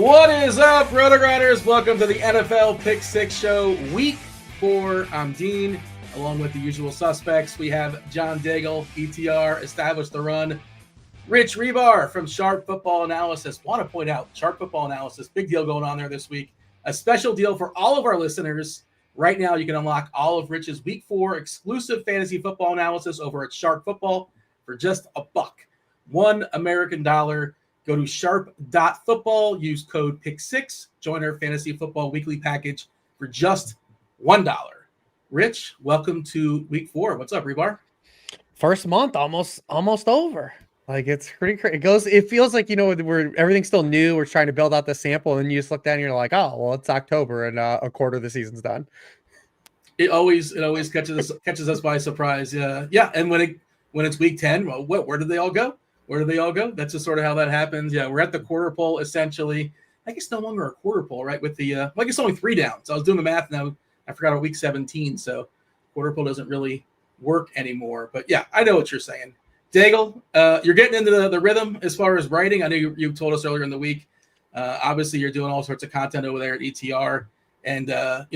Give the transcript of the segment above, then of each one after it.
What is up, RotoGrinders? Welcome to the NFL Pick 6 Show, Week 4. I'm Dean, along with the usual suspects. We have John Daigle, ETR, Establish the Run. Rich Hribar from Sharp Football Analysis. Want to point out, Sharp Football Analysis, big deal going on there this week. A special deal for all of our listeners. Right now, you can unlock all of Rich's Week 4 exclusive fantasy football analysis over at Sharp Football for just $1. $1 American dollar. Go to sharp.football, use code PICK6, join our fantasy football weekly package for just $1. Rich, welcome to Week 4. What's up, Hribar? First month, almost over. Like, it's pretty crazy. It feels like, everything's still new. We're trying to build out the sample, and you just look down and you're like, oh, well, it's October and a quarter of the season's done. It always catches us by surprise. Yeah. And when it's Week 10, well, where did they all go? That's just sort of how that happens. Yeah, we're at the quarter pole, essentially. I guess no longer a quarter pole, right? With the, I guess only 3 downs. I was doing the math now. I forgot about Week 17, so quarter pole doesn't really work anymore. But yeah, I know what you're saying. Daigle, you're getting into the rhythm as far as writing. I know you told us earlier in the week. Obviously, you're doing all sorts of content over there at ETR. And, a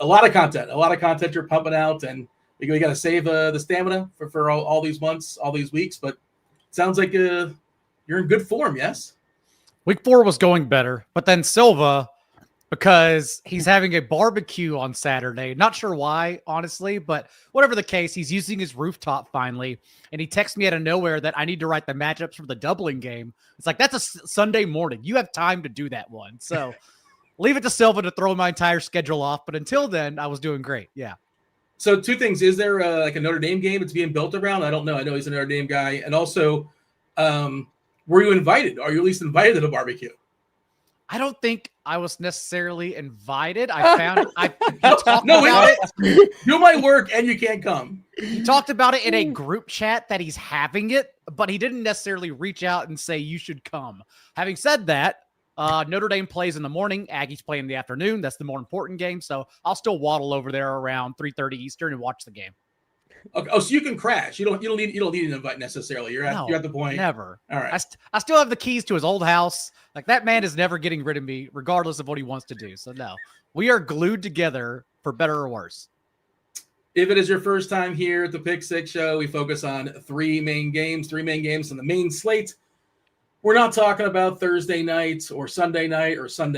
lot of content you're pumping out. And we got to save the stamina for all these months, all these weeks. But it sounds like you're in good form, yes? Week 4 was going better. But then Silva, because he's having a barbecue on Saturday. Not sure why, honestly, but whatever the case, he's using his rooftop finally. And he texts me out of nowhere that I need to write the matchups for the doubling game. It's like, that's a Sunday morning. You have time to do that one. So leave it to Silva to throw my entire schedule off. But until then, I was doing great. Yeah. So 2 things. Is there like a Notre Dame game it's being built around? I don't know. I know he's a Notre Dame guy. And also, were you invited? Are you at least invited to the barbecue? I don't think I was necessarily invited. I talked about it. You might work and you can't come. He talked about it in a group chat that he's having it, but he didn't necessarily reach out and say you should come. Having said that, Notre Dame plays in the morning. Aggies play in the afternoon. That's the more important game. So I'll still waddle over there around 3:30 Eastern and watch the game. Okay. Oh, so you can crash. You don't need an invite necessarily. You're at the point. Never. All right. I still have the keys to his old house. Like, that man is never getting rid of me, regardless of what he wants to do. So no, we are glued together for better or worse. If it is your first time here at the Pick 6 Show, we focus on 3 main games on the main slate. We're not talking about Thursday night or Sunday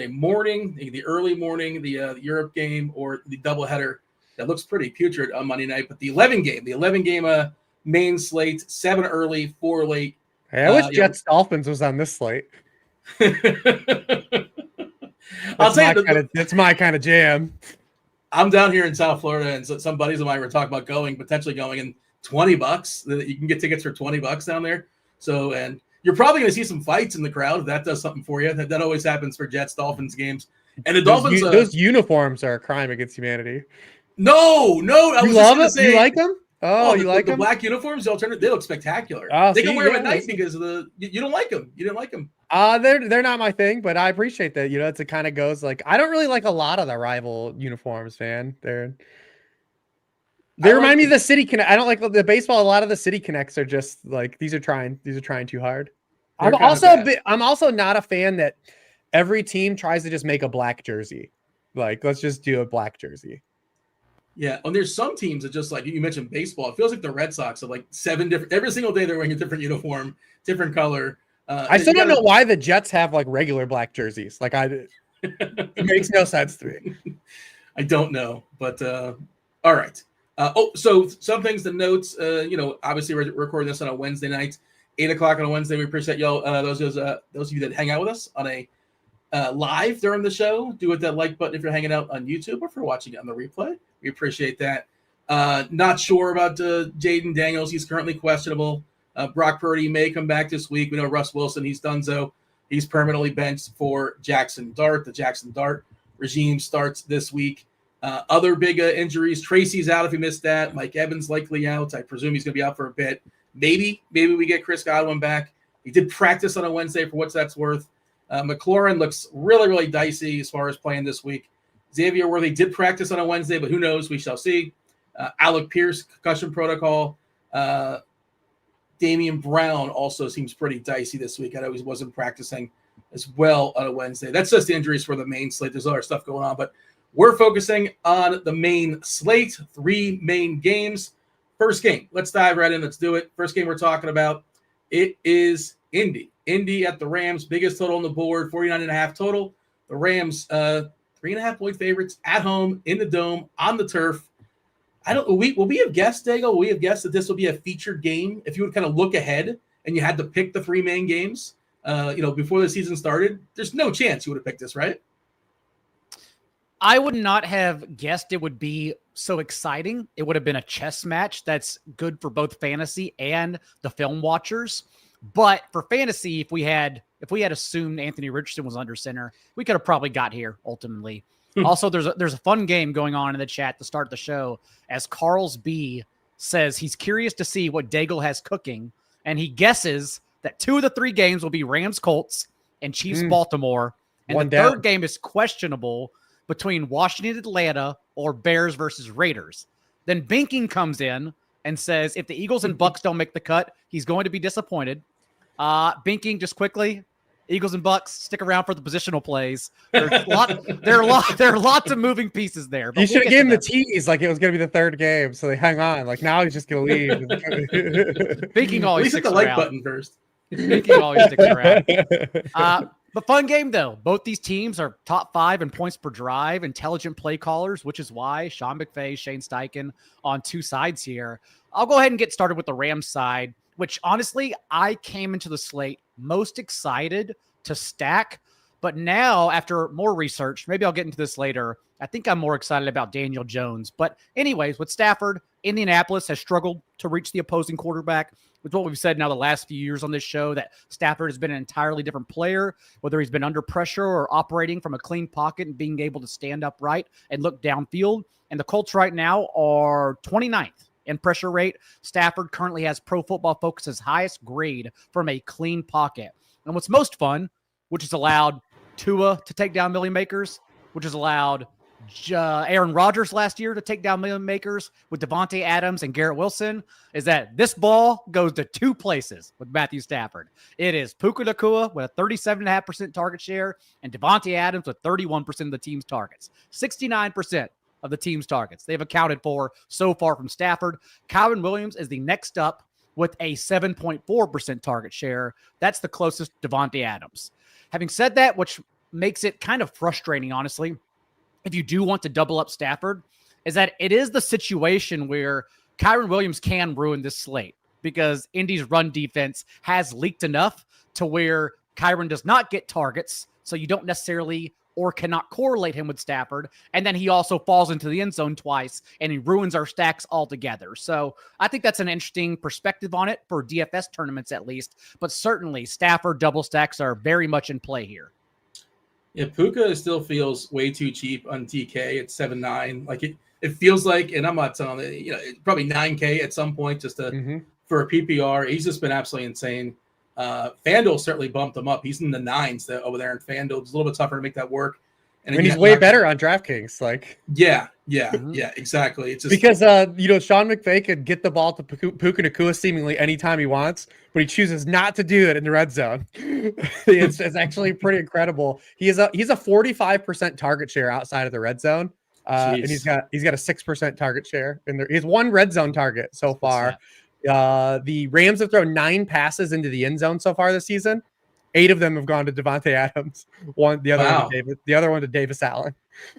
morning, the early morning, the Europe game, or the doubleheader that looks pretty putrid on Monday night. But the 11 game main slate, 7 early, 4 late. Hey, I wish Jets Dolphins was on this slate. I'll tell you, it's my kind of jam. I'm down here in South Florida, and so some buddies of mine were talking about potentially going, and $20. You can get tickets for $20 down there. So, and you're probably going to see some fights in the crowd. If that does something for you. That always happens for Jets Dolphins games. And the Dolphins, those uniforms are a crime against humanity. No. You love it? You like them? Oh, you like the them? black uniforms, the alternative, they look spectacular. They can wear them at night because of you don't like them. You didn't like them. They're not my thing, but I appreciate that. It's a kind of goes like, I don't really like a lot of the rival uniforms, man. They remind me of the City Connect. I don't like the baseball. A lot of the City Connects are just like, these are trying too hard. I'm also not a fan that every team tries to just make a black jersey. Like, let's just do a black jersey. Yeah, and there's some teams that just, like you mentioned baseball. It feels like the Red Sox have like 7 different. Every single day they're wearing a different uniform, different color. I still don't know why the Jets have like regular black jerseys. Like, it makes no sense to me. I don't know, but all right. So some things to note. Obviously we're recording this on a Wednesday night, 8:00 on a Wednesday. We appreciate y'all. Those of you that hang out with us on a live during the show, do hit that like button if you're hanging out on YouTube or if you're watching it on the replay. We appreciate that. Not sure about Jaden Daniels. He's currently questionable. Brock Purdy may come back this week. We know Russ Wilson, he's done so. He's permanently benched for Jackson Dart. The Jackson Dart regime starts this week. Other big injuries. Tracy's out if you missed that. Mike Evans likely out. I presume he's going to be out for a bit. Maybe we get Chris Godwin back. He did practice on a Wednesday for what that's worth. McLaurin looks really, really dicey as far as playing this week. Xavier Worthy did practice on a Wednesday, but who knows? We shall see. Alec Pierce, concussion protocol. Damian Brown also seems pretty dicey this week. I know he wasn't practicing as well on a Wednesday. That's just the injuries for the main slate. There's other stuff going on, but we're focusing on the main slate, 3 main games. First game, let's dive right in. Let's do it. First game we're talking about, it is Indy. Indy at the Rams, biggest total on the board, 49.5 total. The Rams, 3.5-point favorites at home, in the dome, on the turf. Will we have guessed, Daigle? Will we have guessed that this will be a featured game? If you would kind of look ahead and you had to pick the 3 main games, before the season started, there's no chance you would have picked this, right? I would not have guessed it would be so exciting. It would have been a chess match that's good for both fantasy and the film watchers. But for fantasy, if we had assumed Anthony Richardson was under center, we could have probably got here ultimately. Also, there's a fun game going on in the chat to start the show as Carl's B says he's curious to see what Daigle has cooking, and he guesses that 2 of the 3 games will be Rams Colts and Chiefs Baltimore, and the third game is questionable between Washington Atlanta or Bears versus Raiders. Then Binking comes in and says if the Eagles and Bucks don't make the cut, he's going to be disappointed. Binking, just quickly, Eagles and Bucks, stick around for the positional plays. There are lots of moving pieces there. You should have given him the tease like it was going to be the 3rd game, so they hang on. Like now he's just going to leave. Binking always sticks hit the around. Like button first. Binking always sticks around. But fun game, though. Both these teams are top 5 in points per drive, intelligent play callers, which is why Sean McVay, Shane Steichen on 2 sides here. I'll go ahead and get started with the Rams side, which honestly, I came into the slate most excited to stack. But now, after more research, maybe I'll get into this later, I think I'm more excited about Daniel Jones. But anyways, with Stafford, Indianapolis has struggled to reach the opposing quarterback. With what we've said now the last few years on this show, that Stafford has been an entirely different player, whether he's been under pressure or operating from a clean pocket and being able to stand upright and look downfield. And the Colts right now are 29th in pressure rate. Stafford currently has Pro Football Focus's highest grade from a clean pocket. And what's most fun, which has allowed Tua to take down Millie Makers, which has allowed Aaron Rodgers last year to take down Millie Makers with Devontae Adams and Garrett Wilson, is that this ball goes to 2 places with Matthew Stafford. It is Puka Nacua with a 37.5% target share and Devontae Adams with 31% of the team's targets. 69% of the team's targets they've accounted for so far from Stafford. Kyron Williams is the next up with a 7.4% target share. That's the closest Devontae Adams. Having said that, which makes it kind of frustrating, honestly, if you do want to double up Stafford, is that it is the situation where Kyron Williams can ruin this slate because Indy's run defense has leaked enough to where Kyron does not get targets, so you don't necessarily or cannot correlate him with Stafford. And then he also falls into the end zone twice and he ruins our stacks altogether. So I think that's an interesting perspective on it for DFS tournaments at least, but certainly Stafford double stacks are very much in play here. Yeah, Puka still feels way too cheap on TK. It's 7.9. Like it feels like, and I'm not telling it, probably 9K at some point just to for a PPR. He's just been absolutely insane. FanDuel certainly bumped him up. He's in the 9s over there in FanDuel. It's a little bit tougher to make that work. And he's way better on DraftKings. Like, yeah, exactly. It's just because Sean McVay could get the ball to Puka Nacua seemingly anytime he wants, but he chooses not to do it in the red zone. It's actually pretty incredible. He's a 45% target share outside of the red zone, and he's got a 6% target share in there. He has 1 red zone target so far. The Rams have thrown 9 passes into the end zone so far this season. 8 of them have gone to Devontae Adams. The other one to Davis Allen.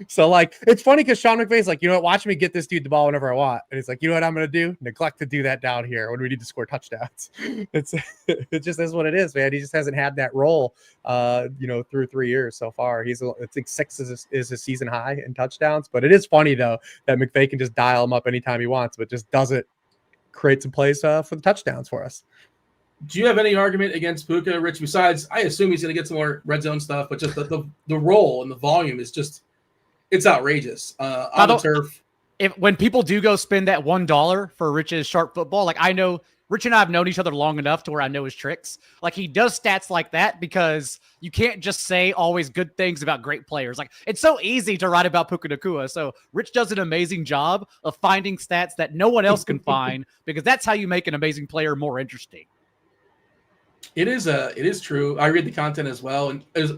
So like, it's funny because Sean McVay's like, watch me get this dude the ball whenever I want. And he's like, you know what I'm going to do? Neglect to do that down here when we need to score touchdowns. It just is what it is, man. He just hasn't had that role, through 3 years so far. I think 6 is his season high in touchdowns. But it is funny though that McVay can just dial him up anytime he wants, but just doesn't create some plays for the touchdowns for us. Do you have any argument against Puka, Rich? Besides, I assume he's going to get some more red zone stuff, but just the role and the volume is just, it's outrageous on the turf. When people do go spend that $1 for Rich's sharp football, like I know Rich and I have known each other long enough to where I know his tricks. Like he does stats like that because you can't just say always good things about great players. Like it's so easy to write about Puka Nacua. So Rich does an amazing job of finding stats that no one else can find because that's how you make an amazing player more interesting. It is true. I read the content as well, and there's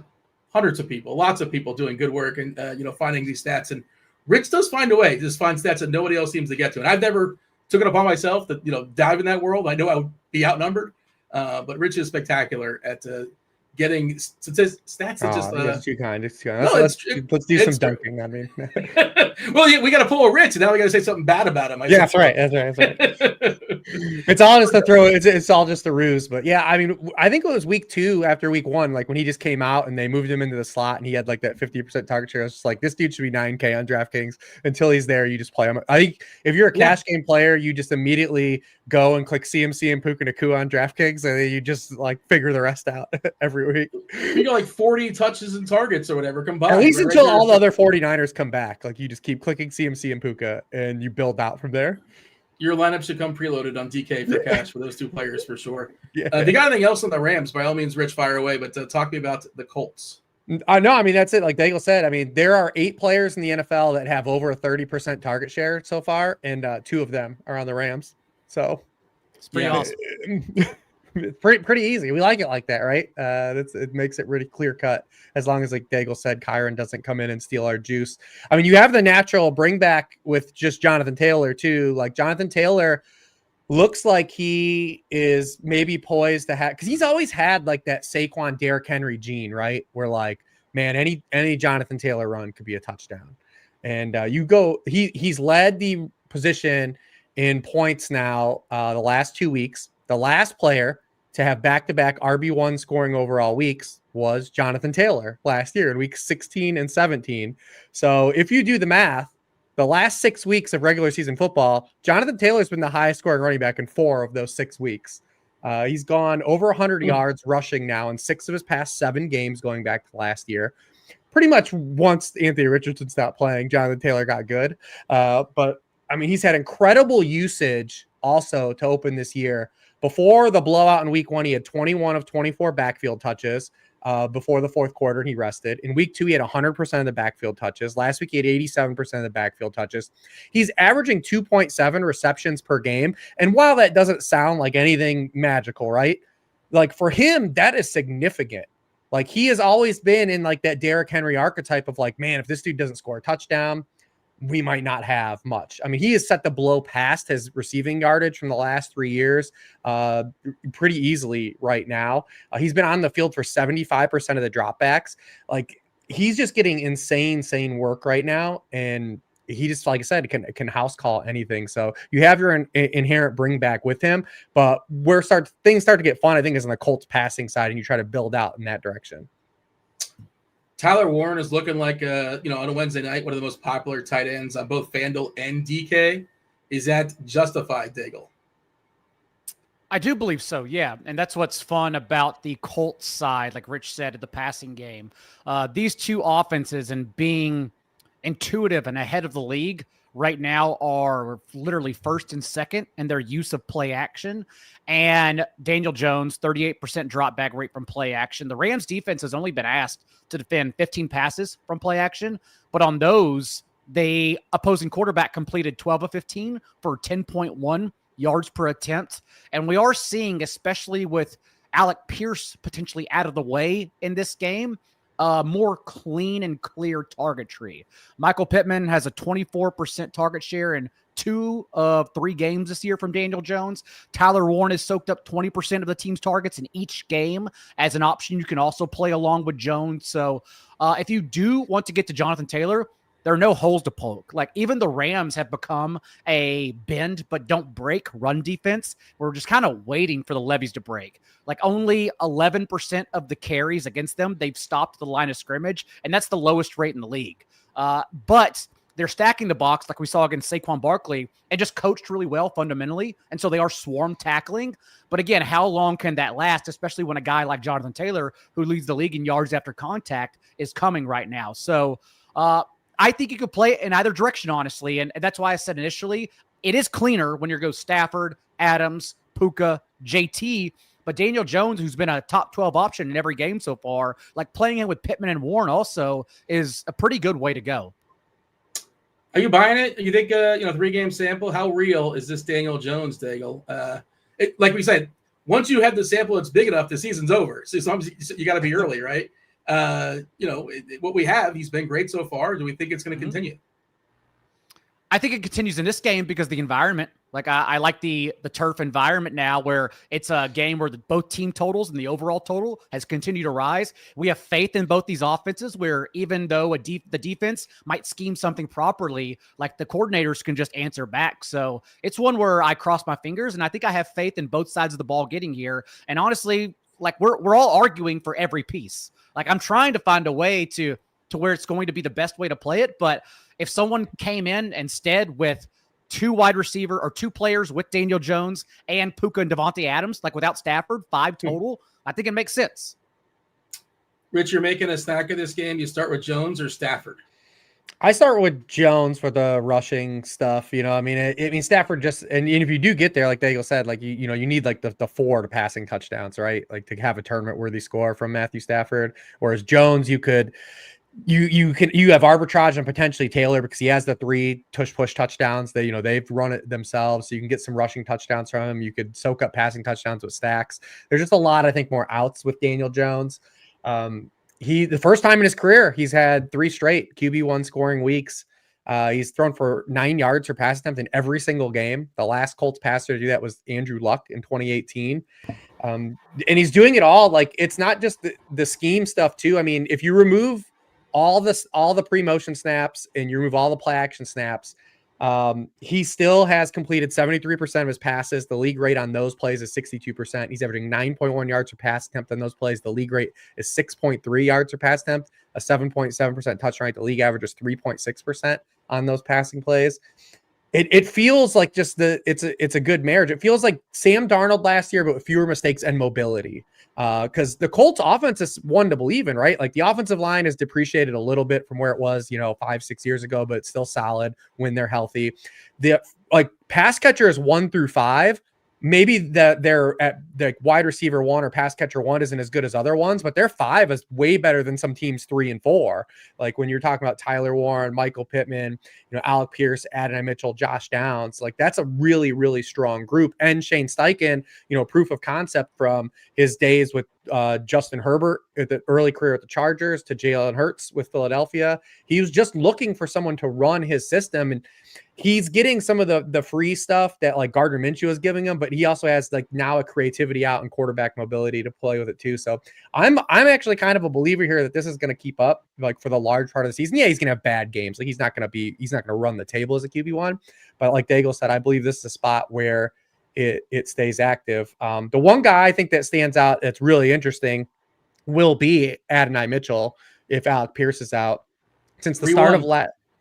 hundreds of people, lots of people doing good work and finding these stats. And Rich does find a way to just find stats that nobody else seems to get to. And I've never took it upon myself to dive in that world. I know I would be outnumbered, but Rich is spectacular at getting stats that just. It's too kind. It's too kind. No, let's do some dunking. I mean, well, we got to pull a Rich, and now we got to say something bad about him. That's right. It's all just a throw. It's all just a ruse. But yeah, I mean, I think it was week 2 after week 1, like when he just came out and they moved him into the slot and he had like that 50% target share. I was just like, this dude should be 9K on DraftKings. Until he's there, you just play him. I think if you're a cash game player, you just immediately go and click CMC and Puka Nacua on DraftKings, and then you just like figure the rest out every week. You got like 40 touches and targets or whatever combined. At least until all the other 49ers come back. Like you just keep clicking CMC and Puka and you build out from there. Your lineup should come preloaded on DK for cash for those 2 players for sure. Yeah. If you got anything else on the Rams, by all means, Rich, fire away. But talk to me about the Colts. No, I mean, that's it. Like Daigle said, I mean, there are 8 players in the NFL that have over a 30% target share so far, and 2 of them are on the Rams. So it's pretty awesome. Pretty easy. We like it like that, right? It makes it really clear cut. As long as, like Daigle said, Kyron doesn't come in and steal our juice. I mean, you have the natural bring back with just Jonathan Taylor too. Like Jonathan Taylor looks like he is maybe poised to have, because he's always had like that Saquon Derrick Henry gene, right? Where like, man, any Jonathan Taylor run could be a touchdown. And he's led the position in points now the last 2 weeks. The last player to have back-to-back RB1 scoring overall weeks was Jonathan Taylor last year in weeks 16 and 17. So if you do the math, the last 6 weeks of regular season football, Jonathan Taylor's been the highest scoring running back in 4 of those 6 weeks. He's gone over 100 yards rushing now in 6 of his past 7 games going back to last year. Pretty much once Anthony Richardson stopped playing, Jonathan Taylor got good. But, I mean, he's had incredible usage also to open this year. Before the blowout in week 1, he had 21 of 24 backfield touches before the fourth quarter, and he rested. In week 2, he had 100% of the backfield touches. Last week, he had 87% of the backfield touches. He's averaging 2.7 receptions per game. And while that doesn't sound like anything magical, right? Like for him, that is significant. Like he has always been in like that Derrick Henry archetype of like, man, if this dude doesn't score a touchdown, we might not have much. I mean, he has set the blow past his receiving yardage from the last 3 years pretty easily right now. He's been on the field for 75% of the dropbacks. Like he's just getting insane work right now. And he just, like I said, can house call anything. So you have your inherent bring back with him, but things start to get fun, I think, is on the Colts passing side, and you try to build out in that direction. Tyler Warren is looking like, on a Wednesday night, one of the most popular tight ends on both FanDuel and DK. Is that justified, Daigle? I do believe so, yeah. And that's what's fun about the Colts side, like Rich said, at the passing game. These 2 offenses and being intuitive and ahead of the league right now are literally first and second in their use of play action. And Daniel Jones, 38% drop back rate from play action. The Rams defense has only been asked to defend 15 passes from play action, but on those, the opposing quarterback completed 12 of 15 for 10.1 yards per attempt. And we are seeing, especially with Alec Pierce potentially out of the way in this game, more clean and clear targetry. Michael Pittman has a 24% target share in 2 of 3 games this year from Daniel Jones. Tyler Warren has soaked up 20% of the team's targets in each game as an option. You can also play along with Jones. So if you do want to get to Jonathan Taylor, there are no holes to poke. Like even the Rams have become a bend but don't break run defense. We're just kind of waiting for the levees to break. Like only 11% of the carries against them, they've stopped the line of scrimmage, and that's the lowest rate in the league. But they're stacking the box like we saw against Saquon Barkley and just coached really well fundamentally. And so they are swarm tackling. But again, how long can that last, especially when a guy like Jonathan Taylor, who leads the league in yards after contact, is coming right now? So I think you could play it in either direction, honestly. And that's why I said initially, it is cleaner when you go Stafford, Adams, Puka, JT. But Daniel Jones, who's been a top 12 option in every game so far, like playing it with Pittman and Warren also is a pretty good way to go. Are you buying it? You think, 3-game sample, how real is this Daniel Jones, Daigle? Like we said, once you have the sample that's big enough, the season's over. So sometimes you got to be early, right? What we have, he's been great so far. Do we think it's going to continue? I think it continues in this game because the environment. Like I like the turf environment now, where it's a game where both team totals and the overall total has continued to rise. We have faith in both these offenses, where even though the defense might scheme something properly, like the coordinators can just answer back. So it's one where I cross my fingers, and I think I have faith in both sides of the ball getting here. And honestly, like we're all arguing for every piece. Like I'm trying to find a way to where it's going to be the best way to play it. But if someone came in instead with two players with Daniel Jones and Puka and Devontae Adams, like without Stafford, 5 total, I think it makes sense. Rich, you're making a stack of this game. You start with Jones or Stafford? I start with Jones for the rushing stuff. I mean, Stafford just, and if you do get there, like Daigle said, like, you need like the 4 to passing touchdowns, right? Like to have a tournament worthy score from Matthew Stafford. Whereas Jones, you have arbitrage and potentially Taylor because he has the 3 push touchdowns. They've run it themselves, so you can get some rushing touchdowns from him. You could soak up passing touchdowns with stacks. There's just a lot, I think, more outs with Daniel Jones. The first time in his career, he's had 3 straight QB1 scoring weeks. He's thrown for 9 yards per pass attempt in every single game. The last Colts passer to do that was Andrew Luck in 2018. And he's doing it all. Like, it's not just the scheme stuff too. I mean, if you remove all the pre-motion snaps and you remove all the play action snaps, he still has completed 73% of his passes. The league rate on those plays is 62%. He's averaging 9.1 yards per pass attempt on those plays. The league rate is 6.3 yards per pass attempt, a 7.7% touchdown rate. The league average is 3.6% on those passing plays. It feels like just it's a good marriage. It feels like Sam Darnold last year, but with fewer mistakes and mobility. Because the Colts offense is one to believe in, right? Like the offensive line has depreciated a little bit from where it was, 5-6 years ago, but it's still solid when they're healthy. The pass catchers 1 through 5, maybe they're at the wide receiver 1 or pass catcher 1 isn't as good as other ones, but their 5 is way better than some teams 3 and 4. Like when you're talking about Tyler Warren, Michael Pittman, Alec Pierce, Adonai Mitchell, Josh Downs, like that's a really, really strong group. And Shane Steichen, proof of concept from his days with Justin Herbert at the early career at the Chargers to Jalen Hurts with Philadelphia. He was just looking for someone to run his system, and he's getting some of the free stuff that like Gardner Minshew is giving him, but he also has like now a creativity out and quarterback mobility to play with it too. So I'm actually kind of a believer here that this is going to keep up like for the large part of the season. Yeah, he's going to have bad games. Like he's not going to run the table as a QB1, but like Daigle said, I believe this is a spot where it stays active. The one guy I think that stands out that's really interesting will be Adonai Mitchell if Alec Pierce is out. Since the start of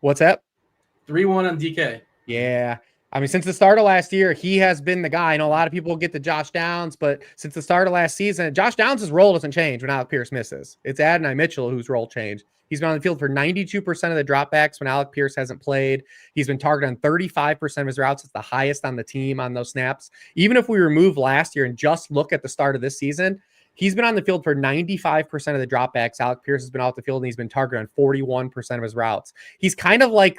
what's that? 3-1 on DK. Yeah. I mean, since the start of last year, he has been the guy. I know a lot of people get to Josh Downs, but since the start of last season, Josh Downs' role doesn't change when Alec Pierce misses. It's Adonai Mitchell whose role changed. He's been on the field for 92% of the dropbacks when Alec Pierce hasn't played. He's been targeted on 35% of his routes. It's the highest on the team on those snaps. Even if we remove last year and just look at the start of this season, he's been on the field for 95% of the dropbacks. Alec Pierce has been off the field and he's been targeted on 41% of his routes. He's kind of like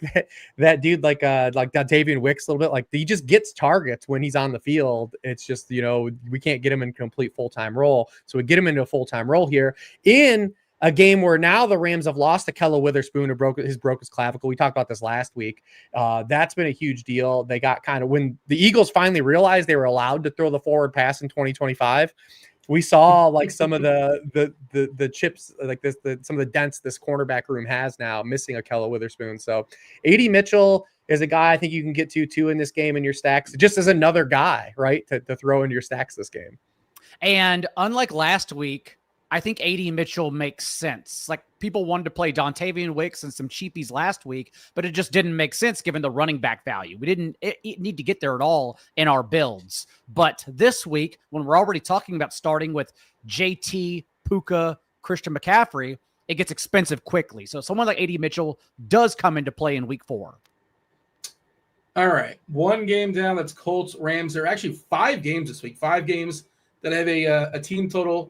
that dude, like Davian Wicks a little bit. Like he just gets targets when he's on the field. It's just, we can't get him in complete full-time role. So we get him into a full-time role here in a game where now the Rams have lost to Kella Witherspoon, who broke his clavicle. We talked about this last week. That's been a huge deal. They got when the Eagles finally realized they were allowed to throw the forward pass in 2025. We saw like some of the chips, like some of the dents this cornerback room has now, missing a Kella Witherspoon. So A.D. Mitchell is a guy I think you can get to in this game in your stacks, just as another guy, right, to throw into your stacks this game. And unlike last week, I think A.D. Mitchell makes sense. Like people wanted to play Dontavian Wicks and some cheapies last week, but it just didn't make sense given the running back value. We didn't need to get there at all in our builds. But this week, when we're already talking about starting with JT, Puka, Christian McCaffrey, it gets expensive quickly. So someone like A.D. Mitchell does come into play in week 4. All right. One game down. That's Colts, Rams. There are actually 5 games this week. 5 games that have a game total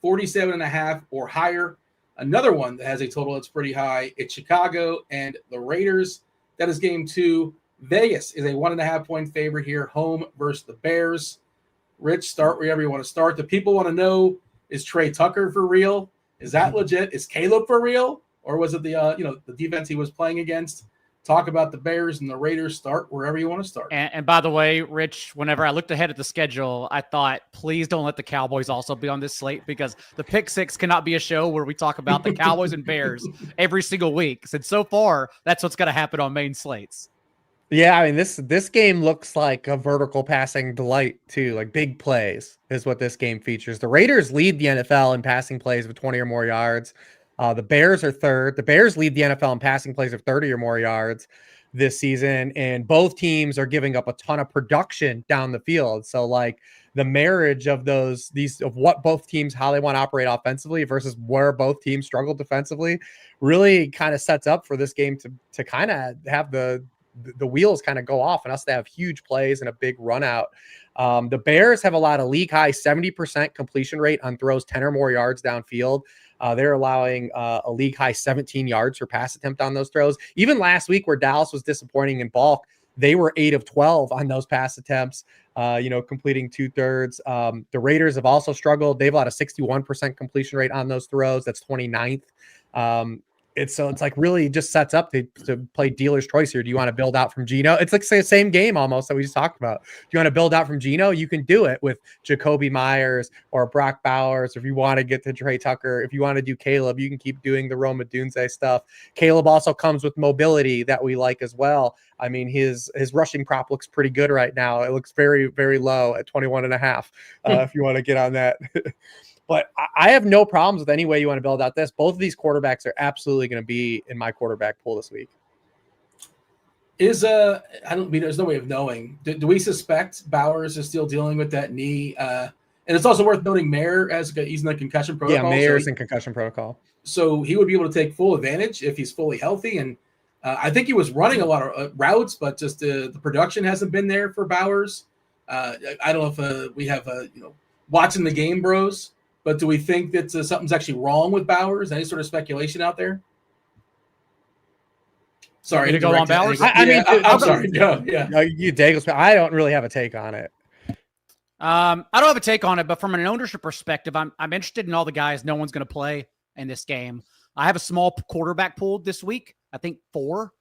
47.5 or higher. Another one that has a total that's pretty high. It's Chicago and the Raiders. That is game 2. Vegas is a 1.5 point favorite here, home versus the Bears. Rich, start wherever you want to start. The people want to know, is Trey Tucker for real? Is that legit? Is Caleb for real? Or was it the defense he was playing against? Talk about the Bears and the Raiders. Start wherever you want to start. And by the way, Rich, whenever I looked ahead at the schedule, I thought, please don't let the Cowboys also be on this slate, because the Pick Six cannot be a show where we talk about the Cowboys and Bears every single week. Since so far, that's what's going to happen on main slates. Yeah, I mean, this game looks like a vertical passing delight too. Like big plays is what this game features. The Raiders lead the NFL in passing plays of 20 or more yards. The Bears are third. The Bears lead the NFL in passing plays of 30 or more yards this season, and both teams are giving up a ton of production down the field. So like the marriage of what both teams, how they want to operate offensively versus where both teams struggle defensively, really kind of sets up for this game to kind of have the wheels kind of go off and us to have huge plays and a big run out. The Bears have a lot of league high 70% completion rate on throws 10 or more yards downfield. They're allowing a league high 17 yards per pass attempt on those throws. Even last week where Dallas was disappointing in bulk, they were 8 of 12 on those pass attempts, completing 2/3. The Raiders have also struggled. They've allowed a 61% completion rate on those throws. That's 29th. It's like really just sets up to play dealer's choice here. Do you want to build out from Geno? It's like the same game almost that we just talked about. Do you want to build out from Geno? You can do it with Jacoby Myers or Brock Bowers. If you want to get to Trey Tucker, if you want to do Caleb, you can keep doing the Rome Odunze stuff. Caleb also comes with mobility that we like as well. I mean, his rushing prop looks pretty good right now. It looks very, very low at 21.5. If you want to get on that. But I have no problems with any way you want to build out this. Both of these quarterbacks are absolutely going to be in my quarterback pool this week. There's no way of knowing. Do we suspect Bowers is still dealing with that knee? And it's also worth noting Mayer he's in the concussion protocol. Yeah, Mayer's in concussion protocol. So he would be able to take full advantage if he's fully healthy. And I think he was running a lot of routes, but just the production hasn't been there for Bowers. I don't know if we have watching the game bros. But do we think that something's actually wrong with Bowers? Any sort of speculation out there? Sorry to go on Bowers. I'm sorry. You Daigle. I don't really have a take on it. I don't have a take on it, but from an ownership perspective, I'm interested in all the guys no one's going to play in this game. I have a small quarterback pool this week. I think 4.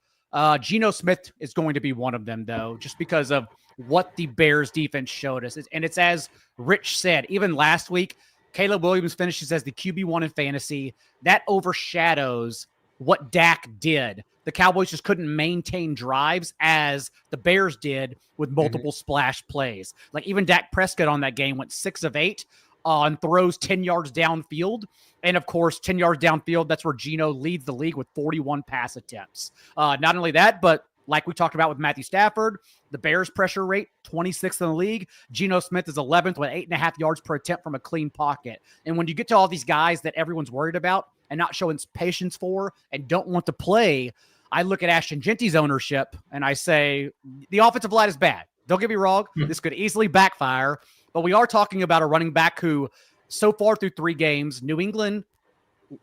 Geno Smith is going to be one of them, though, just because of what the Bears defense showed us. And it's as Rich said, even last week, Caleb Williams finishes as the QB1 in fantasy. That overshadows what Dak did. The Cowboys just couldn't maintain drives as the Bears did with multiple splash plays. Like even Dak Prescott on that game went 6 of 8 on throws 10 yards downfield. And of course, 10 yards downfield, that's where Geno leads the league with 41 pass attempts. Not only that, but like we talked about with Matthew Stafford, the Bears pressure rate, 26th in the league. Geno Smith is 11th with 8.5 yards per attempt from a clean pocket. And when you get to all these guys that everyone's worried about and not showing patience for and don't want to play, I look at Ashton Genty's ownership and I say, the offensive line is bad. Don't get me wrong. This could easily backfire, but we are talking about a running back who so far through 3 games, New England,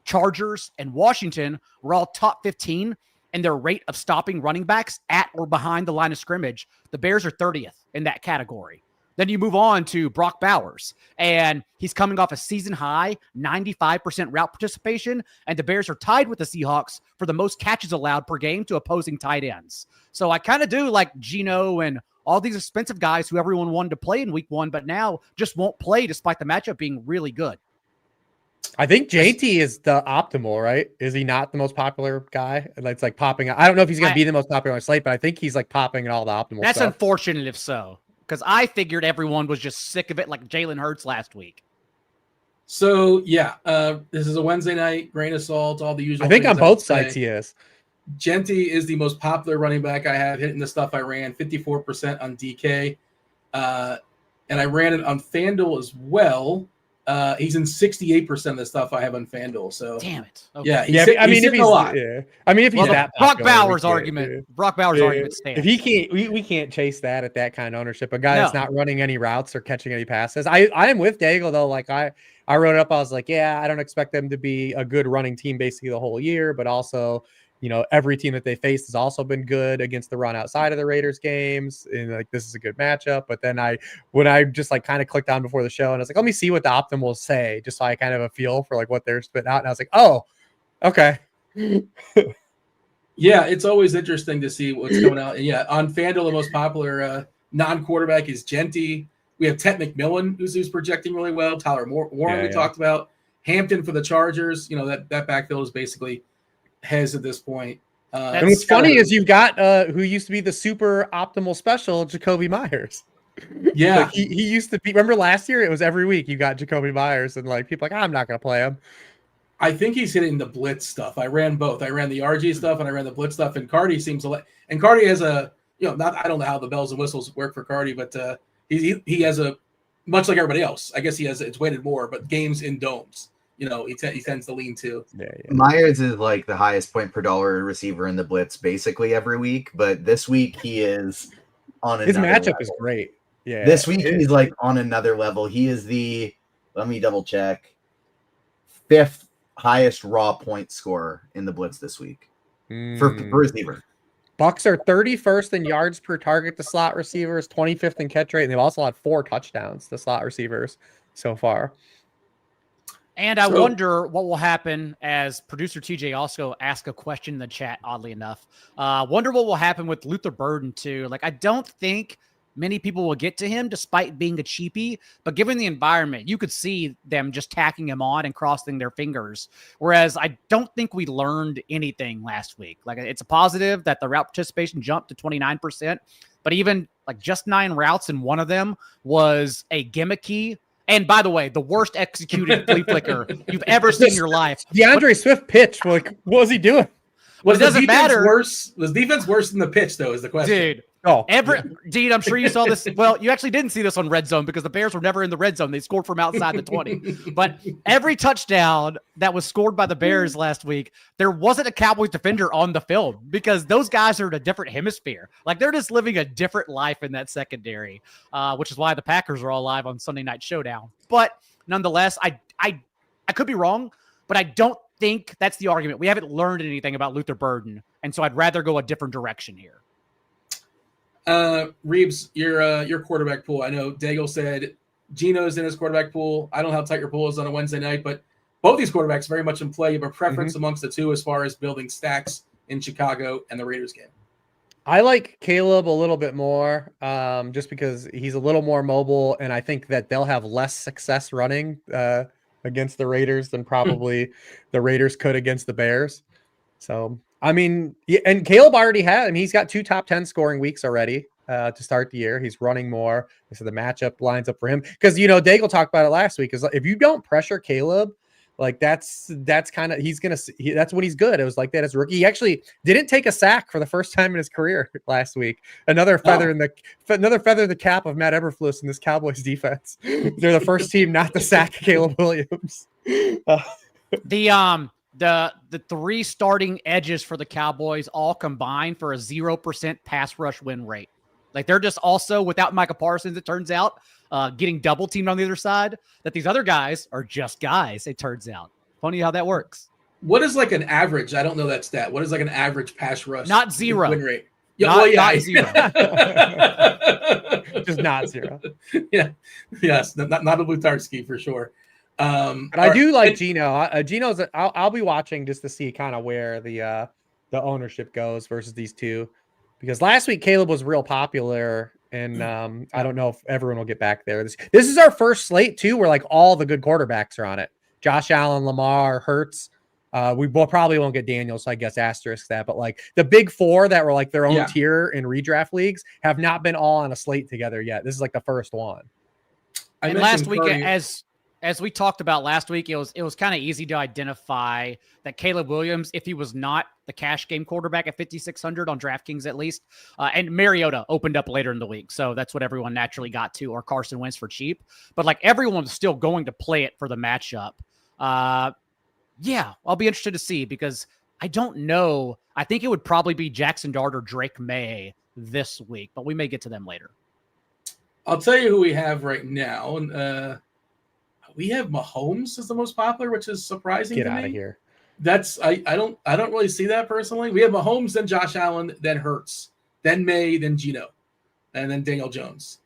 Chargers, and Washington were all top 15 and their rate of stopping running backs at or behind the line of scrimmage. The Bears are 30th in that category. Then you move on to Brock Bowers, and he's coming off a season high 95% route participation, and the Bears are tied with the Seahawks for the most catches allowed per game to opposing tight ends. So I kind of do like Geno and all these expensive guys who everyone wanted to play in week 1, but now just won't play despite the matchup being really good. I think JT is the optimal, right? Is he not the most popular guy? It's like popping. I don't know if he's going to be the most popular on slate, but I think he's like popping in all the optimal That's stuff. Unfortunate if so, because I figured everyone was just sick of it like Jalen Hurts last week. So, yeah, this is a Wednesday night, grain of salt, all the usual. I think on both sides he is. Genty is the most popular running back I have hitting the stuff I ran, 54% on DK. And I ran it on FanDuel as well. He's in 68% of the stuff I have on FanDuel. So damn it. Okay. Yeah, if he's a lot. Yeah. I mean, if he's that Brock Bowers argument stands. If he can't, we can't chase that at that kind of ownership. A guy that's not running any routes or catching any passes. I am with Daigle though. Like I wrote it up. I was like, yeah, I don't expect them to be a good running team basically the whole year, but also every team that they faced has also been good against the run outside of the Raiders games. And like, this is a good matchup. But then when I just like kind of clicked on before the show and I was like, let me see what the optimals say, just so I kind of have a feel for like what they're spitting out. And I was like, oh, okay. Yeah, it's always interesting to see what's coming out. And yeah, on FanDuel, the most popular non-quarterback is Genty. We have Ted McMillan, who's projecting really well. Tyler Warren, we talked about. Hampton for the Chargers. That backfield is basically heads at this point. And what's funny is you've got who used to be the super optimal special, Jacoby Myers. Yeah. Like he used to be. Remember last year? It was every week you got Jacoby Myers, and like people I'm not going to play him. I think he's hitting the blitz stuff. I ran both. I ran the RG stuff and I ran the blitz stuff. And Cardi seems to like. And Cardi has a I don't know how the bells and whistles work for Cardi, but he has a much like everybody else. I guess it's weighted more, but games in domes. He tends to lean to. Yeah. Myers is like the highest point per dollar receiver in the blitz basically every week, but this week he is on his matchup level. Is great. Yeah. This week he's like on another level. He is let me double check, 5th highest raw point scorer in the blitz this week for receiver. Bucks are 31st in yards per target to slot receivers, 25th in catch rate, and they've also had 4 touchdowns to slot receivers so far. And I wonder what will happen, as producer TJ also asked a question in the chat, oddly enough. Wonder what will happen with Luther Burden, too. Like, I don't think many people will get to him despite being a cheapie, but given the environment, you could see them just tacking him on and crossing their fingers. Whereas I don't think we learned anything last week. Like, it's a positive that the route participation jumped to 29%, but even like just 9 routes and one of them was a gimmicky. And by the way, the worst executed flea flicker you've ever seen in your life. DeAndre Swift pitch. Like, what was he doing? It doesn't matter. Was defense worse than the pitch, though, is the question. Dude. Dude, I'm sure you saw this. Well, you actually didn't see this on Red Zone because the Bears were never in the red zone. They scored from outside the 20. But every touchdown that was scored by the Bears last week, there wasn't a Cowboys defender on the field because those guys are in a different hemisphere. Like, they're just living a different life in that secondary, which is why the Packers are all live on Sunday Night Showdown. But nonetheless, I could be wrong, but I don't think that's the argument. We haven't learned anything about Luther Burden, and so I'd rather go a different direction here. Reebs, your quarterback pool. I know Daigle said Geno's in his quarterback pool. I don't know how tight your pool is on a Wednesday night, but both these quarterbacks very much in play. You have a preference amongst the two as far as building stacks in Chicago and the Raiders game. I like Caleb a little bit more, just because he's a little more mobile, and I think that they'll have less success running against the Raiders than probably the Raiders could against the Bears. So, I mean, and Caleb already he's got 2 top 10 scoring weeks already to start the year. He's running more. So the matchup lines up for him. Because, Daigle talked about it last week. Is if you don't pressure Caleb, like that's kind of, that's when he's good. It was like that as a rookie. He actually didn't take a sack for the first time in his career last week. Another feather in the cap of Matt Eberflus in this Cowboys defense. They're the first team not to sack Caleb Williams. The 3 starting edges for the Cowboys all combined for a 0% pass rush win rate. Like, they're just also, without Micah Parsons, it turns out, getting double teamed on the other side, that these other guys are just guys, it turns out. Funny how that works. What is like an average? I don't know that stat. What is like an average pass rush? Not 0. Win rate. Not 0. Just not 0. Yeah. Yes. Not a Lutarski for sure. But I do like Geno. Geno's. I'll be watching just to see kind of where the ownership goes versus these two, because last week Caleb was real popular, and I don't know if everyone will get back there. This is our first slate too, where like all the good quarterbacks are on it. Josh Allen, Lamar, Hurts. We probably won't get Daniels, so I guess asterisk that. But like the big 4 that were like their own tier in redraft leagues have not been all on a slate together yet. This is like the first one. And last week, as we talked about last week, it was kind of easy to identify that Caleb Williams, if he was not the cash game quarterback at 5,600 on DraftKings at least, and Mariota opened up later in the week, so that's what everyone naturally got to, or Carson Wentz for cheap. But like everyone's still going to play it for the matchup. Yeah, I'll be interested to see, because I don't know. I think it would probably be Jackson Dart or Drake May this week, but we may get to them later. I'll tell you who we have right now, and we have Mahomes as the most popular, which is surprising. Get out of here. I don't really see that personally. We have Mahomes, then Josh Allen, then Hurts, then May, then Gino, and then Daniel Jones.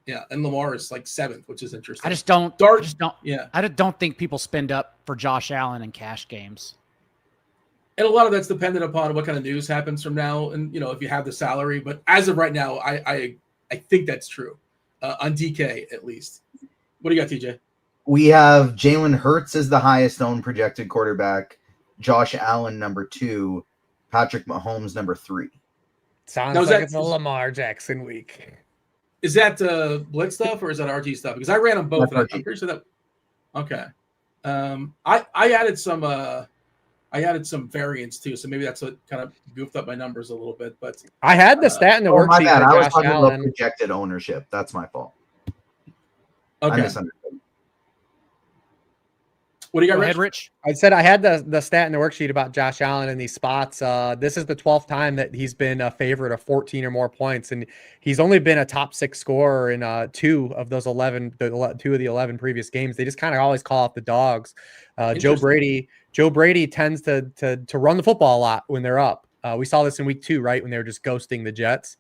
Yeah, and Lamar is like 7th, which is interesting. I just don't think people spend up for Josh Allen in cash games. And a lot of that's dependent upon what kind of news happens from now, and if you have the salary. But as of right now, I think that's true on DK at least. What do you got, TJ? We have Jalen Hurts as the highest owned projected quarterback, Josh Allen number 2, Patrick Mahomes number 3. Sounds like it's a Lamar Jackson week. Is that Blitz stuff or is that RG stuff? Because I ran them both. And I'm pretty sure that. Okay. I added some. I added some variants too, so maybe that's what kind of goofed up my numbers a little bit. But I had the stat in the worksheet. My bad. I was talking about projected ownership. That's my fault. Okay. I misunderstood. What do you got, Go ahead, Rich? I said I had the stat in the worksheet about Josh Allen in these spots. This is the 12th time that he's been a favorite of 14 or more points, and he's only been a top 6 scorer in 2 of those 2 of the 11 previous games. They just kind of always call out the dogs. Joe Brady tends to run the football a lot when they're up. We saw this in week 2, right, when they were just ghosting the Jets.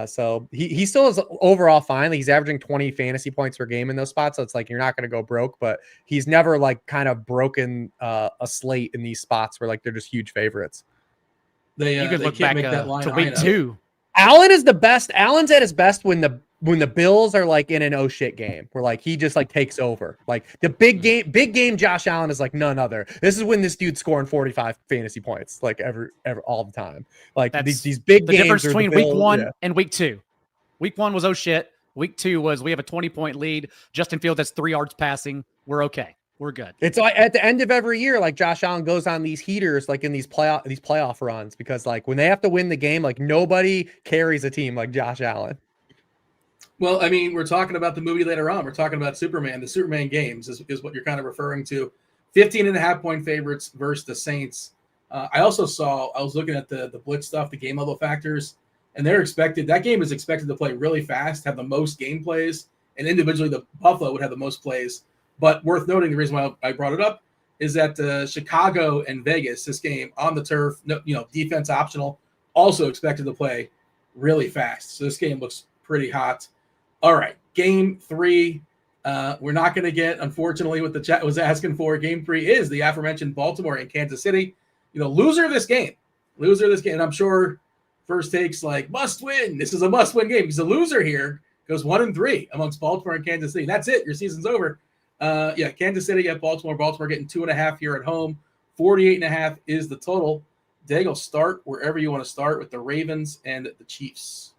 So he still is overall fine. He's averaging 20 fantasy points per game in those spots. So it's like, you're not going to go broke, but he's never like kind of broken a slate in these spots where like they're just huge favorites. You could look back to week 2. Allen is the best. Allen's at his best when the Bills are like in an oh shit game where like he just like takes over. Like the big game Josh Allen is like none other. This is when this dude's scoring 45 fantasy points like every all the time. Like these big games. The difference between week 1 and week 2. Week 1 was oh shit. Week 2 was we have a 20-point lead. Justin Fields has 3 yards passing. We're okay. We're good. It's like at the end of every year, like Josh Allen goes on these heaters, like in these playoff runs, because like when they have to win the game, like nobody carries a team like Josh Allen. Well, I mean, we're talking about the movie later on. We're talking about Superman. The Superman games is what you're kind of referring to. 15.5-point favorites versus the Saints. I was looking at the blitz stuff, the game level factors, and that game is expected to play really fast, have the most game plays, and individually the Buffalo would have the most plays. But worth noting, the reason why I brought it up is that Chicago and Vegas, this game on the turf, defense optional, also expected to play really fast. So this game looks pretty hot. All right, game 3. We're not going to get, unfortunately, what the chat was asking for. Game 3 is the aforementioned Baltimore and Kansas City. Loser of this game. And I'm sure First Take's like, must win. This is a must-win game. Because the loser here goes 1-3 amongst Baltimore and Kansas City. That's it. Your season's over. Kansas City at Baltimore. Baltimore getting 2.5 here at home. 48.5 is the total. Daigle, start wherever you want to start with the Ravens and the Chiefs.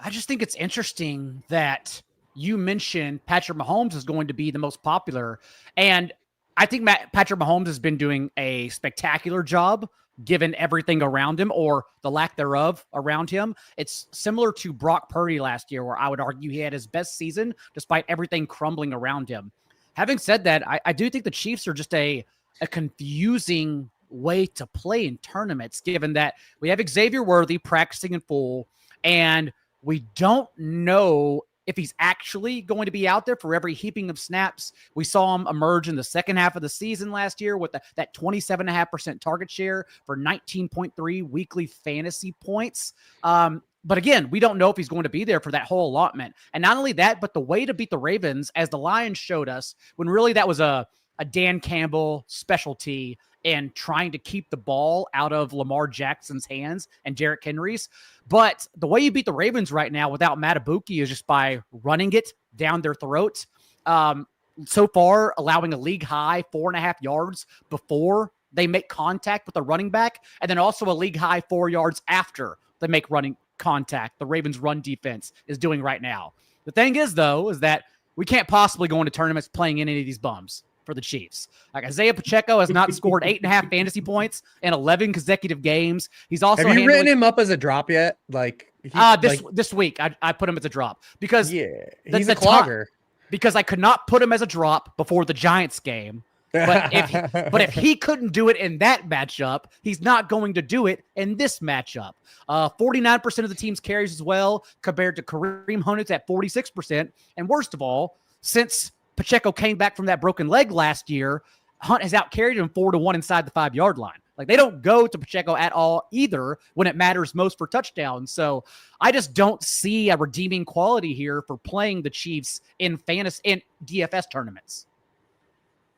I just think it's interesting that you mentioned Patrick Mahomes is going to be the most popular. And I think Patrick Mahomes has been doing a spectacular job given everything around him, or the lack thereof around him. It's similar to Brock Purdy last year, where I would argue he had his best season despite everything crumbling around him. Having said that, I do think the Chiefs are just a confusing way to play in tournaments, given that we have Xavier Worthy practicing in full, and we don't know if he's actually going to be out there for every heaping of snaps. We saw him emerge in the second half of the season last year with that 27.5% target share for 19.3 weekly fantasy points. But again, we don't know if he's going to be there for that whole allotment. And not only that, but the way to beat the Ravens, as the Lions showed us, when really that was a Dan Campbell specialty and trying to keep the ball out of Lamar Jackson's hands and Derrick Henry's. But the way you beat the Ravens right now without Matabuki is just by running it down their throat. So far, allowing a league high 4.5 yards before they make contact with the running back, and then also a league high 4 yards after they make running contact. The Ravens' run defense is doing right now. The thing is, though, is that we can't possibly go into tournaments playing any of these bums for the Chiefs. Like Isaiah Pacheco has not scored 8.5 fantasy points in 11 consecutive games. He's also have you written him up as a drop yet? This week I put him as a drop because he's a clogger. Because I could not put him as a drop before the Giants game. But if he couldn't do it in that matchup, he's not going to do it in this matchup. 49% of the team's carries as well, compared to Kareem Hunt's at 46%. And worst of all, since Pacheco came back from that broken leg last year, Hunt has outcarried him 4-1 inside the 5-yard line. Like, they don't go to Pacheco at all either when it matters most for touchdowns. So I just don't see a redeeming quality here for playing the Chiefs in fantasy and DFS tournaments.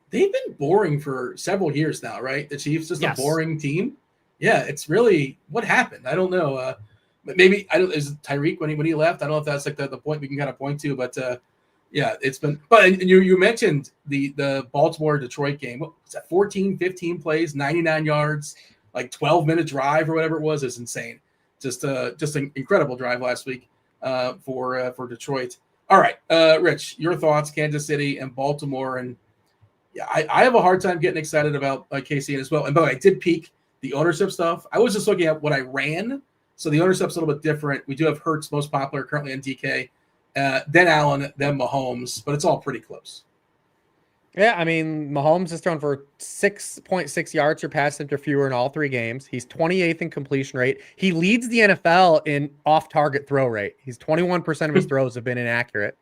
They've been boring for several years now, right? The Chiefs just Yes. a boring team. Yeah, it's really what happened. I don't know. Maybe is Tyreek when he left. I don't know if that's like the point we can kind of point to, but yeah, it's been. But you mentioned the Baltimore Detroit game. What was that? 14, 15 plays, 99 yards, like 12-minute drive or whatever it was. Is insane. Just an incredible drive last week for Detroit. All right, Rich, your thoughts? Kansas City and Baltimore, and yeah, I have a hard time getting excited about KC as well. And by the way, I did peek the ownership stuff. I was just looking at what I ran. So the ownership's a little bit different. We do have Hurts most popular currently in DK, then Allen, then Mahomes, but it's all pretty close. Yeah, I mean, Mahomes has thrown for 6.6 yards per pass attempt or fewer in all 3 games. He's 28th in completion rate. He leads the NFL in off-target throw rate. He's 21% of his throws have been inaccurate.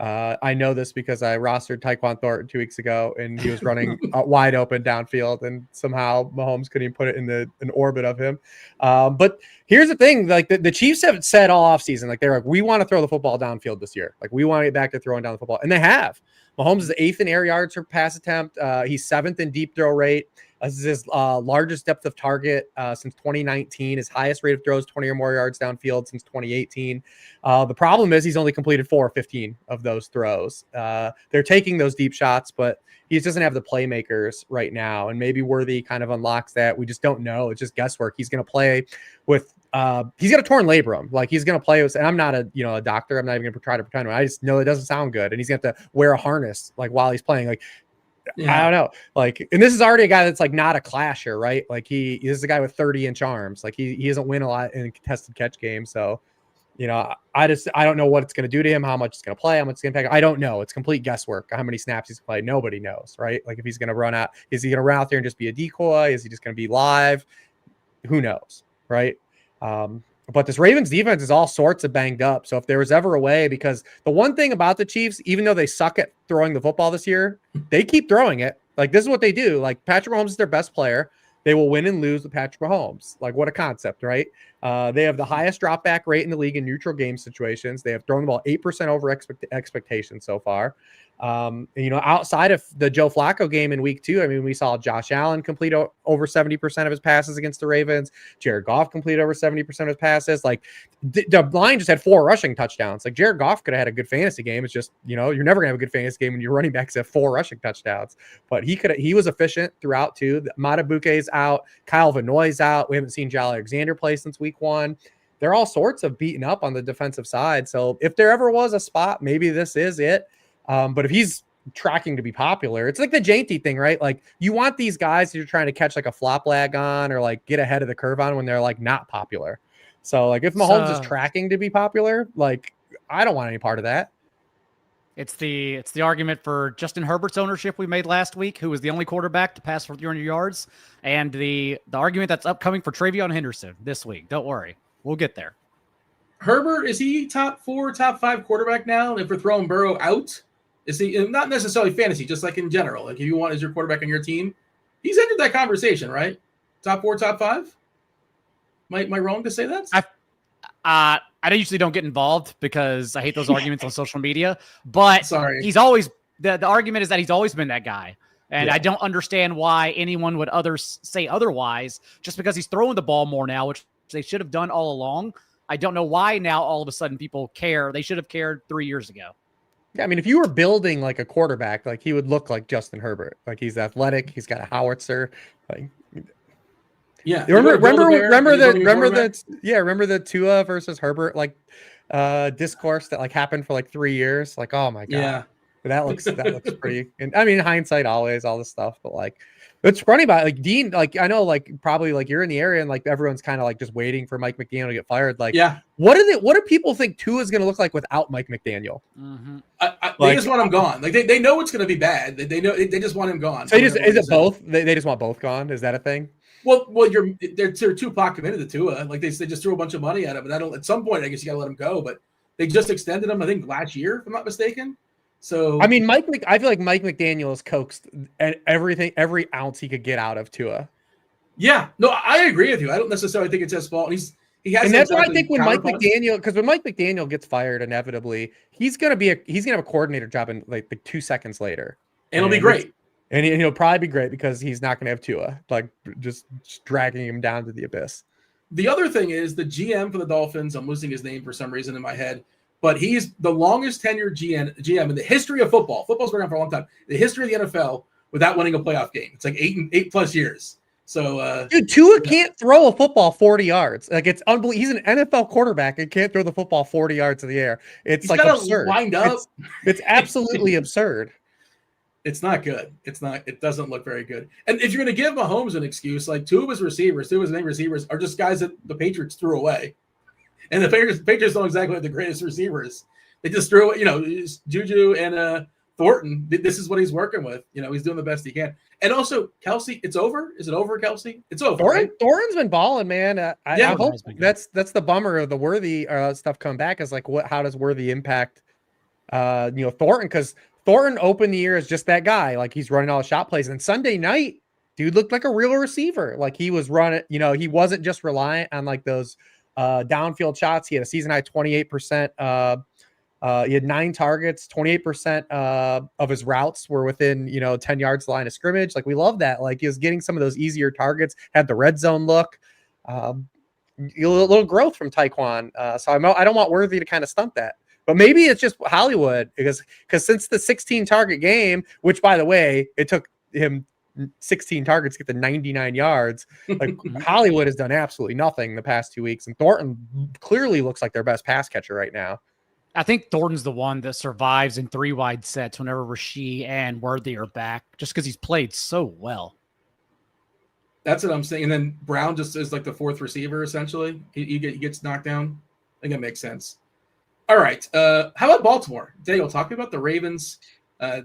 I know this because I rostered Tyquan Thornton 2 weeks ago, and he was running wide open downfield, and somehow Mahomes couldn't even put it in an orbit of him. But here's the thing: like the Chiefs have said all offseason, like they're like, we want to throw the football downfield this year. Like we want to get back to throwing down the football, and they have. Mahomes is 8th in air yards per pass attempt. He's 7th in deep throw rate. This is his largest depth of target since 2019. His highest rate of throws, 20 or more yards downfield since 2018. The problem is he's only completed 4 or 15 of those throws. They're taking those deep shots, but he just doesn't have the playmakers right now. And maybe Worthy kind of unlocks that. We just don't know. It's just guesswork. He's going to play with he's got a torn labrum. Like he's going to play with, and I'm not a doctor. I'm not even going to try to pretend. I just know it doesn't sound good. And he's going to have to wear a harness like while he's playing. Like, yeah. I don't know. Like, and this is already a guy that's like not a clasher, right? Like this is a guy with 30-inch arms. Like he doesn't win a lot in contested catch games. So, I don't know what it's going to do to him, how much it's going to play, how much it's going to impact. I don't know. It's complete guesswork. How many snaps he's played, nobody knows, right? Like if he's going to run out, is he going to run out there and just be a decoy? Is he just going to be live? Who knows, right? But this Ravens defense is all sorts of banged up. So if there was ever a way, because the one thing about the Chiefs, even though they suck at throwing the football this year, they keep throwing it. Like this is what they do. Like Patrick Mahomes is their best player. They will win and lose with Patrick Mahomes. Like what a concept, right? They have the highest drop back rate in the league in neutral game situations. They have thrown the ball 8% over expectation so far. Outside of the Joe Flacco game in week 2, I mean, we saw Josh Allen complete over 70% of his passes against the Ravens. Jared Goff completed over 70% of his passes. Like the line just had 4 rushing touchdowns. Like Jared Goff could have had a good fantasy game. It's just, you're never gonna have a good fantasy game when your running backs have 4 rushing touchdowns, but he was efficient throughout too. Matabuke's out. Kyle Vanoy's out. We haven't seen Jal Alexander play since week 1. They're all sorts of beaten up on the defensive side. So if there ever was a spot, maybe this is it. But if he's tracking to be popular, it's like the Janty thing, right? Like you want these guys you're trying to catch like a flop lag on or like get ahead of the curve on when they're like not popular. So like if Mahomes is tracking to be popular, like I don't want any part of that. It's the argument for Justin Herbert's ownership we made last week, who was the only quarterback to pass for 300 yards, and the argument that's upcoming for Travion Henderson this week. Don't worry, we'll get there. Herbert, is he top 4, top 5 quarterback now? If we're throwing Burrow out, is he not necessarily fantasy, just like in general? Like if you want as your quarterback on your team, he's entered that conversation, right? Top 4, top 5. Am I wrong to say that? I usually don't get involved because I hate those arguments on social media. But sorry, he's always the argument is that he's always been that guy, and yeah. I don't understand why anyone would say otherwise. Just because he's throwing the ball more now, which they should have done all along. I don't know why now all of a sudden people care. They should have cared 3 years ago. Yeah, I mean, if you were building like a quarterback, like he would look like Justin Herbert. Like he's athletic, he's got a howitzer. Like, yeah. Remember the Tua versus Herbert discourse that like happened for like 3 years. Like, oh my god, yeah, that looks pretty. And I mean, hindsight always all this stuff, but like. What's funny about like Dean, like I know like probably like you're in the area and like everyone's kind of like just waiting for Mike McDaniel to get fired. Like, yeah, what do people think Tua is going to look like without Mike McDaniel? Mm-hmm. They just want him gone. Like they know it's going to be bad. They know they just want him gone. So is it both? They just want both gone. Is that a thing? Well, they're Tupac committed to Tua. Like they just threw a bunch of money at him, and at some point I guess you got to let him go. But they just extended him, I think last year, if I'm not mistaken. So I mean, I feel like Mike McDaniel has coaxed every ounce he could get out of Tua. Yeah, no, I agree with you. I don't necessarily think it's his fault. He has, and that's why I exactly think when Mike McDaniel gets fired inevitably, he's gonna have a coordinator job in like 2 seconds later, and it'll be great. And he'll probably be great because he's not gonna have Tua like just dragging him down to the abyss. The other thing is the GM for the Dolphins. I'm losing his name for some reason in my head, but he's the longest tenured GM in the history of football. Football's been around for a long time. The history of the NFL without winning a playoff game. It's like 8+ years. So, dude, Tua can't throw a football 40 yards. Like it's unbelievable. He's an NFL quarterback and can't throw the football 40 yards in the air. It's like absurd. Wind up. It's absolutely absurd. It's not good. It doesn't look very good. And if you're going to give Mahomes an excuse, like two of his main receivers are just guys that the Patriots threw away. And the Patriots don't exactly have the greatest receivers. They just threw away, Juju and Thornton. This is what he's working with. He's doing the best he can. And also, Kelsey, it's over. Is it over, Kelsey? It's over. Thornton's been balling, man. I hope that's the bummer of the Worthy stuff come back is like how does Worthy impact Thornton, because Thornton opened the year as just that guy, like he's running all the shot plays. And Sunday night, dude looked like a real receiver. Like he was running, he wasn't just reliant on like those downfield shots. He had a season high 28%. He had 9 targets, 28% of his routes were within 10 yards line of scrimmage. Like we love that. Like he was getting some of those easier targets, had the red zone look. A little growth from Tyquan. So I don't want Worthy to kind of stunt that. But maybe it's just Hollywood because since the 16 target game, which by the way, it took him 16 targets to get to 99 yards. Like Hollywood has done absolutely nothing the past 2 weeks. And Thornton clearly looks like their best pass catcher right now. I think Thornton's the one that survives in 3 wide sets whenever Rasheed and Worthy are back, just because he's played so well. That's what I'm saying. And then Brown just is like the 4th receiver, essentially. He gets knocked down. I think that makes sense. All right. How about Baltimore? Daigle, talking about the Ravens,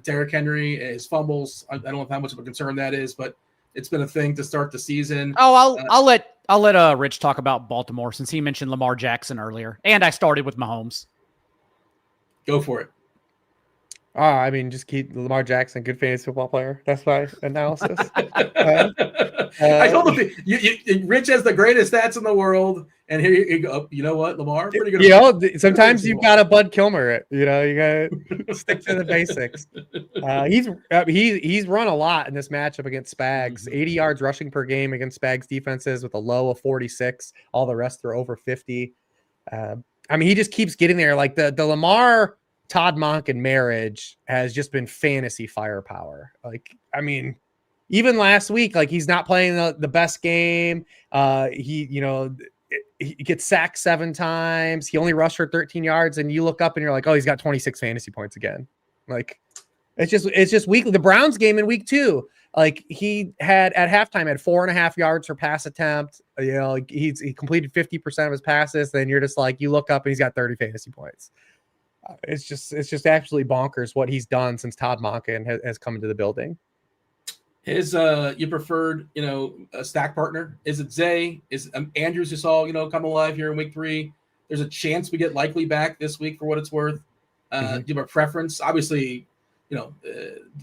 Derrick Henry, his fumbles. I don't know how much of a concern that is, but it's been a thing to start the season. Oh, I'll let Rich talk about Baltimore since he mentioned Lamar Jackson earlier, and I started with Mahomes. Go for it. I mean, just keep Lamar Jackson, good fantasy football player. That's my analysis. I told him, Rich has the greatest stats in the world, and here you go. You know what, Lamar? Pretty good. Sometimes you've got to Bud Kilmer it. You got to stick to the basics. He's run a lot in this matchup against Spags. 80 yards rushing per game against Spags defenses with a low of 46. All the rest are over 50. I mean, he just keeps getting there. Like the Lamar Todd Monken marriage has just been fantasy firepower. Like, I mean, even last week, like he's not playing the best game. He gets sacked 7 times. He only rushed for 13 yards, and you look up and you're like, oh, he's got 26 fantasy points again. Like, it's just weekly. The Browns game in week 2, like he had at halftime had 4.5 yards per pass attempt. He completed 50% of his passes. Then you're just like, you look up and he's got 30 fantasy points. It's just absolutely bonkers what he's done since Todd Monken has come into the building. His you preferred a stack partner? Is it Zay? Is Andrews you saw come alive here in week 3? There's a chance we get Likely back this week for what it's worth. Do you have a preference? Obviously,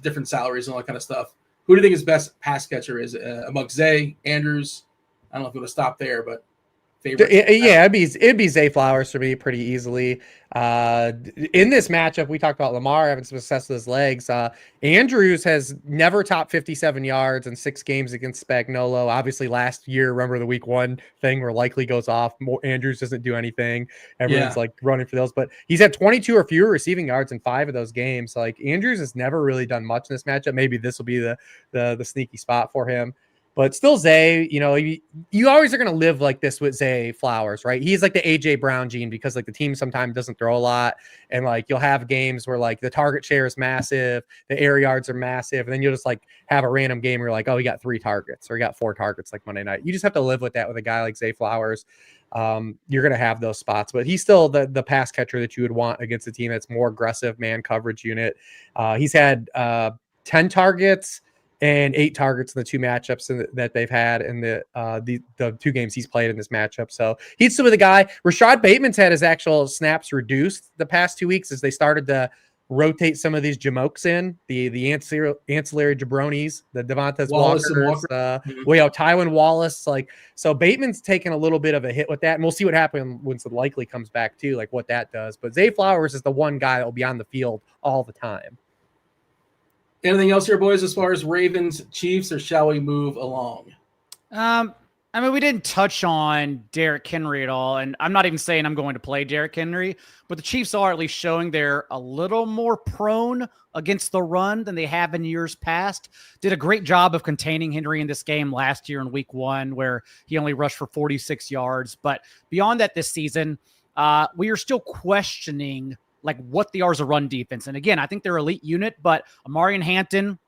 different salaries and all that kind of stuff. Who do you think his best pass catcher is amongst Zay, Andrews? I don't know if I'm going to stop there, but favorite. Yeah, it'd be Zay Flowers for me pretty easily. In this matchup, we talked about Lamar having some success with his legs. Andrews has never topped 57 yards in 6 games against Spagnuolo. Obviously, last year, remember the week 1 thing where Likely goes off. Andrews doesn't do anything. Everyone's like running for those, but he's had 22 or fewer receiving yards in 5 of those games. Like Andrews has never really done much in this matchup. Maybe this will be the sneaky spot for him. But still, Zay, you always are going to live like this with Zay Flowers, right? He's like the AJ Brown gene because like the team sometimes doesn't throw a lot. And like you'll have games where like the target share is massive, the air yards are massive. And then you'll just like have a random game where you're like, oh, he got 3 targets or he got 4 targets like Monday night. You just have to live with that with a guy like Zay Flowers. You're going to have those spots, but he's still the pass catcher that you would want against a team that's more aggressive man coverage unit. He's had 10 targets and 8 targets in the 2 matchups that they've had in the 2 games he's played in this matchup. So he's still the guy. Rashad Bateman's had his actual snaps reduced the past 2 weeks as they started to rotate some of these jamokes in, the ancillary jabronis, the Devontae Wallace Walkers, and Tywin Wallace. Like, so Bateman's taking a little bit of a hit with that, and we'll see what happens when the likely comes back too, like what that does. But Zay Flowers is the one guy that will be on the field all the time. Anything else here, boys, as far as Ravens, Chiefs, or shall we move along? I mean, we didn't touch on Derrick Henry at all, and I'm not even saying I'm going to play Derrick Henry, but the Chiefs are at least showing they're a little more prone against the run than they have in years past. Did a great job of containing Henry in this game last year in week 1, where he only rushed for 46 yards. But beyond that this season, we are still questioning like what they are as a run defense. And again, I think they're elite unit, but Amarian Hampton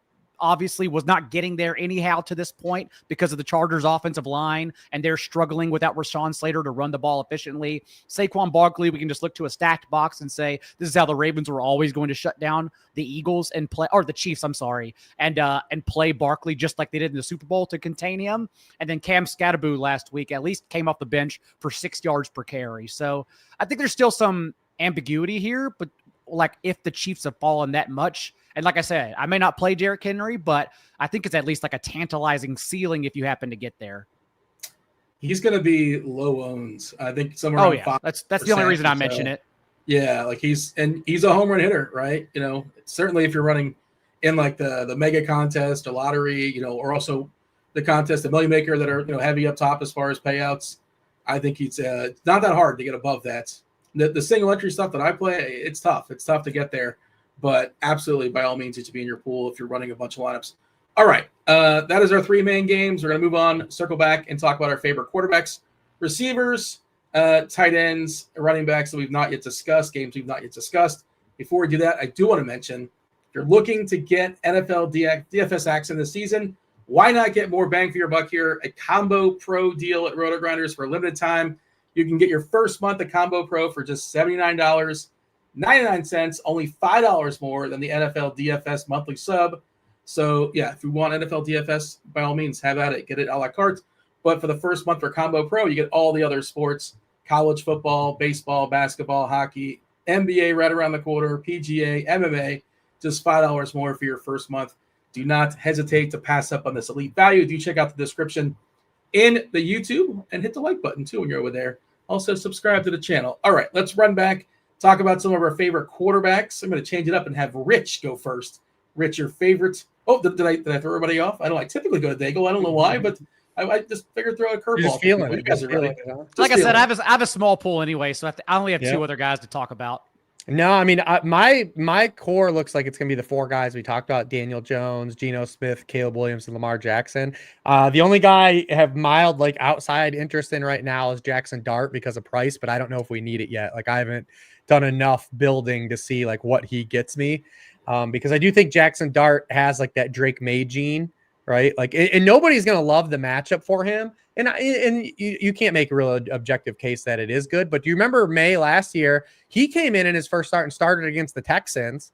obviously was not getting there anyhow to this point because of the Chargers offensive line, and they're struggling without Rashawn Slater to run the ball efficiently. Saquon Barkley, we can just look to a stacked box and say, this is how the Ravens were always going to shut down the Eagles and play, or the Chiefs, I'm sorry, and play Barkley just like they did in the Super Bowl to contain him. And then Cam Scatterboo last week at least came off the bench for 6 yards per carry. So I think there's still some ambiguity here, but like if the Chiefs have fallen that much, and like I said, I may not play Derrick Henry, but I think it's at least like a tantalizing ceiling if you happen to get there. He's going to be low owns. I think somewhere Oh, around yeah. That's the only reason I mention it. Yeah, like he's a home run hitter, right? You know, certainly if you're running in like the mega contest or lottery, you know, or also the contest, the Million Maker that are, you know, heavy up top as far as payouts, I think it's not that hard to get above that. The single entry stuff that I play, it's tough. It's tough to get there. But absolutely, by all means, it should be in your pool if you're running a bunch of lineups. All right, that is our 3 main games. We're going to move on, circle back, and talk about our favorite quarterbacks, receivers, tight ends, running backs that we've not yet discussed, games we've not yet discussed. Before we do that, I do want to mention, if you're looking to get NFL DFS action this season, why not get more bang for your buck here? A Combo Pro deal at RotoGrinders for a limited time. You can get your first month of Combo Pro for just $79.99, only $5 more than the NFL DFS monthly sub. So, yeah, if you want NFL DFS, by all means, have at it. Get it a la carte. But for the first month for Combo Pro, you get all the other sports, college football, baseball, basketball, hockey, NBA right around the corner, PGA, MMA, just $5 more for your first month. Do not hesitate to pass up on this elite value. Do check out the description in the YouTube and hit the like button, too, when you're over there. Also, subscribe to the channel. All right, let's run back. Talk about some of our favorite quarterbacks. I'm going to change it up and have Rich go first. Rich, your favorite. Oh, did I throw everybody off? I don't. I typically go to Daigle. I don't know why, but I just figured throw a curveball. Just feeling it. You guys are ready. Like I said, I have a small pool anyway, so I only have 2 other guys to talk about. No, I mean, my core looks like it's going to be the 4 guys we talked about: Daniel Jones, Geno Smith, Caleb Williams, and Lamar Jackson. The only guy I have mild like outside interest in right now is Jackson Dart because of price, but I don't know if we need it yet. Like I haven't done enough building to see like what he gets me, because I do think Jackson Dart has like that Drake May gene, right? Like, and nobody's going to love the matchup for him. And you can't make a real objective case that it is good. But do you remember May last year? He came in his first start and started against the Texans,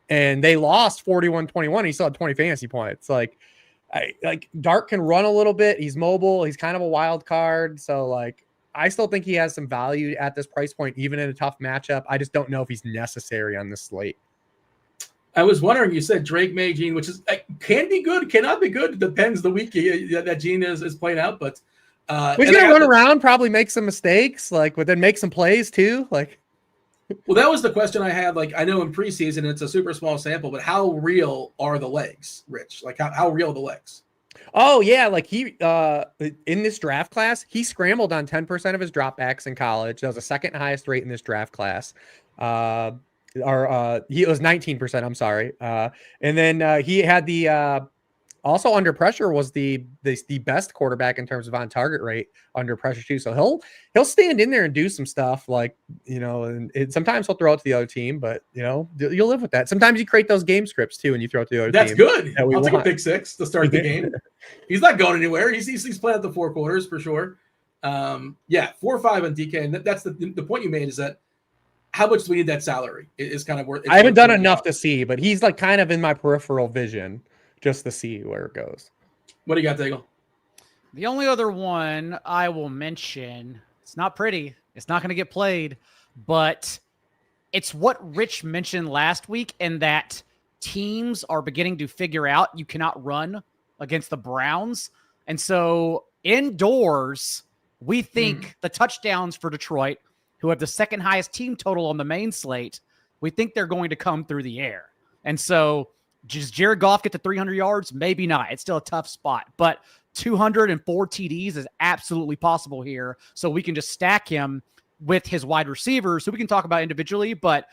and they lost 41-21. He still had 20 fantasy points. Like Dart can run a little bit. He's mobile. He's kind of a wild card. So like, I still think he has some value at this price point, even in a tough matchup. I just don't know if he's necessary on this slate. I was wondering, you said Drake May gene, which is can be good, cannot be good. It depends the week that gene is playing out. But he's gonna run around, probably make some mistakes, but then make some plays too. Like, well, that was the question I had. Like, I know in preseason it's a super small sample, but how real are the legs, Rich? Like, how real are the legs? Oh yeah, like he in this draft class, he scrambled on 10% of his dropbacks in college. That was the second highest rate in this draft class. He was 19%. I'm sorry. And then he had the also under pressure was the best quarterback in terms of on target rate under pressure too. So he'll stand in there and do some stuff like, you know, and sometimes he'll throw it to the other team, but you know, you'll live with that. Sometimes you create those game scripts too, and you throw it to the other team. That's good. I'll take a pick 6 to start the game. He's not going anywhere. He's playing at the 4 quarters for sure. 4-5 on DK. And that's the point you made is that how much do we need that salary? Is kind of worth. I haven't done enough to see, but he's like kind of in my peripheral vision just to see where it goes. What do you got, Daigle? The only other one I will mention, it's not pretty. It's not going to get played, but it's what Rich mentioned last week, in that teams are beginning to figure out you cannot run against the Browns. And so indoors, we think the touchdowns for Detroit, who have the second highest team total on the main slate, we think they're going to come through the air. And so does Jared Goff get to 300 yards? Maybe not. It's still a tough spot. But 204 TDs is absolutely possible here. So we can just stack him with his wide receivers, who we can talk about individually, but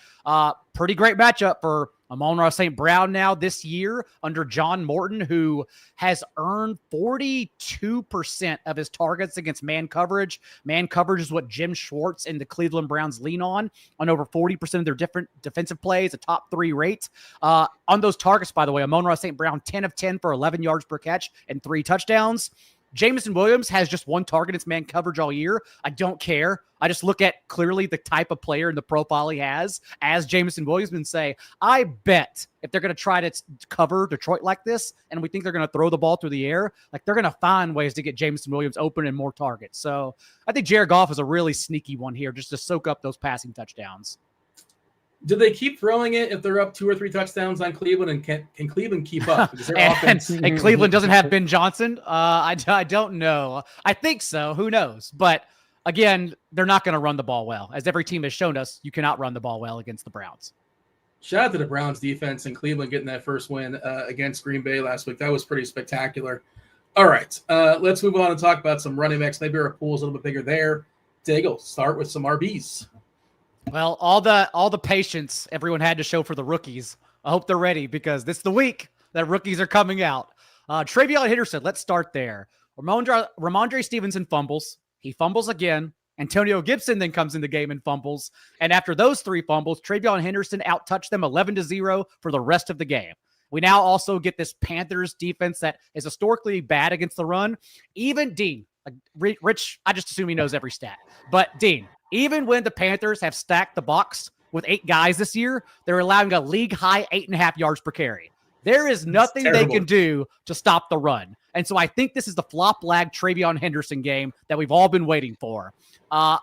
pretty great matchup for Amon-Ra St. Brown now this year under John Morton, who has earned 42% of his targets against man coverage. Man coverage is what Jim Schwartz and the Cleveland Browns lean on over 40% of their different defensive plays, a top 3 rate. On those targets, by the way, Amon-Ra St. Brown, 10 of 10 for 11 yards per catch and 3 touchdowns. Jameson Williams has just 1 target. It's man coverage all year. I don't care. I just look at clearly the type of player and the profile he has as Jameson Williams and say, I bet if they're going to try to cover Detroit like this, and we think they're going to throw the ball through the air, like they're going to find ways to get Jameson Williams open and more targets. So I think Jared Goff is a really sneaky one here just to soak up those passing touchdowns. Do they keep throwing it if they're up 2 or 3 touchdowns on Cleveland? And can Cleveland keep up? Because their offense... and Cleveland doesn't have Ben Johnson? I don't know. I think so. Who knows? But again, they're not going to run the ball well. As every team has shown us, you cannot run the ball well against the Browns. Shout out to the Browns defense and Cleveland getting that first win against Green Bay last week. That was pretty spectacular. All right, let's move on and talk about some running backs. Maybe our pool's a little bit bigger there. Daigle, start with some RBs. Well, all the patience everyone had to show for the rookies, I hope they're ready, because this is the week that rookies are coming out. Travion Henderson, let's start there. Ramondre Stevenson fumbles. He fumbles again. Antonio Gibson then comes in the game and fumbles. And after those 3 fumbles, Travion Henderson out-touched them 11-0 for the rest of the game. We now also get this Panthers defense that is historically bad against the run. Even Dean, Rich, I just assume he knows every stat. But Dean, even when the Panthers have stacked the box with 8 guys this year, they're allowing a league-high 8.5 yards per carry. There is nothing they can do to stop the run. And so I think this is the flop lag Travion Henderson game that we've all been waiting for.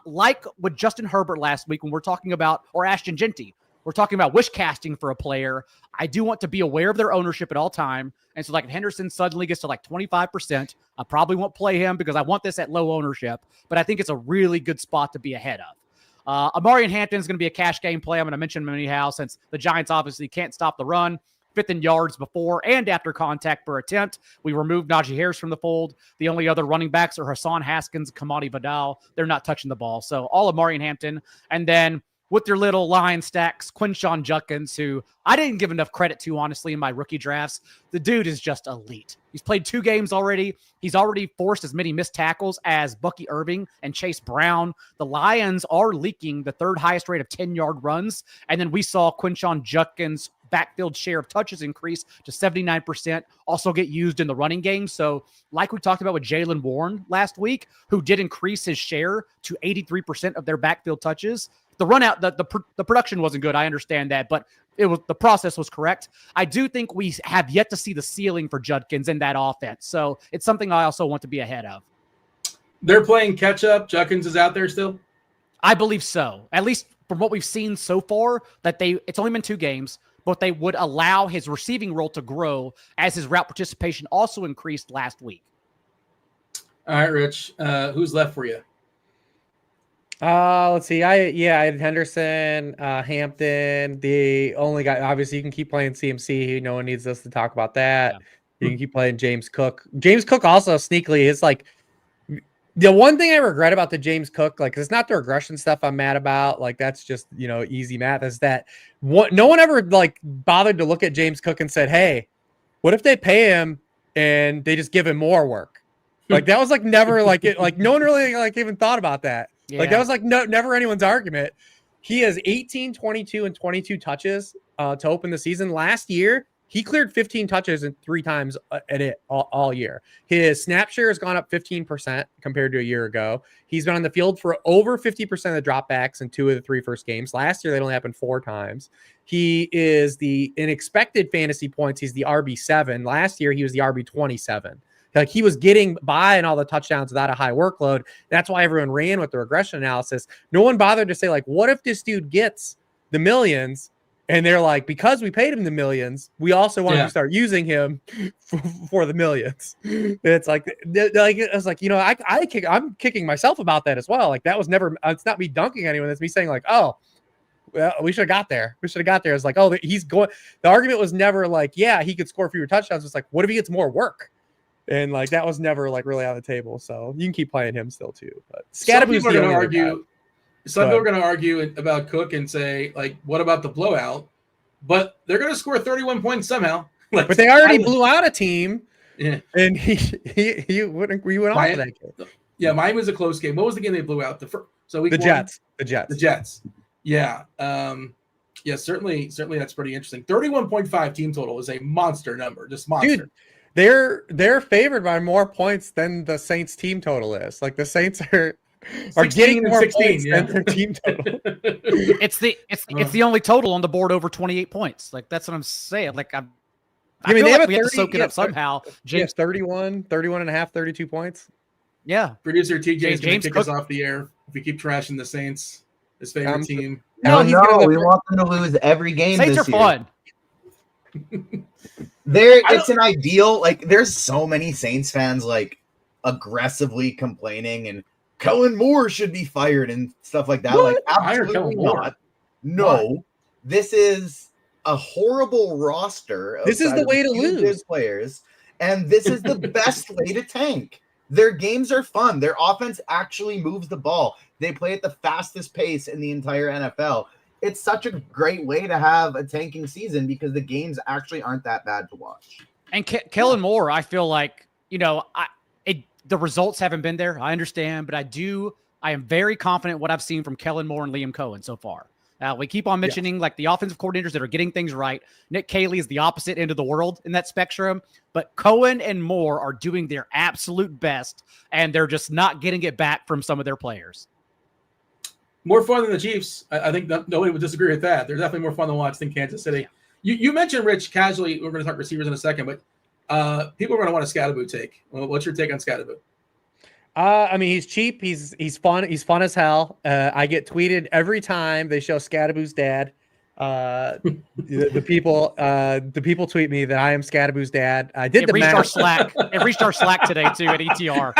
Like with Justin Herbert last week when we're talking about, or Ashton Genty, we're talking about wish casting for a player. I do want to be aware of their ownership at all time. And so like if Henderson suddenly gets to like 25%, I probably won't play him because I want this at low ownership, but I think it's a really good spot to be ahead of. Amari Hampton is going to be a cash game play. I'm going to mention him anyhow, since the Giants obviously can't stop the run. 5th in yards before and after contact per attempt. We removed Najee Harris from the fold. The only other running backs are Hassan Haskins, Kamani Vidal. They're not touching the ball. So all Amari Hampton. And then with your little line stacks, Quinshon Judkins, who I didn't give enough credit to, honestly, in my rookie drafts. The dude is just elite. He's played 2 games already. He's already forced as many missed tackles as Bucky Irving and Chase Brown. The Lions are leaking the 3rd highest rate of 10-yard runs. And then we saw Quinshon Judkins' backfield share of touches increase to 79%, also get used in the running game. So like we talked about with Jaylen Warren last week, who did increase his share to 83% of their backfield touches. The run out, the production wasn't good. I understand that, but the process was correct. I do think we have yet to see the ceiling for Judkins in that offense. So it's something I also want to be ahead of. They're playing catch up. Judkins is out there still? I believe so. At least from what we've seen so far, that it's only been 2 games, but they would allow his receiving role to grow as his route participation also increased last week. All right, Rich, who's left for you? Let's see. I had Henderson, Hampton. The only guy, obviously, you can keep playing CMC. No one needs us to talk about that. Yeah. You can keep playing James Cook. James Cook also sneakily is like the one thing I regret about the James Cook, like it's not the regression stuff I'm mad about. Like that's just easy math. Is that no one ever like bothered to look at James Cook and said, hey, what if they pay him and they just give him more work? Like that was like never like it. Like no one really like even thought about that. Yeah. Like that was like never anyone's argument. He has 18, 22, and 22 touches to open the season. Last year, he cleared 15 touches and 3 times at it all year. His snap share has gone up 15% compared to a year ago. He's been on the field for over 50% of the dropbacks in 2 of the 3 first games. Last year, that only happened 4 times. He is in expected fantasy points. He's the RB7. Last year, he was the RB27. Like he was getting by in all the touchdowns without a high workload. That's why everyone ran with the regression analysis. No one bothered to say, like, what if this dude gets the millions. And they're like, because we paid him the millions, we also want to start using him for the millions. It's like it's like, I'm kicking myself about that as well. Like that was never, it's not me dunking anyone. It's me saying like, oh, well, we should have got there. We should have got there. It's like, oh, he's going. The argument was never like, yeah, he could score fewer touchdowns. It's like, what if he gets more work? And like that was never like really on the table. So you can keep playing him still too. But some people are going to argue. Some people are going to argue about Cook and say, like, what about the blowout? But they're going to score 31 points somehow. Like, but they already blew out a team. Yeah. And he went off of that game. Yeah, mine was a close game. What was the game they blew out? The Jets. Yeah. Certainly that's pretty interesting. 31.5 team total is a monster number. Just monster. Dude, they're favored by more points than the Saints team total is. Like the Saints are getting more 16 points than their team total. It's the only total on the board over 28 points. Like that's what I'm saying. Like I mean, they have we have to soak it up somehow. James 31 and a half, 32 points. Yeah. Producer TJ is going to kick us off the air if we keep trashing the Saints, his favorite team. No, we want them to lose every game. Saints this are year. fun. It's an ideal. Like, there's so many Saints fans like aggressively complaining and Kellen Moore should be fired and stuff like that. What? Like, absolutely not. No, this is a horrible roster. This is the way to lose players, and this is the best way to tank. Their games are fun. Their offense actually moves the ball. They play at the fastest pace in the entire NFL. It's such a great way to have a tanking season because the games actually aren't that bad to watch. And Kellen Moore, I feel like, the results haven't been there. I understand, but I am very confident what I've seen from Kellen Moore and Liam Cohen so far. We keep on mentioning like the offensive coordinators that are getting things right. Nick Caley is the opposite end of the world in that spectrum, but Cohen and Moore are doing their absolute best, and they're just not getting it back from some of their players. More fun than the Chiefs. I think nobody would disagree with that. They're definitely more fun to watch than Kansas City. Yeah. You mentioned, Rich, casually, we're going to talk receivers in a second, but people are going to want a Scatterboo take. Well, what's your take on Scatterboo? I mean, he's cheap. He's fun. He's fun as hell. I get tweeted every time they show Scatterboo's dad. The people tweet me that I am Scatterboo's dad. I did the math. It reached our Slack today too at ETR.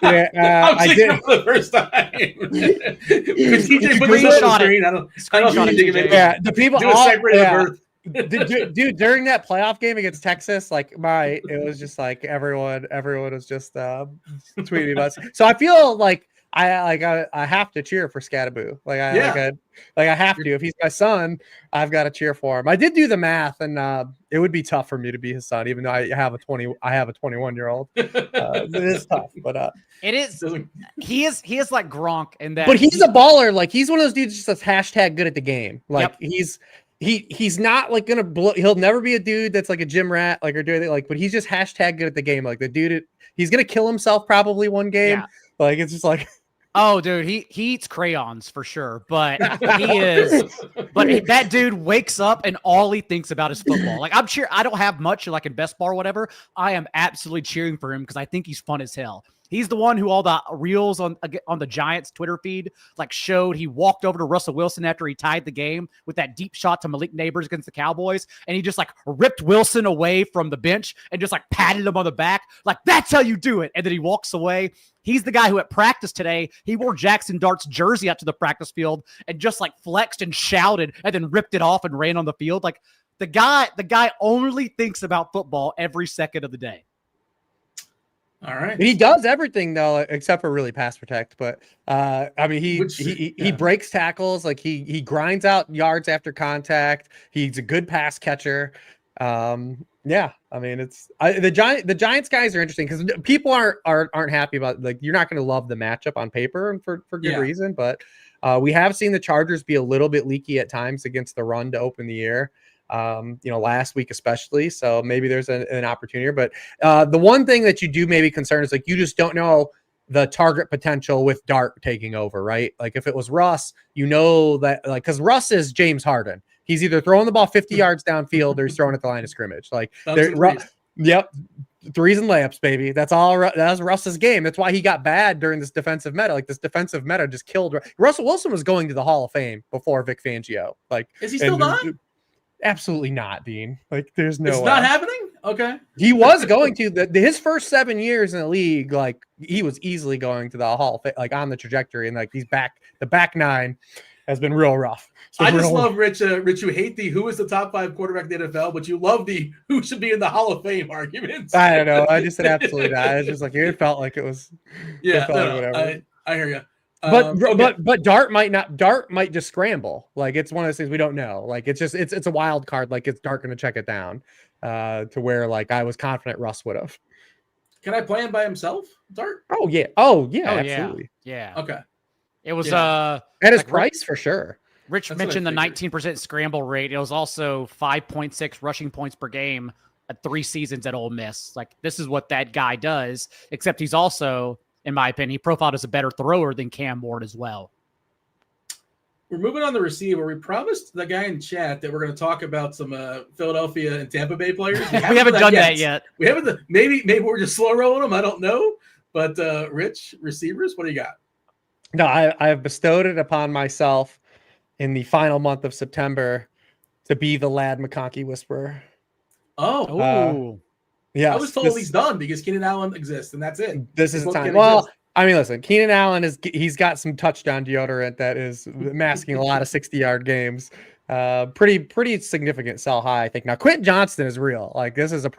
Yeah, I did for the first time. TJ put this on the screen. I don't know if you can the people do a separate birth. Dude, during that playoff game against Texas, it was just like everyone was just tweeting me about it. So I feel like I have to cheer for Scatterboo. I have to. If he's my son, I've got to cheer for him. I did do the math, and it would be tough for me to be his son, even though I have a 21-year-old. It is tough, but it is. He is like Gronk in that. But he's a baller. Like he's one of those dudes just that's hashtag good at the game. Like he's not like gonna blow. He'll never be a dude that's like a gym rat, like or do anything like. But he's just hashtag good at the game. Like the dude, he's gonna kill himself probably one game. Yeah. Like it's just like. Oh, dude, he eats crayons for sure, but that dude wakes up and all he thinks about is football. Like I don't have much like in Best Bar or whatever. I am absolutely cheering for him because I think he's fun as hell. He's the one who all the reels on the Giants Twitter feed showed he walked over to Russell Wilson after he tied the game with that deep shot to Malik Neighbors against the Cowboys. And he just ripped Wilson away from the bench and just patted him on the back. Like, that's how you do it. And then he walks away. He's the guy who at practice today, he wore Jackson Dart's jersey out to the practice field and just flexed and shouted and then ripped it off and ran on the field. Like the guy only thinks about football every second of the day. All right. He does everything though, except for really pass protect. But I mean, he breaks tackles. Like he grinds out yards after contact. He's a good pass catcher. Yeah, I mean, the Giants guys are interesting because people aren't happy about you're not going to love the matchup on paper and for good reason. But we have seen the Chargers be a little bit leaky at times against the run to open the year. Last week especially. So maybe there's an opportunity. But the one thing that you do maybe concern is you just don't know the target potential with Dart taking over, right? Like if it was Russ, that because Russ is James Harden. He's either throwing the ball 50 yards downfield or he's throwing at the line of scrimmage. Yep. threes and layups, baby. That's all. That was Russ's game. That's why he got bad during this defensive meta. Like this defensive meta just killed. Russell Wilson was going to the Hall of Fame before Vic Fangio. Like, is he still not? Absolutely not, Dean. Like, there's no. It's way. not happening. Okay. He was going to his first 7 years in the league. Like, he was easily going to the Hall of Fame, like on the trajectory, and like the back nine has been real rough. I just love Rich. Rich, you hate the who is the top 5 quarterback in the NFL, but you love the who should be in the Hall of Fame arguments. I don't know. I just said absolutely not. It's just like it felt like it was. Yeah, whatever. I hear you. But Dart might just scramble. Like it's one of those things we don't know. Like it's a wild card. Like it's Dart going to check it down to where like I was confident Russ would have. Can I play him by himself, Dart? Oh yeah, absolutely. Yeah. Okay. It was at his price for sure. Rich mentioned the 19% scramble rate. It was also 5.6 rushing points per game at 3 seasons at Ole Miss. Like this is what that guy does, except he's also, in my opinion, he profiled as a better thrower than Cam Ward as well. We're moving on the receiver. We promised the guy in chat that we're going to talk about some Philadelphia and Tampa Bay players. We haven't done that yet. We haven't. Maybe we're just slow rolling them. I don't know. But Rich, receivers, what do you got? No, I have bestowed it upon myself in the final month of September to be the Ladd McConkey whisperer. Oh, yeah. I was told he's done because Keenan Allen exists, and that's it. This is the time. Well, I mean, listen, Keenan Allen he's got some touchdown deodorant that is masking a lot of 60-yard games. Pretty significant sell high, I think. Now, Quentin Johnston is real. Like this is a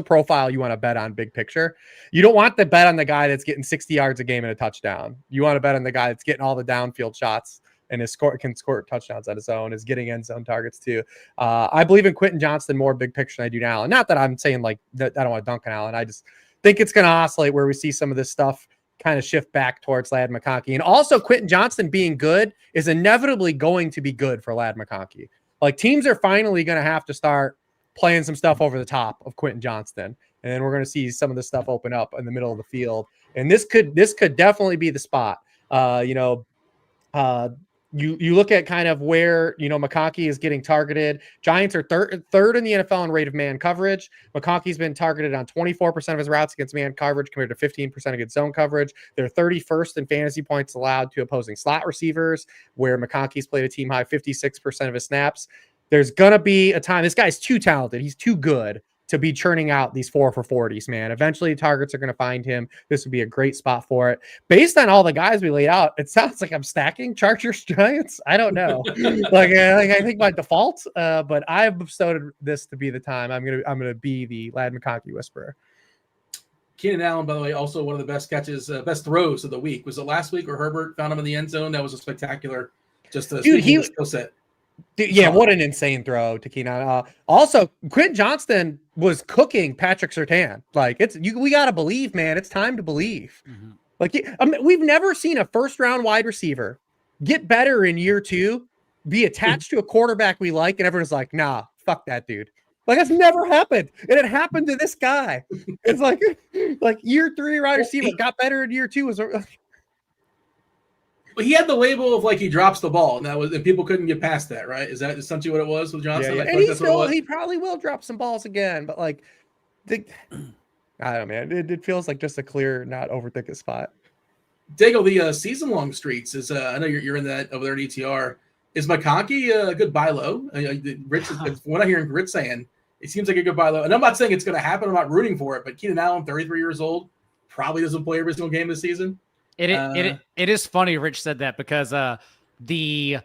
profile you want to bet on big picture. You don't want to bet on the guy that's getting 60 yards a game and a touchdown. You want to bet on the guy that's getting all the downfield shots and can score touchdowns on his own, is getting end zone targets too. I believe in Quentin Johnston more big picture than I do now. And not that I'm saying like that I don't want to dunk on Allen. I just think it's going to oscillate where we see some of this stuff kind of shift back towards Ladd McConkey. And also Quentin Johnston being good is inevitably going to be good for Ladd McConkey. Like teams are finally going to have to start playing some stuff over the top of Quentin Johnston. And then we're going to see some of this stuff open up in the middle of the field. And this could definitely be the spot. You look at kind of where, McConkey is getting targeted. Giants are third in the NFL in rate of man coverage. McConkey's been targeted on 24% of his routes against man coverage compared to 15% against zone coverage. They're 31st in fantasy points allowed to opposing slot receivers, where McConkey's played a team high 56% of his snaps. There's going to be a time. This guy's too talented. He's too good to be churning out these 4 for 40s, man. Eventually targets are going to find him. This would be a great spot for it. Based on all the guys we laid out, it sounds like I'm stacking Chargers Giants. I don't know. I think by default, but I've bestowed this to be the time. I'm going to be the Ladd McConkey whisperer. Keenan Allen, by the way, also one of the best catches, best throws of the week. Was it last week where Herbert found him in the end zone? That was a spectacular, just a skill set. Dude, yeah, what an insane throw to Keenan. Also, Quentin Johnston was cooking Patrick Surtain. Like we gotta believe, man. It's time to believe. Mm-hmm. Like we've never seen a first-round wide receiver get better in year 2, be attached to a quarterback we like, and everyone's like, "Nah, fuck that dude." Like that's never happened, and it happened to this guy. It's like year 3 wide receiver got better in year 2. But he had the label of like he drops the ball, and people couldn't get past that, right? Is that essentially what it was with Johnson? Yeah. And he probably will drop some balls again, but I don't know, man. It feels like just a clear, not overthink a spot. Daigle, the season-long streaks is. I know you're in that over there at ETR. Is McConkey a good buy low? Rich, what I hear Rich saying, it seems like a good buy low. And I'm not saying it's going to happen. I'm not rooting for it. But Keenan Allen, 33 years old, probably doesn't play every single game this season. It is funny Rich said that because the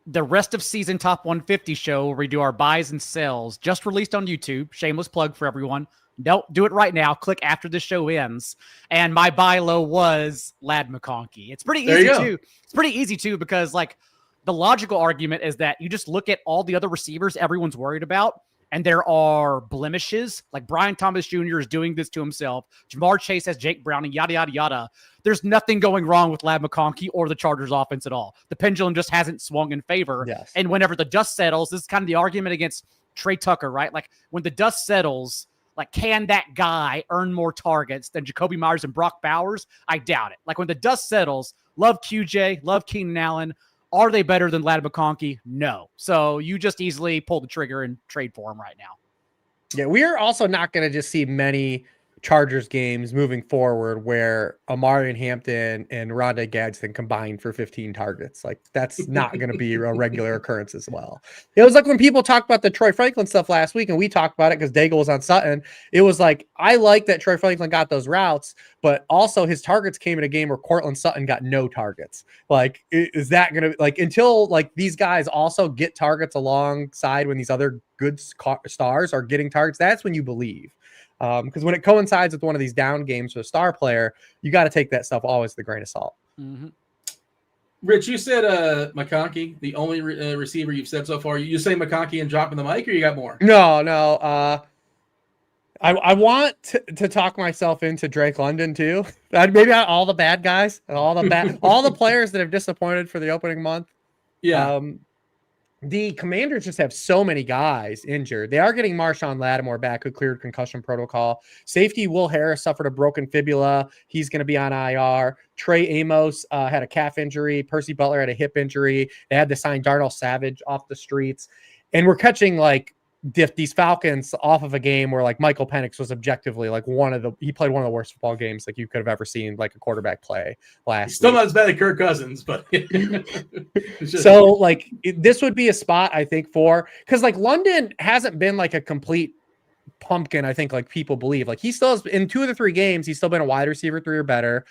rest of season top 150 show where we do our buys and sells just released on YouTube. Shameless plug for everyone. Don't do it right now. Click after the show ends. And my buy low was Ladd McConkey. It's pretty easy too. It's pretty easy too because the logical argument is that you just look at all the other receivers everyone's worried about. And there are blemishes, like Brian Thomas Jr. is doing this to himself. Jamar Chase has Jake Browning, yada, yada, yada. There's nothing going wrong with Ladd McConkey or the Chargers offense at all. The pendulum just hasn't swung in favor. Yes. And whenever the dust settles, this is kind of the argument against Trey Tucker, right? Like when the dust settles, can that guy earn more targets than Jacoby Myers and Brock Bowers? I doubt it. Like when the dust settles, love QJ, love Keenan Allen. Are they better than Ladd McConkey? No. So you just easily pull the trigger and trade for him right now. Yeah, we are also not going to just see many Chargers games moving forward where Amari Hampton and Rondé Gadsden combined for 15 targets. Like that's not going to be a regular occurrence as well. It was like when people talked about the Troy Franklin stuff last week, and we talked about it because Daigle was on Sutton. It was like, I like that Troy Franklin got those routes, but also his targets came in a game where Cortland Sutton got no targets. Like, is that going to like until like these guys also get targets alongside when these other good stars are getting targets? That's when you believe. Because when it coincides with one of these down games for a star player, you got to take that stuff always with a grain of salt. Mm-hmm. Rich, you said McConkey, the only receiver you've said so far. You say McConkey and dropping the mic, or you got more? No. I want to talk myself into Drake London too. Maybe not all the bad guys, all the players that have disappointed for the opening month. Yeah. The Commanders just have so many guys injured. They are getting Marshawn Lattimore back, who cleared concussion protocol. Safety Will Harris suffered a broken fibula. He's going to be on IR. Trey Amos had a calf injury. Percy Butler had a hip injury. They had to sign Darnell Savage off the streets. And we're catching like these Falcons off of a game where like Michael Penix was objectively like he played one of the worst football games like you could have ever seen like a quarterback play last. Still not as bad as Kirk Cousins, but so like this would be a spot I think because like London hasn't been like a complete pumpkin. I think like people believe like he still has in 2 of the 3 games. He's still been a wide receiver 3 or better.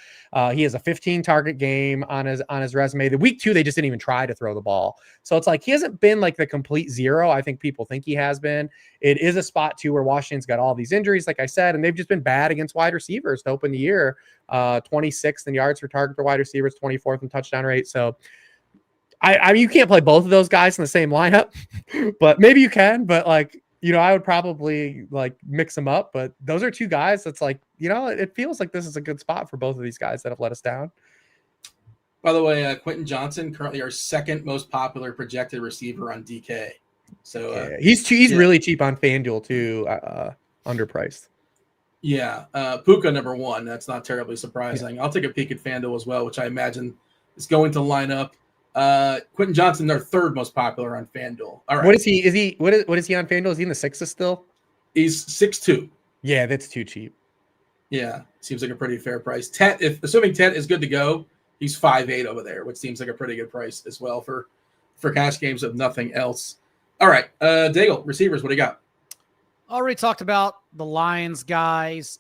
He has a 15 target game on his resume. The week 2, they just didn't even try to throw the ball. So it's like, he hasn't been like the complete zero. I think people think he has been. It is a spot too, where Washington's got all these injuries, like I said, and they've just been bad against wide receivers to open the year. 26th in yards per target for wide receivers, 24th in touchdown rate. So I mean, you can't play both of those guys in the same lineup, but maybe you can, but like, I would probably like mix them up, but those are 2 guys that's like, it feels like this is a good spot for both of these guys that have let us down. By the way, Quentin Johnson, currently our second most popular projected receiver on DK. So he's really cheap on FanDuel too, underpriced. Yeah. Puka number 1. That's not terribly surprising. Yeah. I'll take a peek at FanDuel as well, which I imagine is going to line up. Quentin Johnson, their 3rd most popular on FanDuel. All right. What is he? What is he on FanDuel? Is he in the 6s still? He's 6'2". Yeah, that's too cheap. Yeah, seems like a pretty fair price. Tet, assuming Tet is good to go, he's 5'8" over there, which seems like a pretty good price as well for cash games of nothing else. All right, Daigle, receivers, what do you got? Already talked about the Lions guys.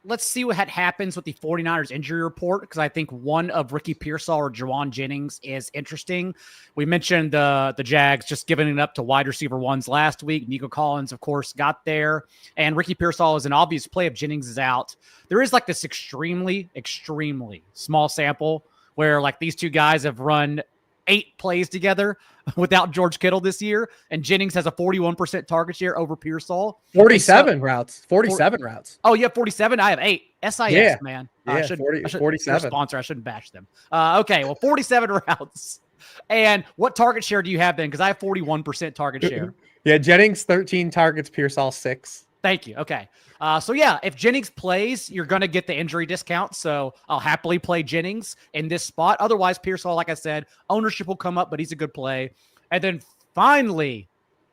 Let's see what happens with the 49ers injury report, because I think one of Ricky Pearsall or Juwan Jennings is interesting. We mentioned the Jags just giving it up to wide receiver 1s last week. Nico Collins, of course, got there. And Ricky Pearsall is an obvious play if Jennings is out. There is like this extremely, extremely small sample where like these 2 guys have run 8 plays together without George Kittle this year, and Jennings has a 41% target share over Pearsall. 47 routes. Oh, you have 47? I have 8. SIS, man. Yeah, I should 47. Sponsor. I shouldn't bash them. Okay, well, 47 routes. And what target share do you have then? Because I have 41% target share. Yeah, Jennings 13 targets, Pearsall 6. Thank you. Okay. So yeah, if Jennings plays, you're going to get the injury discount. So I'll happily play Jennings in this spot. Otherwise, Pearsall, like I said, ownership will come up, but he's a good play. And then finally,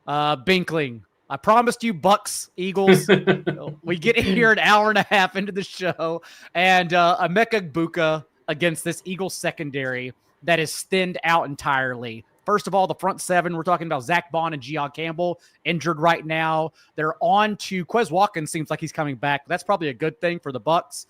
Binkling. I promised you Bucks, Eagles. We get here an hour and a half into the show, and Emeka Egbuka against this Eagles secondary that is thinned out entirely. First of all, the front 7, we're talking about Zach Bond and Gian Campbell injured right now. They're on to Quez Watkins. Seems like he's coming back. That's probably a good thing for the Bucks.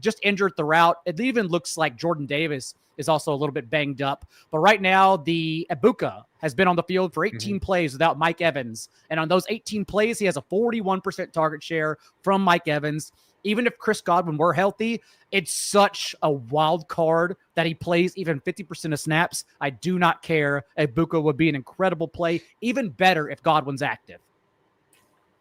Just injured throughout. It even looks like Jordan Davis is also a little bit banged up. But right now, the Egbuka has been on the field for 18 plays without Mike Evans. And on those 18 plays, he has a 41% target share from Mike Evans. Even if Chris Godwin were healthy, it's such a wild card that he plays even 50% of snaps. I do not care. Egbuka would be an incredible play, even better if Godwin's active.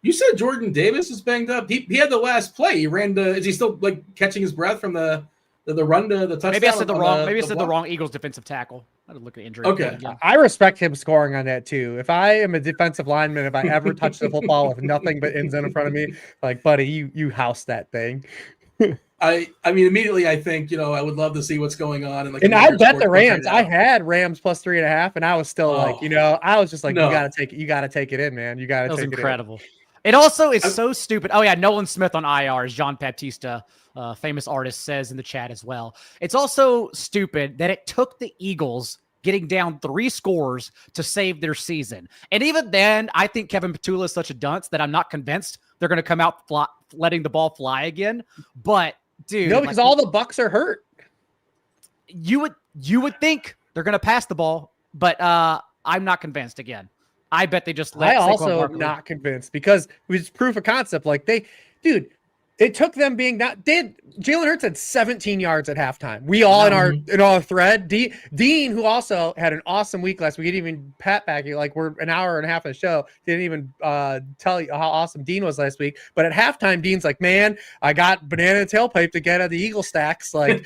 You said Jordan Davis is banged up. He had the last play. He ran is he still like catching his breath from the run to the touchdown? Maybe I said the wrong Eagles defensive tackle. I had to look at injury. Okay. I respect him scoring on that too. If I am a defensive lineman, if I ever touch the football with nothing but ends in front of me, like, buddy, you house that thing. I mean, immediately I think, I would love to see what's going on. And I bet the Rams. I had Rams plus 3.5, and I was still I was just like, you got to take it in, man. You got to take it in. That was incredible. It also is so stupid. Oh, yeah, Nolan Smith on IR, as John Baptista, famous artist, says in the chat as well. It's also stupid that it took the Eagles getting down 3 scores to save their season. And even then, I think Kevin Petula is such a dunce that I'm not convinced they're going to come out letting the ball fly again. But, dude. No, because all the Bucs are hurt. You would think they're going to pass the ball, but I'm not convinced again. I bet they just let I Saquon also Barkley. am not convinced because it was proof of concept. Like it took them being Jalen Hurts had 17 yards at halftime. We all in our thread. Dean, who also had an awesome week last week, didn't even pat back. Like we're an hour and a half of the show, didn't even tell you how awesome Dean was last week. But at halftime, Dean's like, "Man, I got banana tailpipe to get at the Eagle stacks." Like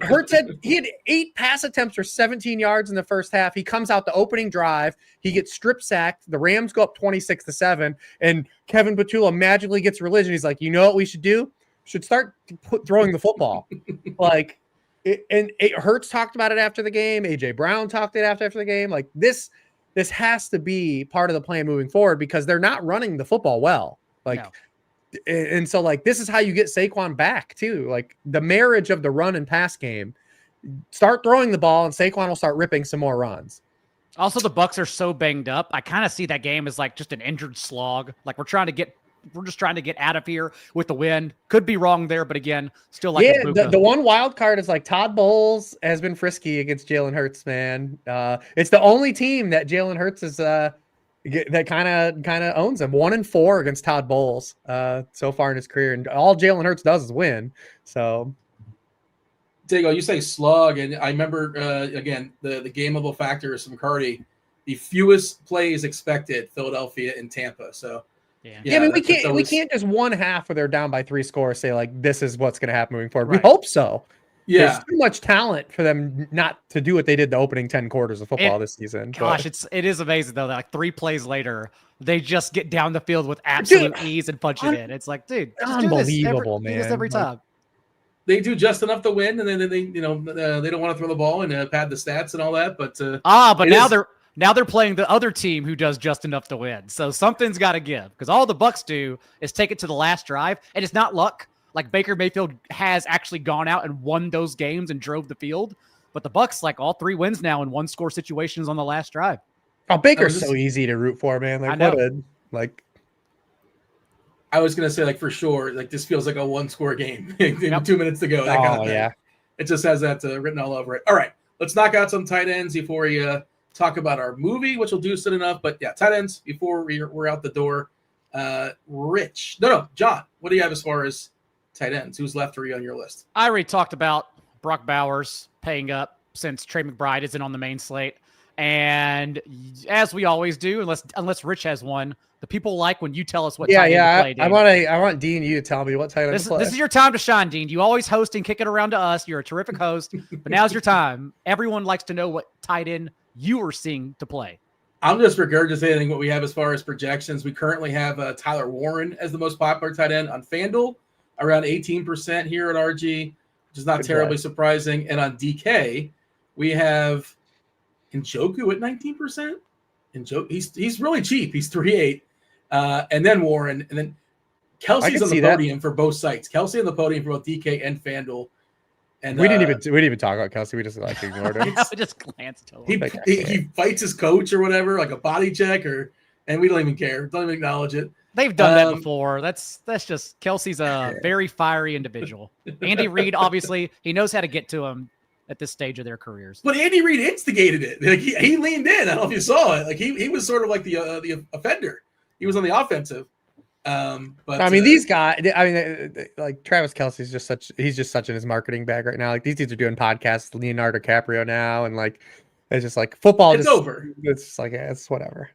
Hurts he had 8 pass attempts for 17 yards in the first half. He comes out the opening drive, he gets strip sacked. The Rams go up 26-7, and Kevin Petula magically gets religion. He's like, you know what we should do? Should start throwing the football. Hurts talked about it after the game. AJ Brown talked it after the game. Like this has to be part of the plan moving forward because they're not running the football well. And so this is how you get Saquon back too. Like the marriage of the run and pass game. Start throwing the ball, and Saquon will start ripping some more runs. Also, the Bucs are so banged up. I kind of see that game as like just an injured slog. Like we're just trying to get out of here with the win. Could be wrong there, but again, still like the one wild card is like Todd Bowles has been frisky against Jalen Hurts, man. It's the only team that Jalen Hurts is that kind of owns him. 1-4 against Todd Bowles so far in his career, and all Jalen Hurts does is win. So. Daigle, you say slug, and I remember again the gameable factor is some Cardi, the fewest plays expected Philadelphia and Tampa. So I mean we can't just one half where they're down by 3 scores say like this is what's going to happen moving forward. Right. We hope so. Yeah, there's too much talent for them not to do what they did the opening 10 quarters of football this season. Gosh, it is amazing though that like 3 plays later they just get down the field with absolute ease and punch it in. It's like, dude, unbelievable, man. Do this every time. They do just enough to win, and then they don't want to throw the ball and pad the stats and all that. But now they're playing the other team who does just enough to win. So something's got to give because all the Bucs do is take it to the last drive, and it's not luck. Like Baker Mayfield has actually gone out and won those games and drove the field, but the Bucs like all 3 wins now in 1-score situations on the last drive. Oh, Baker's so easy to root for, man. Like I know. I was gonna say, like for sure, like this feels like a 1-score game. 2 minutes to go. That kind of thing. Yeah. It just has that written all over it. All right, let's knock out some tight ends before we talk about our movie, which will do soon enough. But yeah, tight ends before we're out the door. John, what do you have as far as tight ends? Who's left for you on your list? I already talked about Brock Bowers paying up since Trey McBride isn't on the main slate. And as we always do, unless Rich has one, the people like when you tell us what tight end to play. I want Dean you to tell me what tight end to play. This is your time to shine, Dean. You always host and kick it around to us. You're a terrific host, but now's your time. Everyone likes to know what tight end you are seeing to play. I'm just regurgitating what we have as far as projections. We currently have Tyler Warren as the most popular tight end on FanDuel, around 18% here at RG, which is not terribly surprising. And on DK, we have Njoku at 19%. He's really cheap. He's 3.8. And then Warren, and then Kelsey's on the podium for both sites. Kelsey on the podium for both DK and FanDuel. And we didn't even talk about Kelsey. We just ignored him. We just glanced over. He fights his coach or whatever, like a body check, and we don't even care. Don't even acknowledge it. They've done that before. That's just Kelsey's a very fiery individual. Andy Reid, obviously, he knows how to get to him at this stage of their careers. But Andy Reid instigated it. Like he leaned in. I don't know if you saw it. Like he was sort of like the offender. He was on the offensive. But I mean, these guys. I mean, like Travis Kelce's he's just such in his marketing bag right now. Like these dudes are doing podcasts, Leonardo DiCaprio now, and like it's just like football. It's over. It's just like it's whatever.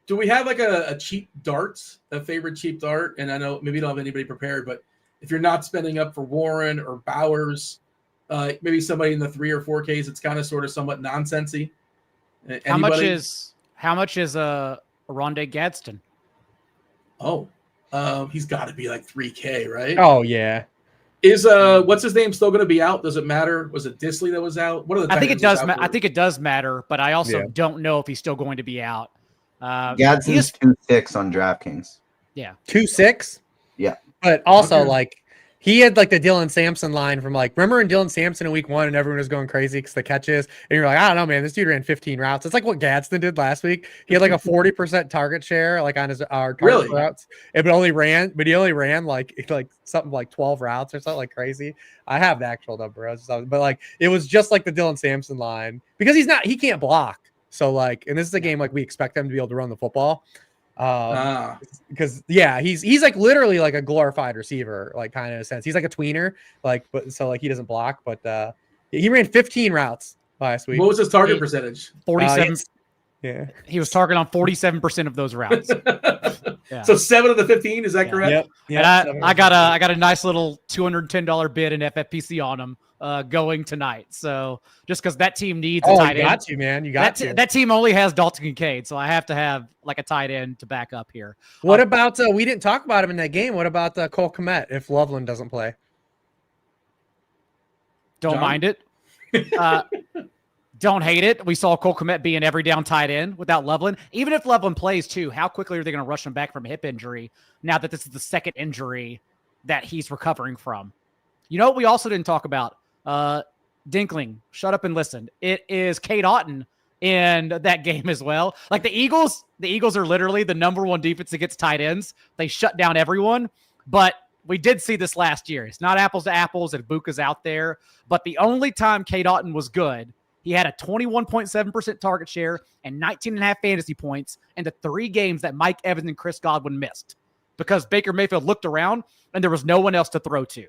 Do we have like a cheap darts, a favorite cheap dart? And I know maybe you don't have anybody prepared, but if you're not spending up for Warren or Bowers, maybe somebody in the 3 or 4Ks, it's kind of sort of somewhat nonsensy. How much is Rondé Gadsden? Oh, he's got to be like 3K, right? Oh yeah. Is what's his name still going to be out? Does it matter? Was it Disley that was out? What are the? I think it does. I think it does matter, but I also don't know if he's still going to be out. Gadsden's 2-6 on DraftKings. Yeah. 2-6. Yeah. But also like he had like the Dylan Sampson line from like, remember in Dylan Sampson in week 1 and everyone was going crazy because the catches and you're like, I don't know, man, this dude ran 15 routes. It's like what Gadsden did last week. He had like a 40% target share, like on his target routes. But he only ran like something like 12 routes or something like crazy. I have the actual number, but like it was just like the Dylan Sampson line because he can't block. So like, and this is a game like we expect him to be able to run the football. Because he's like literally like a glorified receiver, like kind of in a sense. He's like a tweener, like but so like he doesn't block, but he ran 15 routes last week. What was his target percentage? 47. Yeah, he was targeted on 47% of those routes. So 7 of the 15, is that correct? Yep. And I got a nice little $210 bid in FFPC on him going tonight. So just because that team needs a tight end. You got to, man. You got to. That team only has Dalton Kincaid, so I have to have like a tight end to back up here. What about we didn't talk about him in that game. What about Cole Kmet if Loveland doesn't play? Don't mind it. Don't hate it. We saw Cole Kmet be an every down tight end without Loveland. Even if Loveland plays too, how quickly are they going to rush him back from a hip injury now that this is the second injury that he's recovering from? You know what we also didn't talk about? Dinkling, shut up and listen. It is Cade Otton in that game as well. Like the Eagles are literally the number one defense against tight ends. They shut down everyone, but we did see this last year. It's not apples to apples and Buka's out there, but the only time Cade Otton was good, he had a 21.7% target share and 19.5 fantasy points in the 3 games that Mike Evans and Chris Godwin missed because Baker Mayfield looked around and there was no one else to throw to.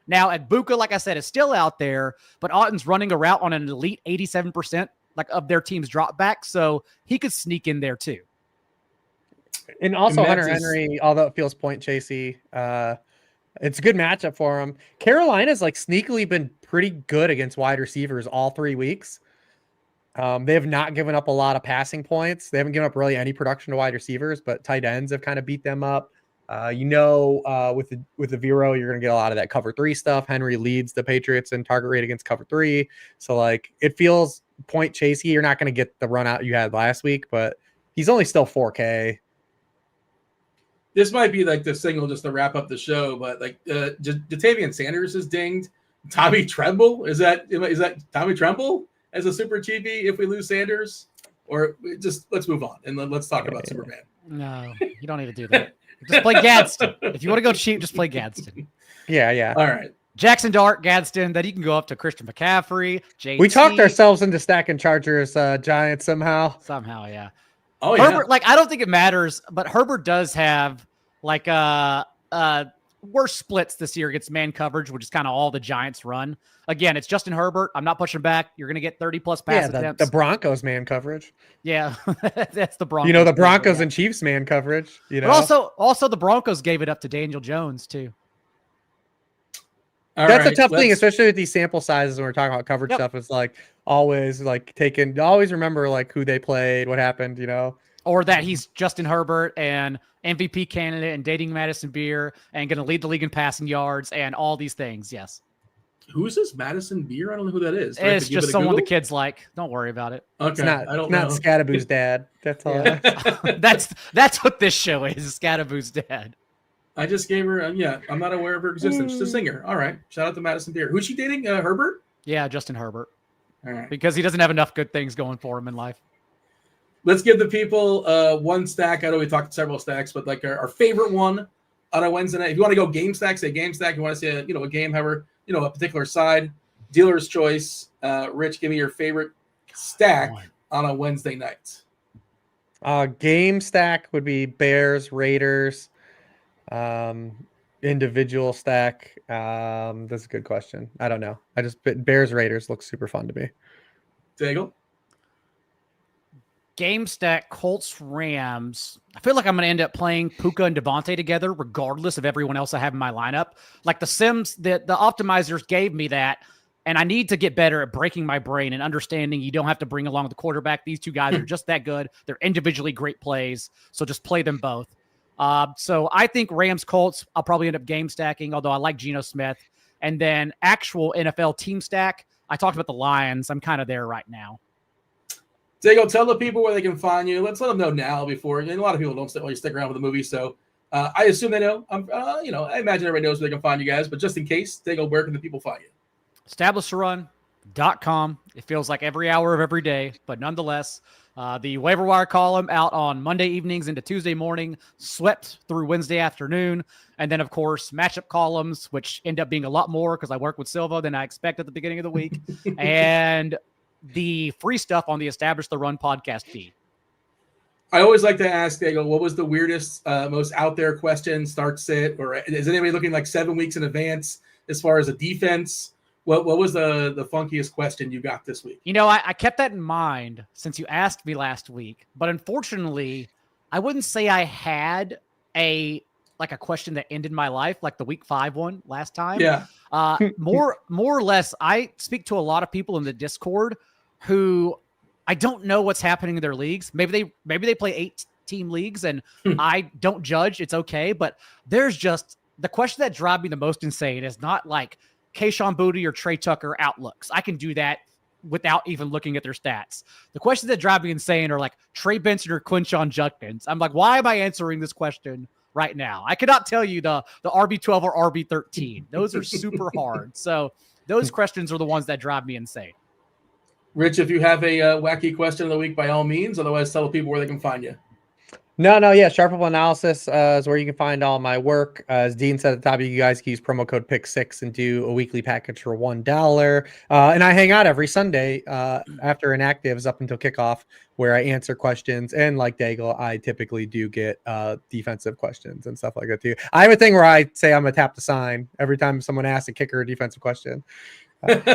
Now, at Buka, like I said, is still out there, but Otton's running a route on an elite 87% like of their team's drop back, so he could sneak in there too. And also Hunter Henry, although it feels point chasey, it's a good matchup for him. Carolina's like sneakily been pretty good against wide receivers all 3 weeks. They have not given up a lot of passing points. They haven't given up really any production to wide receivers, but tight ends have kind of beat them up. With the Vero, you're going to get a lot of that cover 3 stuff. Henry leads the Patriots in target rate against cover 3. So like it feels point chasey. You're not going to get the run out you had last week, but he's only still 4K. This might be like the signal just to wrap up the show, but like Jatavian Sanders is dinged. Tommy Tremble, is that Tommy Tremble as a super cheapie if we lose Sanders? Or just let's move on and let's talk about Superman. No, you don't need to do that. Just play Gadsden. If you want to go cheap, just play Gadsden. Yeah. All right. Jackson Dart, Gadsden, then you can go up to Christian McCaffrey, JT. We talked ourselves into stacking Chargers Giants somehow. Somehow, yeah. Oh, yeah. Herbert, like, I don't think it matters, but Herbert does have like worse splits this year against man coverage, which is kind of all the Giants run. Again, it's Justin Herbert. I'm not pushing back. You're going to get 30+ pass attempts. The Broncos man coverage. Yeah, that's the Broncos. The Broncos and Chiefs man coverage. But also the Broncos gave it up to Daniel Jones too. That's a tough thing, especially with these sample sizes when we're talking about coverage stuff. It's like always remember like who they played, what happened, Or that he's Justin Herbert and MVP candidate and dating Madison Beer and going to lead the league in passing yards and all these things. Yes. Who's this Madison Beer? I don't know who that is. It's just someone the kids like. Don't worry about it. Okay. It's not Scadaboo's dad. That's all. Yeah. That's what this show is. Scadaboo's dad. I just gave her. I'm not aware of her existence. She's a singer. All right. Shout out to Madison Beer. Who's she dating? Herbert? Yeah, Justin Herbert. All right. Because he doesn't have enough good things going for him in life. Let's give the people one stack. I know we talked several stacks, but like our favorite one on a Wednesday night. If you want to go game stack, say game stack. If you want to say a game, however, a particular side. Dealer's choice. Rich, give me your favorite stack on a Wednesday night. Game stack would be Bears, Raiders. Individual stack. That's a good question. I don't know. Bears, Raiders looks super fun to me. Daigle? Game stack, Colts, Rams. I feel like I'm going to end up playing Puka and Devontae together, regardless of everyone else I have in my lineup. Like the Sims, the optimizers gave me that, and I need to get better at breaking my brain and understanding you don't have to bring along the quarterback. These two guys are just that good. They're individually great plays, so just play them both. So I think Rams, Colts, I'll probably end up game stacking, although I like Geno Smith. And then actual NFL team stack, I talked about the Lions. I'm kind of there right now. Daigle, tell the people where they can find you. Let's let them know now before. And a lot of people don't stick around with the movie, so I assume they know. I imagine everybody knows where they can find you guys, but just in case, Daigle, where can the people find you? EstablisherRun.com. It feels like every hour of every day, but nonetheless, the waiver wire column out on Monday evenings into Tuesday morning, swept through Wednesday afternoon. And then, of course, matchup columns, which end up being a lot more because I work with Silva than I expect at the beginning of the week. And the free stuff on the Establish the Run podcast feed. I always like to ask, Daigle, what was the weirdest, most out there question, start sit, or is anybody looking like 7 weeks in advance as far as a defense? What was the funkiest question you got this week? I kept that in mind since you asked me last week, but unfortunately, I wouldn't say I had a question that ended my life like the week 5 one last time. Yeah. More or less, I speak to a lot of people in the Discord who I don't know what's happening in their leagues. Maybe they play 8-team leagues and I don't judge. It's okay. But there's just the question that drives me the most insane is not like Kayshon Boutte or Trey Tucker outlooks. I can do that without even looking at their stats. The questions that drive me insane are like Trey Benson or Quinshon Judkins. I'm like, why am I answering this question right now? I cannot tell you the RB12 or RB13. Those are super hard. So those questions are the ones that drive me insane. Rich, if you have a wacky question of the week, by all means. Otherwise, tell people where they can find you. No, yeah. Sharpable Analysis is where you can find all my work. As Dean said at the top, you guys can use promo code PICK6 and do a weekly package for $1. And I hang out every Sunday after inactives up until kickoff, where I answer questions. And like Daigle, I typically do get defensive questions and stuff like that too. I have a thing where I say I'm gonna tap the sign every time someone asks a kicker or defensive question. Tap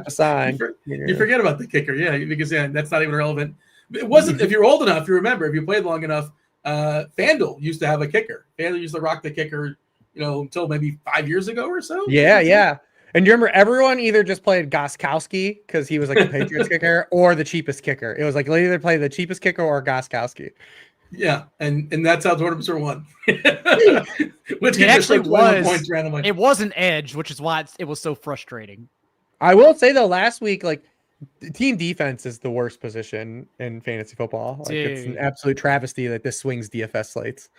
the sign. You forget about the kicker, because that's not even relevant. It wasn't. If you're old enough, you remember. If you played long enough, FanDuel used to have a kicker. FanDuel used to rock the kicker, until maybe 5 years ago or so. Yeah. And you remember everyone either just played Gostkowski because he was like the Patriots kicker, or the cheapest kicker. It was like they either play the cheapest kicker or Gostkowski. Yeah, and that's how tournaments are won. Which it actually was. Points randomly. It was an edge, which is why it was so frustrating. I will say though, last week, team defense is the worst position in fantasy football. It's an absolute travesty that this swings DFS slates.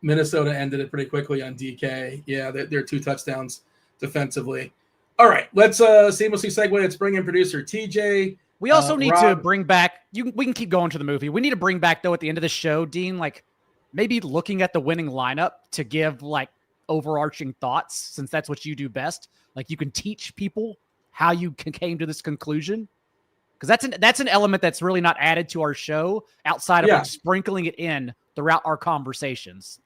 Minnesota ended it pretty quickly on DK. Yeah, they're 2 touchdowns defensively. All right, let's seamlessly segue. Let's bring in producer TJ. We also need to bring back. We can keep going to the movie. We need to bring back though at the end of the show, Dean, maybe looking at the winning lineup to give overarching thoughts, since that's what you do best. You can teach people how you came to this conclusion, because that's an element that's really not added to our show outside of sprinkling it in throughout our conversations.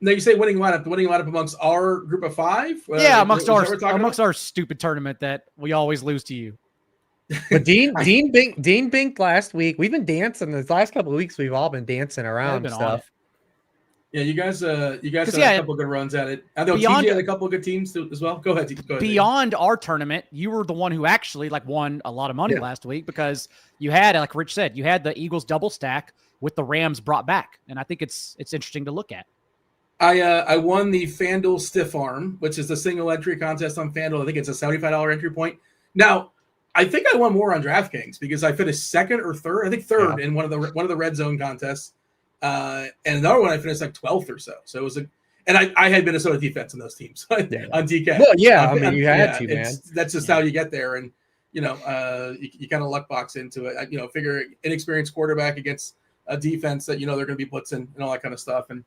Now you say winning lineup amongst our group of 5? Amongst our stupid tournament that we always lose to you. But Dean Bink last week. We've been dancing the last couple of weeks. We've all been dancing around and stuff. Yeah, you guys had a couple of good runs at it. I know TJ had a couple of good teams as well. Go ahead. Beyond our tournament, you were the one who actually won a lot of money last week, because you had, like Rich said, you had the Eagles double stack with the Rams brought back, and I think it's interesting to look at. I won the FanDuel Stiff Arm, which is the single entry contest on FanDuel. I think it's a $75 entry point. Now, I think I won more on DraftKings because I finished second or third. I think third in one of the red zone contests. And another one I finished 12th or so. So it was and I had Minnesota defense in those teams on DK. Well, you had to, man. That's just how you get there. And, you kind of luck box into it. Figure inexperienced quarterback against a defense that, they're going to be blitzing and all that kind of stuff. And,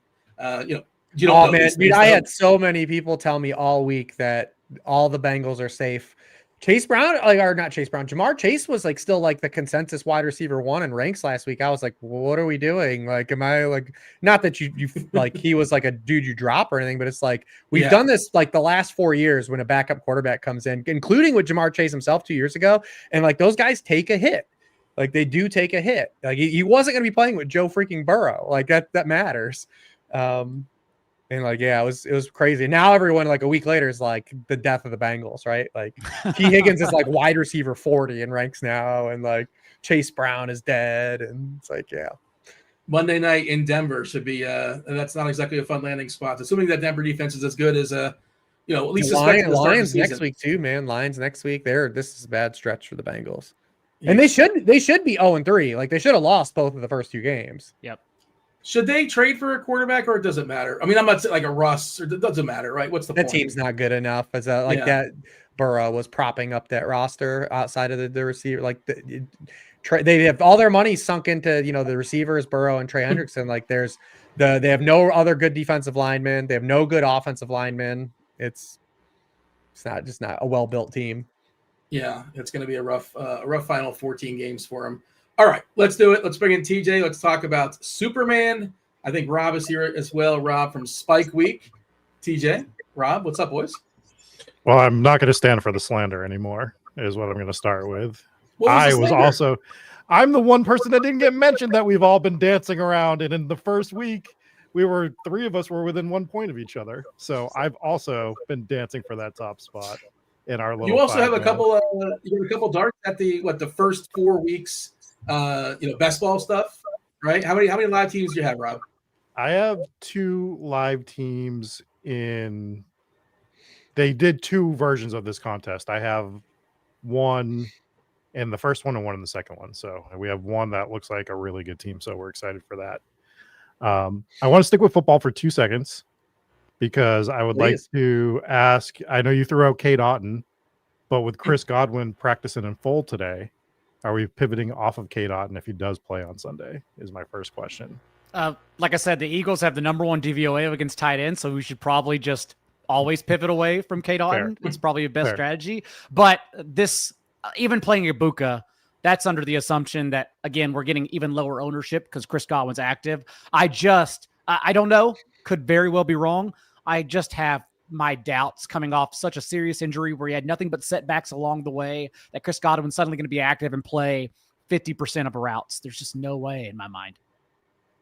you don't know, man, dude, I had so many people tell me all week that all the Bengals are safe. Chase Brown, not Chase Brown, Jamar Chase was still the consensus wide receiver 1 in ranks last week. I was like, well, what are we doing? Am I not that you he was a dude you drop or anything, but it's we've done this the last 4 years when a backup quarterback comes in, including with Jamar Chase himself 2 years ago. And those guys take a hit. They do take a hit. He wasn't going to be playing with Joe freaking Burrow. That matters. And it was crazy. Now everyone a week later is the death of the Bengals, right? T. Higgins is wide receiver 40 in ranks now, and Chase Brown is dead, and it's Monday night in Denver should be that's not exactly a fun landing spot. Assuming that Denver defense is as good as at least Lions next week too, man. Lions next week. This is a bad stretch for the Bengals. And they should be 0-3. Like they should have lost both of the first 2 games. Yep. Should they trade for a quarterback, or does it matter? I mean, I'm not saying like a Russ, or it doesn't matter, right? What's the point? That team's not good enough as that Burrow was propping up that roster outside of the receiver. Like they have all their money sunk into the receivers, Burrow and Trey Hendrickson. Like they have no other good defensive linemen. They have no good offensive linemen. It's not a well-built team. Yeah, it's going to be a rough final 14 games for him. All right, let's do it. Let's bring in TJ. Let's talk about Superman. I think Rob is here as well. Rob from Spike Week. TJ, Rob, what's up, boys? Well, I'm not going to stand for the slander anymore, is what I'm going to start with. I'm the one person that didn't get mentioned that we've all been dancing around. And in the first week, 3 of us were within 1 point of each other. So I've also been dancing for that top spot in our little. You also have a couple darts at the first 4 weeks, best ball stuff, right? How many live teams do you have, Rob? I have 2 live teams in. They did 2 versions of this contest. I have one in the first one and one in the second one. So we have one that looks like a really good team. So we're excited for that. I want to stick with football for 2 seconds because I would like to ask. I know you threw out Kate Otten, but with Chris Godwin practicing in full today, are we pivoting off of Kate Otten if he does play on Sunday? Is my first question. Like I said, the Eagles have the #1 DVOA against tight ends, so we should probably just always pivot away from Kate Otten. It's probably a best strategy. But this, even playing Ibuka, that's under the assumption that, again, we're getting even lower ownership because Chris Godwin's active. I don't know. Could very well be wrong. I just have my doubts coming off such a serious injury where he had nothing but setbacks along the way that Chris Godwin's suddenly going to be active and play 50% of routes. There's just no way in my mind.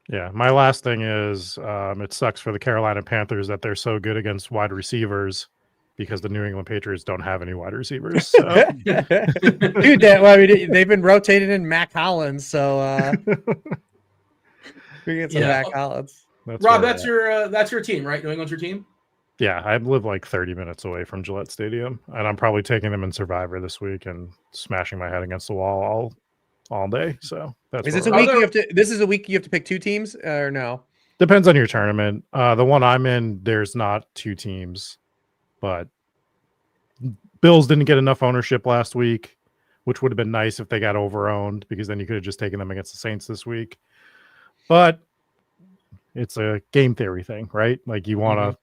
Yeah, my last thing is it sucks for the Carolina Panthers that they're so good against wide receivers because the New England Patriots don't have any wide receivers. So. Dude, they've been rotating in Mac Hollins, so we get some Mac Hollins. Rob, that's your team, right? New England's your team? Yeah, I live like 30 minutes away from Gillette Stadium, and I'm probably taking them in Survivor this week and smashing my head against the wall all day. So that's this is a week you have to pick 2 teams or no? Depends on your tournament. The one I'm in, there's not 2 teams, but Bills didn't get enough ownership last week, which would have been nice if they got over-owned because then you could have just taken them against the Saints this week. But it's a game theory thing, right? Like you want to,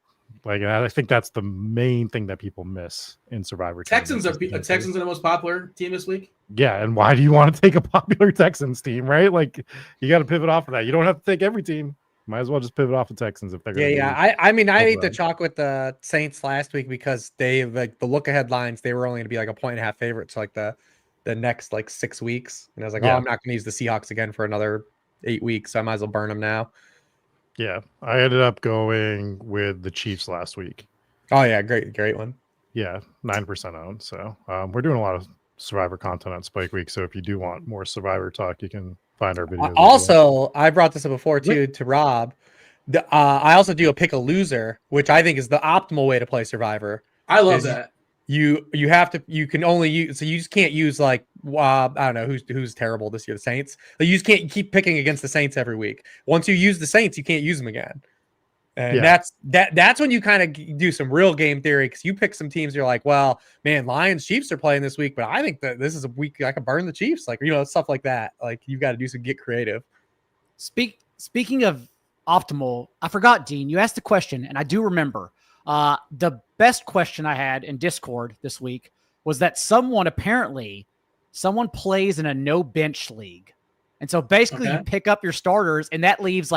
I think that's the main thing that people miss in Survivor. Texans are the most popular team this week. Yeah, and why do you want to take a popular Texans team, right? Like you got to pivot off of that. You don't have to take every team. Might as well just pivot off the Texans if they're going to. I ate the chalk with the Saints last week because they the look ahead lines, they were only going to be like a 1.5 favorites like the next 6 weeks. And I was like, I'm not going to use the Seahawks again for another 8 weeks. So I might as well burn them now. Yeah, I ended up going with the Chiefs last week. Oh yeah, great one. Yeah, 9% owned. So we're doing a lot of Survivor content on Spike Week. So if you do want more Survivor talk, you can find our videos. Also, I brought this up before too to Rob. I also do a pick a loser, which I think is the optimal way to play Survivor. I love that. You can only use, so you just can't use I don't know who's terrible this year, the Saints. You just can't keep picking against the Saints every week. Once you use the Saints, you can't use them again. And that's when you kind of do some real game theory because you pick some teams. You're like, well, man, Lions, Chiefs are playing this week, but I think that this is a week I can burn the Chiefs, stuff like that. Like you've got to do some get creative. Speaking of optimal, I forgot, Dean. You asked the question, and I do remember. The best question I had in Discord this week was that someone plays in a no bench league. And so basically you pick up your starters and that leaves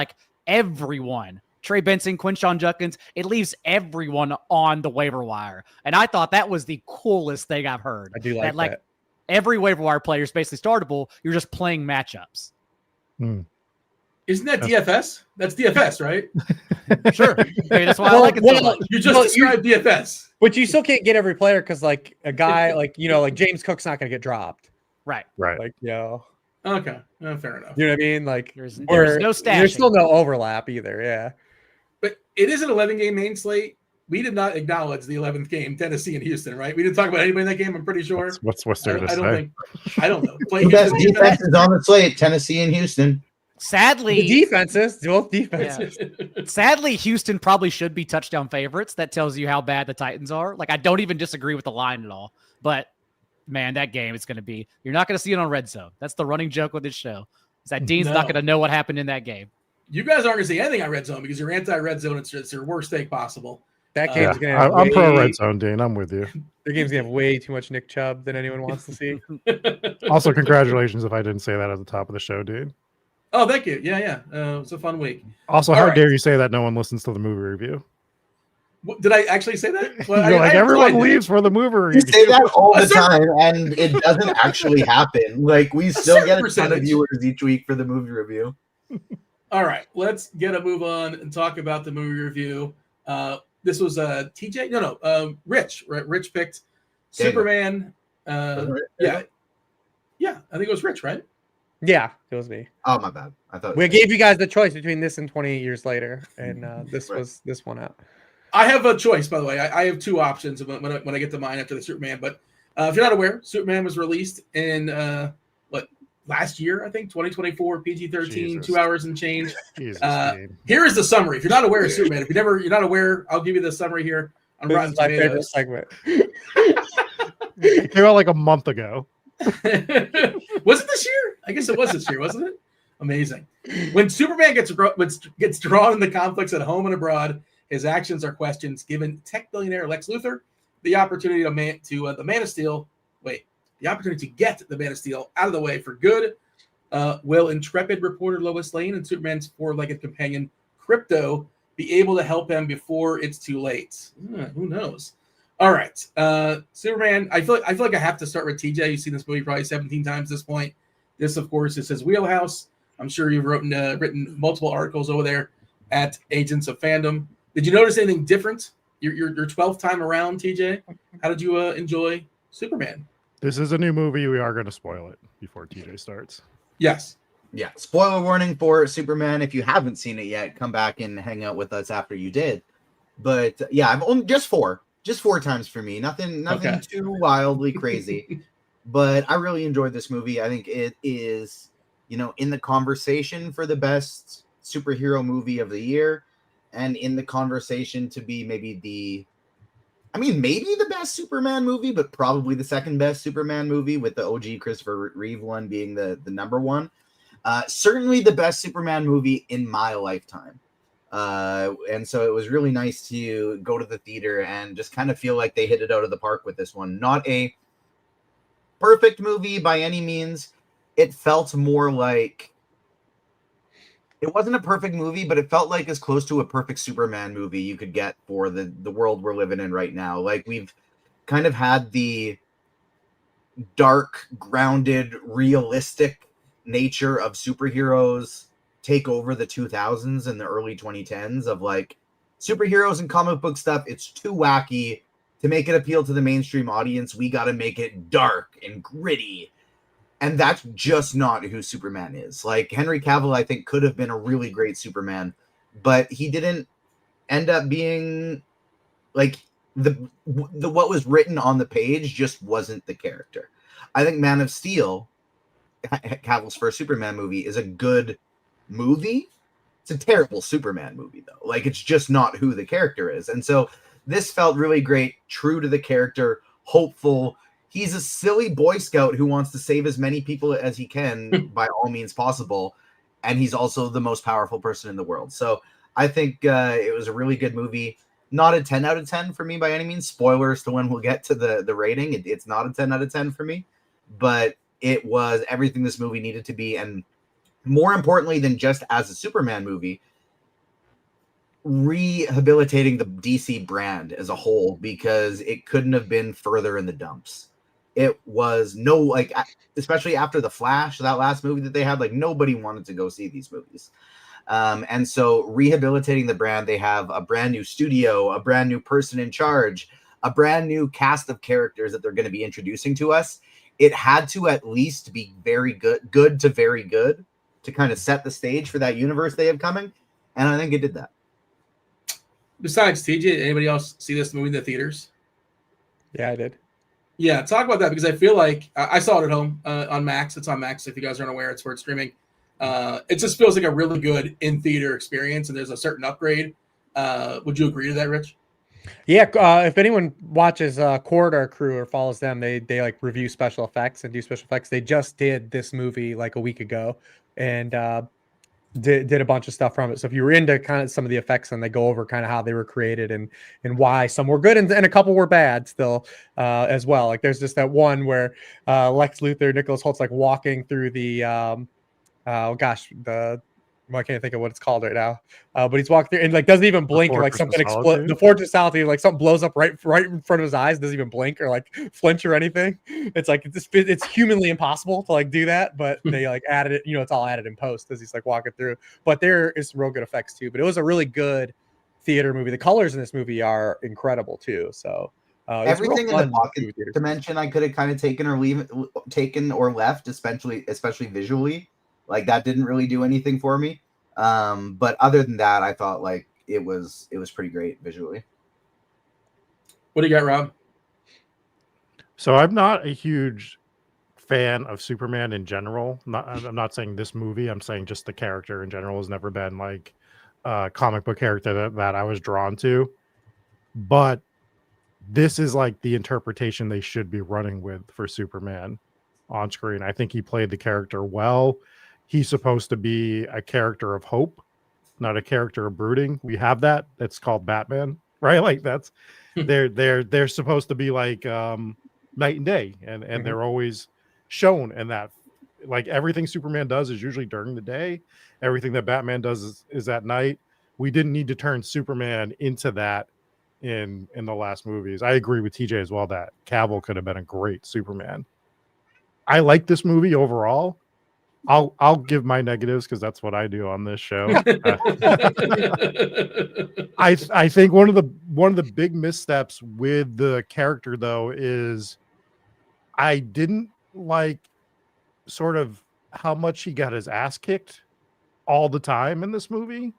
everyone, Trey Benson, Quinshon Judkins, it leaves everyone on the waiver wire. And I thought that was the coolest thing I've heard. I do like that. Every waiver wire player is basically startable. You're just playing matchups. Isn't that DFS? That's DFS, right? Sure. That's why I like it so much. You just described DFS. But you still can't get every player because a guy James Cook's not going to get dropped. Right. Okay. Fair enough. You know what I mean? There's no stashing. There's still no overlap either. Yeah. But it is an 11-game main slate. we did not acknowledge the 11th game, Tennessee and Houston, right? We didn't talk about anybody in that game. I'm pretty sure. What's there to say? I don't know. The best defenses on the slate, Tennessee and Houston. Sadly, the defenses, both defenses. Yeah. Sadly, Houston probably should be touchdown favorites. That tells you how bad the Titans are. Like, I don't even disagree with the line at all. But man, that game is going to be. You're not going to see it on Red Zone. That's the running joke with this show. Is that Dean's not going to know what happened in that game. You guys aren't going to see anything on Red Zone because you're anti-Red Zone. It's your worst take possible. That game's Yeah, gonna. I'm pro Red Zone, Dean. I'm with you. The game's gonna have way too much Nick Chubb than anyone wants to see. Also, congratulations if I didn't say that at the top of the show, Dean. Oh, thank you. Yeah. It was a fun week. Also, how dare you say that no one listens to the movie review? Did I actually say that? Well, You're like, everyone leaves for the movie review. You say that all the time, and it doesn't actually happen. Like, we still get a ton of viewers each week for the movie review. All right, let's get a move on and talk about the movie review. This was TJ. No, Rich. Right? Rich picked Superman. Yeah. I think it was Rich, right? Yeah, it was me. Oh, my bad. I thought we gave you guys the choice between this and 28 Years Later, and this was this one out. I have a choice, by the way. I have two options when I get to mine after the Superman. But if you're not aware, Superman was released in last year, I think, 2024, PG-13, 2 hours and change. Here is the summary. If you're not aware of Superman, you're not aware, I'll give you the summary here on Rotten Tomatoes. Segment. It came out like a month ago. Was it this year? I guess it was this year, wasn't it? Amazing. When Superman gets drawn in the conflicts at home and abroad, his actions are questions, given tech billionaire Lex Luthor the opportunity to get the Man of Steel out of the way for good. Will intrepid reporter Lois Lane and Superman's four-legged companion Crypto be able to help him before it's too late? Who knows? All right, Superman. I feel like I have to start with TJ. You've seen this movie probably 17 times at this point. This, of course, is his wheelhouse. I'm sure you've written multiple articles over there at Agents of Fandom. Did you notice anything different? Your 12th time around, TJ. How did you enjoy Superman? This is a new movie. We are going to spoil it before TJ starts. Yes. Yeah. Spoiler warning for Superman. If you haven't seen it yet, come back and hang out with us after you did. But yeah, I've only just four times for me. Nothing too wildly crazy. But I really enjoyed this movie. I think it is, in the conversation for the best superhero movie of the year, and in the conversation to be maybe the best Superman movie, but probably the second best Superman movie, with the OG Christopher Reeve one being the number one. Certainly the best Superman movie in my lifetime. And so it was really nice to go to the theater and just kind of feel like they hit it out of the park with this one. Not a perfect movie by any means. It felt more like, it wasn't a perfect movie, but it felt like as close to a perfect Superman movie you could get for the world we're living in right now. Like, we've kind of had the dark, grounded, realistic nature of superheroes take over the 2000s and the early 2010s of like superheroes and comic book stuff. It's too wacky to make it appeal to the mainstream audience. We got to make it dark and gritty. And that's just not who Superman is. Like, Henry Cavill, I think, could have been a really great Superman, but he didn't end up being like the what was written on the page just wasn't the character. I think Man of Steel, Cavill's first Superman movie, is a good movie. It's a terrible Superman movie, though. Like, it's just not who the character is. And so this felt really great, true to the character, hopeful. He's a silly Boy Scout who wants to save as many people as he can by all means possible. And he's also the most powerful person in the world. So I think it was a really good movie. Not a 10 out of 10 for me by any means. Spoilers to when we'll get to the rating. It's not a 10 out of 10 for me. But it was everything this movie needed to be. And more importantly than just as a Superman movie, rehabilitating the DC brand as a whole, because it couldn't have been further in the dumps. It was especially after The Flash, that last movie that they had, like, nobody wanted to go see these movies. And so rehabilitating the brand, they have a brand new studio, a brand new person in charge, a brand new cast of characters that they're going to be introducing to us. It had to at least be very good to very good to kind of set the stage for that universe they have coming. And I think it did that. besides TJ, anybody else see this movie in the theaters? Yeah, I did. Yeah, talk about that because I feel like I saw it at home on Max. It's on Max. If you guys aren't aware, it's where it's streaming. It just feels like a really good in theater experience, and there's a certain upgrade. Would you agree to that, Rich? Yeah, if anyone watches Corridor Crew or follows them, they like review special effects and do special effects. They just did this movie like a week ago, and did a bunch of stuff from it. So if you were into kind of some of the effects, and they go over kind of how they were created and why some were good and a couple were bad still as well. Like there's just that one where Lex Luthor, Nicholas Holt's like walking through the I can't think of what it's called right now. But he's walking through and like doesn't even blink, or like something explodes. The Fortress of Solitude, like something blows up right in front of his eyes, doesn't even blink or like flinch or anything. It's like it's humanly impossible to like do that, but they like added it. It's all added in post as he's like walking through. But there is some real good effects too. But it was a really good theater movie. The colors in this movie are incredible too. So everything in the pocket dimension I could have kind of taken or left, especially visually. Like that didn't really do anything for me. But other than that, I thought like it was pretty great visually. What do you got, Rob? So I'm not a huge fan of Superman in general. I'm not saying this movie. I'm saying just the character in general has never been like a comic book character that I was drawn to. But this is like the interpretation they should be running with for Superman on screen. I think he played the character well. He's supposed to be a character of hope, not a character of brooding. We have that. That's called Batman, right? Like that's they're supposed to be like night and day, and they're always shown in that. Like everything Superman does is usually during the day. Everything that Batman does is at night. We didn't need to turn Superman into that in the last movies. I agree with TJ as well that Cavill could have been a great Superman. I like this movie overall. I'll give my negatives because that's what I do on this show. I think one of the big missteps with the character though is I didn't like sort of how much he got his ass kicked all the time in this movie.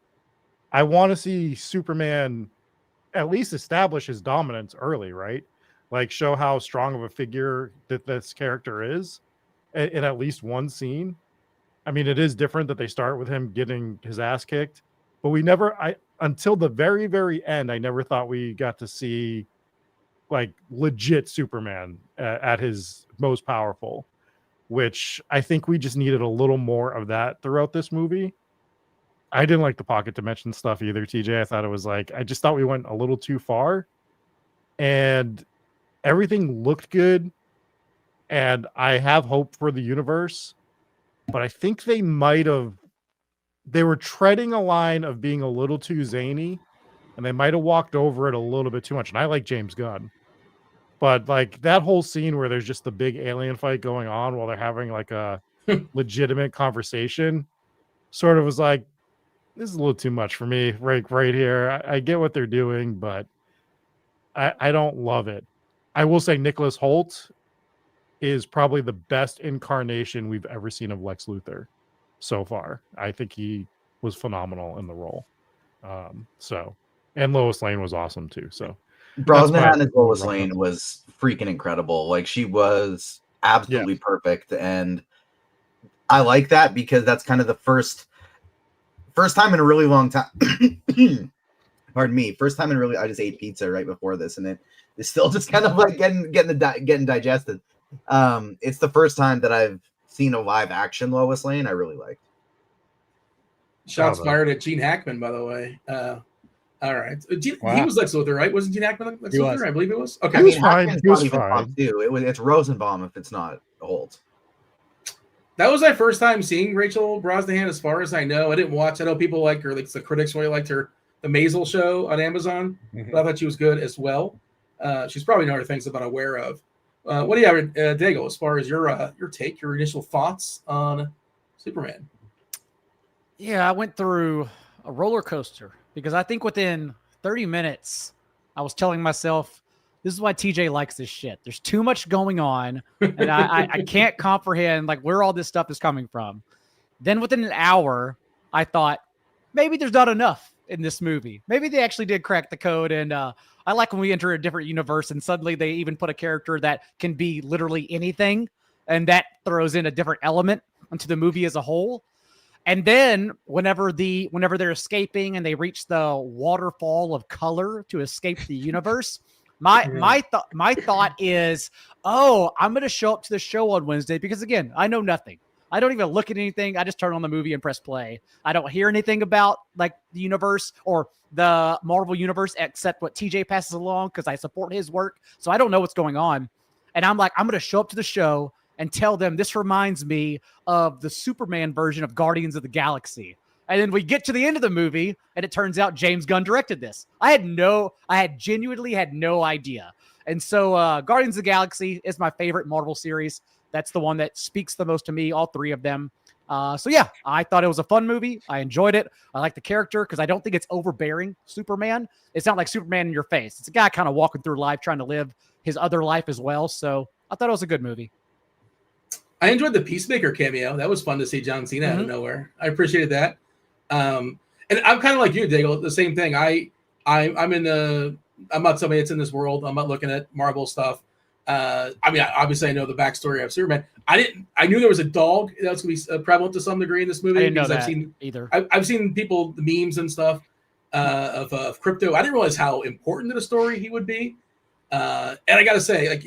I want to see Superman at least establish his dominance early, right? Like show how strong of a figure that this character is in at least one scene. I mean, it is different that they start with him getting his ass kicked, but until the very, very end, I never thought we got to see like legit Superman at his most powerful, which I think we just needed a little more of that throughout this movie. I didn't like the pocket dimension stuff either, TJ. I thought it was like, I just thought we went a little too far, and everything looked good. And I have hope for the universe, but I think they were treading a line of being a little too zany, and they might have walked over it a little bit too much. And I like James Gunn, but like that whole scene where there's just the big alien fight going on while they're having like a legitimate conversation sort of was like, this is a little too much for me right here. I get what they're doing, but I don't love it. I will say Nicholas Hoult is probably the best incarnation we've ever seen of Lex Luthor so far. I think he was phenomenal in the role. And Lois Lane was awesome too. So Brosnan as Lois Lane was freaking incredible. Like she was absolutely perfect. And I like that because that's kind of the first time in a really long time. Pardon me. First time in really, I just ate pizza right before this, and it's still just kind of like getting digested. It's the first time that I've seen a live action Lois Lane I really liked. Shots fired at Gene Hackman, by the way. All right. He was Lex Luthor, right? Wasn't Gene Hackman Lex Luthor? I believe it was. Okay. He was fine. He was fine. It's Rosenbaum if it's not Holt. That was my first time seeing Rachel Brosnahan, as far as I know. I didn't watch. I know people like her. Like the critics really liked her. The Maisel show on Amazon. But I thought she was good as well. She's probably not other things I'm aware of. What do you have, Daigle, as far as your take, your initial thoughts on Superman? Yeah, I went through a roller coaster because I think within 30 minutes, I was telling myself, this is why TJ likes this shit. There's too much going on, and I can't comprehend like where all this stuff is coming from. Then within an hour, I thought maybe there's not enough. in this movie. Maybe they actually did crack the code. And I like when we enter a different universe and suddenly they even put a character that can be literally anything. And that throws in a different element into the movie as a whole. And then whenever they're escaping and they reach the waterfall of color to escape the universe, my thought is, oh, I'm going to show up to the show on Wednesday because, again, I know nothing. I don't even look at anything. I just turn on the movie and press play. I don't hear anything about like the universe or the Marvel universe except what TJ passes along because I support his work. So I don't know what's going on. And I'm like, I'm going to show up to the show and tell them this reminds me of the Superman version of Guardians of the Galaxy. And then we get to the end of the movie and it turns out James Gunn directed this. I genuinely had no idea. And so Guardians of the Galaxy is my favorite Marvel series. That's the one that speaks the most to me, all three of them. So yeah, I thought it was a fun movie. I enjoyed it. I like the character because I don't think it's overbearing Superman. It's not like Superman in your face. It's a guy kind of walking through life, trying to live his other life as well. So I thought it was a good movie. I enjoyed the Peacemaker cameo. That was fun to see John Cena out of nowhere. I appreciated that. And I'm kind of like you, Daigle. The same thing. I'm not somebody that's in this world. I'm not looking at Marvel stuff. Obviously I know the backstory of Superman. I knew there was a dog that was going to be prevalent to some degree in this movie. I didn't know that either. I've seen people, the memes and stuff of crypto. I didn't realize how important to the story he would be. And I got to say,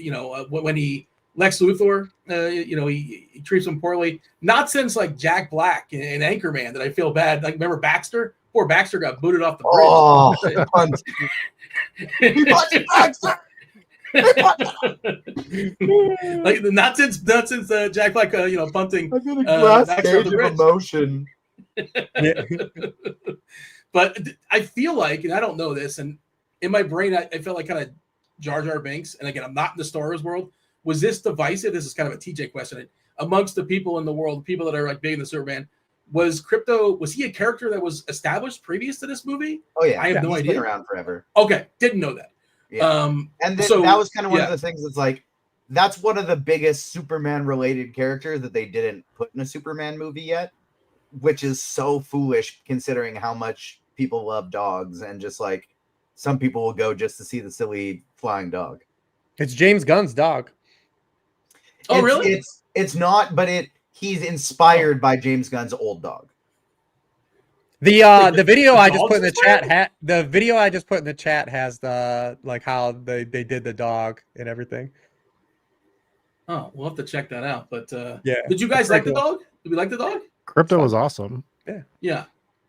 when Lex Luthor, he treats him poorly. Not since like Jack Black and Anchorman that I feel bad. Like, remember Baxter? Poor Baxter got booted off the bridge. He punched Baxter. Like not since Jack Black, punting. I'm in a glass cage of emotion. But I feel like, and I don't know this, and in my brain, I felt like kind of Jar Jar Binks. And again, I'm not in the Star Wars world. Was this divisive? This is kind of a TJ question. Amongst the people in the world, people that are like big in the Superman, was he a character that was established previous to this movie? Oh yeah, I have no idea. Been around forever. Okay, didn't know that. Yeah. And then that was kind of one of the things that's like, that's one of the biggest Superman related characters that they didn't put in a Superman movie yet, which is so foolish considering how much people love dogs and just like some people will go just to see the silly flying dog. It's James Gunn's dog. Oh, really? It's not, but he's inspired by James Gunn's old dog. The video I just put in the chat has the like how they did the dog and everything. Oh, we'll have to check that out. But yeah, did you guys like the dog? Did we like the dog? Crypto was awesome. Yeah,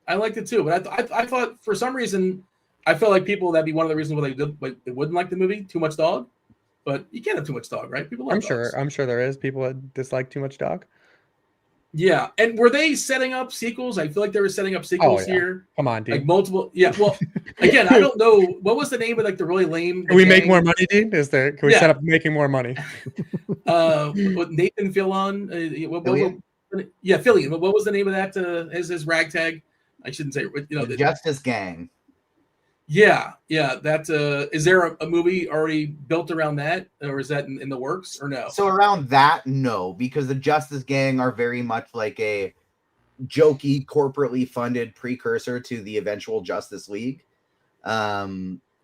I liked it too. But I thought for some reason I felt like people that'd be one of the reasons why they wouldn't like the movie. Too much dog, but you can't have too much dog, right? People love dogs. I'm sure there is people that dislike too much dog. Yeah, and were they setting up sequels? I feel like they were setting up sequels here. Come on, Dean. Like multiple. Yeah, well, again, I don't know what was the name of like the really lame. Can we make more money, Dean? Can we set up making more money? What Nathan Fillion? Fillion. What was the name of that? His ragtag? I shouldn't say. The Justice Gang. Yeah. That is there a movie already built around that, or is that in the works, or no? So around that, no, because the Justice Gang are very much like a jokey, corporately funded precursor to the eventual Justice League,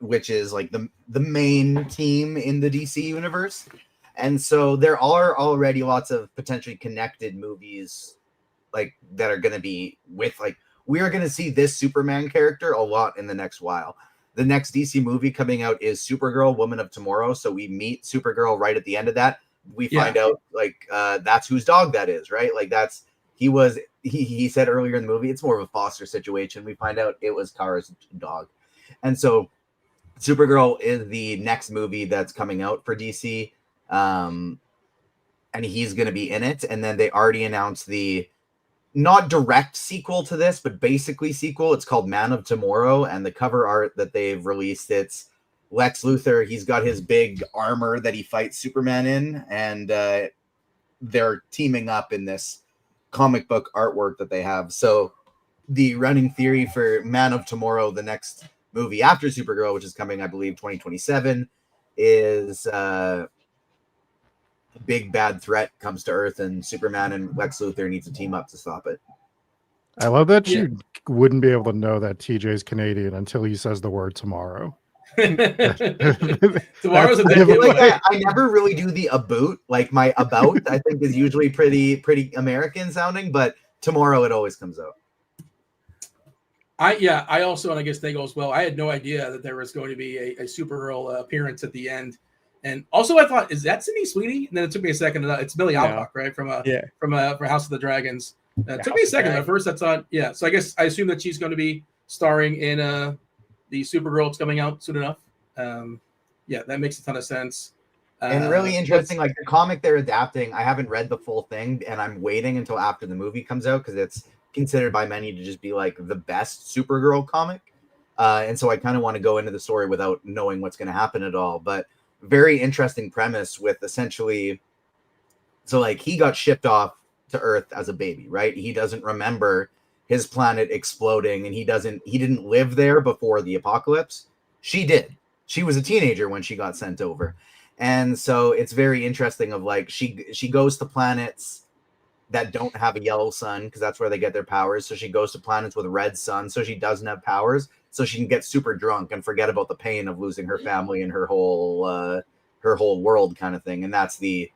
which is like the main team in the DC universe. And so there are already lots of potentially connected movies like that are going to be with like. We are going to see this Superman character a lot in the next while. The next DC movie coming out is Supergirl, Woman of Tomorrow. So we meet Supergirl right at the end of that. We find out like that's whose dog that is, right? Like he said earlier in the movie, it's more of a foster situation. We find out it was Kara's dog. And so Supergirl is the next movie that's coming out for DC. And he's going to be in it. And then they already announced the not direct sequel to this, but basically sequel. It's called Man of Tomorrow, and the cover art that they've released, it's Lex Luthor. He's got his big armor that he fights Superman in, and they're teaming up in this comic book artwork that they have. So the running theory for Man of Tomorrow, the next movie after Supergirl, which is coming, I believe, 2027, is big bad threat comes to Earth, and Superman and Lex Luthor need to team up to stop it. I love that you wouldn't be able to know that TJ's Canadian until he says the word tomorrow. Tomorrow's a I big I never really do the about. Like my about, I think is usually pretty American sounding, but tomorrow it always comes out. I also, and I guess Daigle as well, I had no idea that there was going to be a Supergirl appearance at the end. And also I thought, is that Sydney Sweeney? And then it took me a second. It's Billy Alcock, right? From House of the Dragons. It took me a second. At first I thought, so I guess I assume that she's going to be starring in the Supergirl. It's coming out soon enough. That makes a ton of sense. And really interesting, like the comic they're adapting, I haven't read the full thing, and I'm waiting until after the movie comes out because it's considered by many to just be like the best Supergirl comic. And so I kind of want to go into the story without knowing what's going to happen at all. But very interesting premise with essentially, so like he got shipped off to Earth as a baby, right? He doesn't remember his planet exploding, and he didn't live there before the apocalypse. She did. She was a teenager when she got sent over. And so it's very interesting of like she goes to planets that don't have a yellow sun because that's where they get their powers. So she goes to planets with a red sun, so she doesn't have powers, so she can get super drunk and forget about the pain of losing her family and her whole world kind of thing. And that's the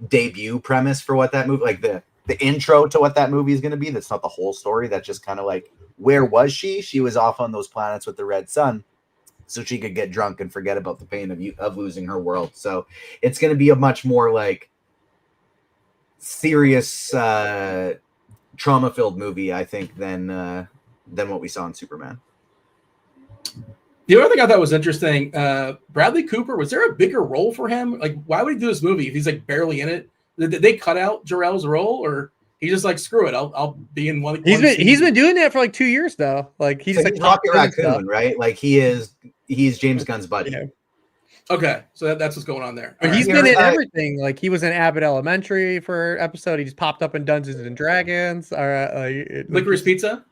debut premise for what that movie, like the intro to what that movie is going to be. That's not the whole story. That's just kind of like, where was she? She was off on those planets with the red sun, so she could get drunk and forget about the pain of losing her world. So it's going to be a much more like serious, trauma-filled movie, I think, than what we saw in Superman. The other thing I thought was interesting, Bradley Cooper, was there a bigger role for him? Like, why would he do this movie if he's like barely in it? Did they cut out Jor-El's role, or he's just like, screw it, I'll be in one? He's been doing that for like 2 years though. Like he's like Rocket Raccoon, right? Like he's James Gunn's buddy. Yeah. Okay, so that's what's going on there. But he's been in everything. Like he was in Abbott Elementary for episode. He just popped up in Dungeons and Dragons. Licorice Pizza.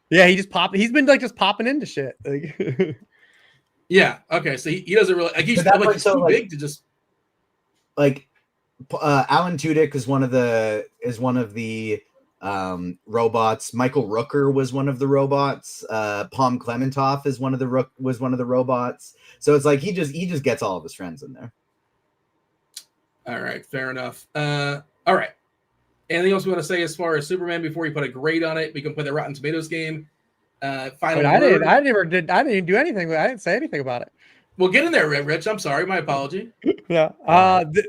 Yeah, he just popped. He's been like just popping into shit. Like, yeah. Okay. So he doesn't really like. He's too big to just like. Alan Tudyk is one of the robots. Michael Rooker was one of the robots. Palm Clementoff is one of the robots. So it's like he just gets all of his friends in there. All right, fair enough. All right. Anything else we want to say as far as Superman before we put a grade on it? We can play the Rotten Tomatoes game. Final. I didn't do anything. I didn't say anything about it. Well, get in there, Rich. I'm sorry. My apology. Yeah.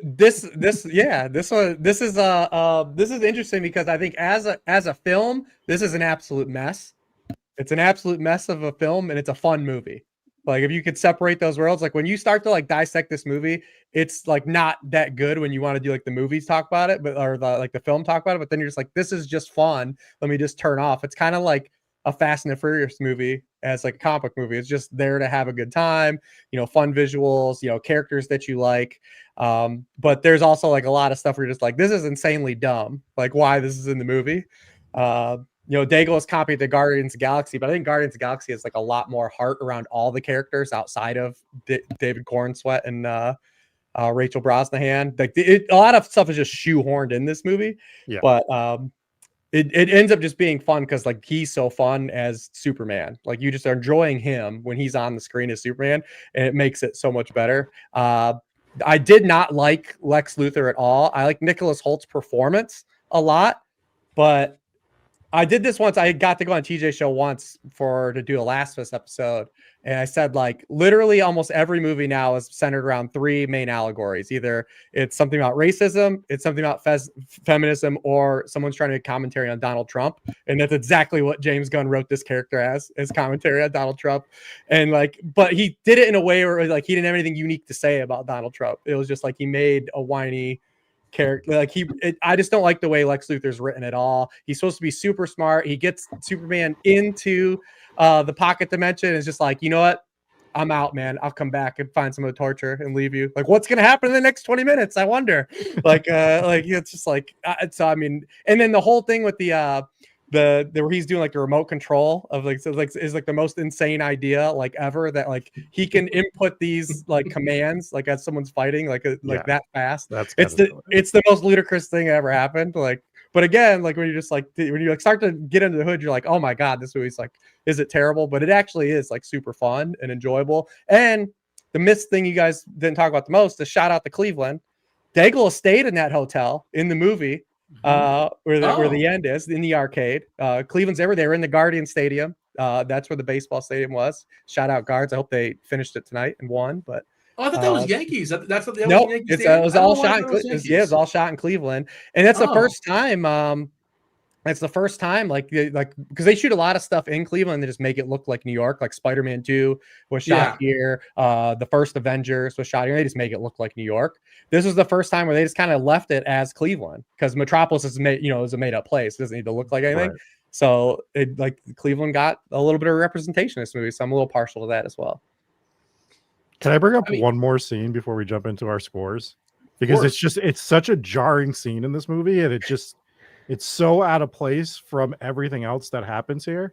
This is interesting because I think as a film, this is an absolute mess. It's an absolute mess of a film, and it's a fun movie. Like if you could separate those worlds, like when you start to like dissect this movie, it's like not that good when you want to do like the movies talk about it, or the film talk about it. But then you're just like, this is just fun. Let me just turn off. It's kind of like a Fast and the Furious movie as like a comic book movie. It's just there to have a good time, fun visuals, characters that you like. But there's also like a lot of stuff where you're just like, this is insanely dumb. Like why this is in the movie. Daigle is copied the Guardians of the Galaxy, but I think Guardians of the Galaxy has like a lot more heart around all the characters outside of David Cornsweet and Rachel Brosnahan. Like a lot of stuff is just shoehorned in this movie. Yeah. But it ends up just being fun because like he's so fun as Superman. Like you just are enjoying him when he's on the screen as Superman, and it makes it so much better. I did not like Lex Luthor at all. I like Nicholas Holt's performance a lot, but I did this once. I got to go on TJ's show once to do a Last of Us episode. And I said, like, literally almost every movie now is centered around three main allegories. Either it's something about racism, it's something about feminism, or someone's trying to make commentary on Donald Trump. And that's exactly what James Gunn wrote this character as commentary on Donald Trump. And like, but he did it in a way where like he didn't have anything unique to say about Donald Trump. It was just like he made a whiny character. Like I just don't like the way Lex Luthor's written at all. He's supposed to be super smart. He gets Superman into the pocket dimension. It's just like, you know what? I'm out, man. I'll come back and find some of the torture and leave you. Like, what's gonna happen in the next 20 minutes? I wonder. It's just like so. I mean, and then the whole thing with the where he's doing like the remote control of like, so like is like the most insane idea like ever, that like he can input these like commands like as someoone fighting like that fast. It's the most ludicrous thing that ever happened. Like But again, like when you like start to get into the hood, you're like, oh my God, this movie's like, is it terrible? But it actually is like super fun and enjoyable. And the missed thing you guys didn't talk about the most is shout out to Cleveland. Daigle stayed in that hotel in the movie where the end is, in the arcade. Cleveland's ever they were in the Guardian Stadium. That's where the baseball stadium was. Shout out Guards. I hope they finished it tonight and won. But I thought that was Yankees. That's what no, Yankees. it was all shot. It was all shot in Cleveland, and that's the first time. It's the first time, like because they shoot a lot of stuff in Cleveland, they just make it look like New York. Like Spider-Man 2 was shot here. The first Avengers was shot here. They just make it look like New York. This was the first time where they just kind of left it as Cleveland, because Metropolis is is a made up place. It doesn't need to look like anything. Right. So Cleveland got a little bit of representation in this movie. So I'm a little partial to that as well. Can I bring up one more scene before we jump into our scores? Because it's such a jarring scene in this movie, and it's so out of place from everything else that happens here.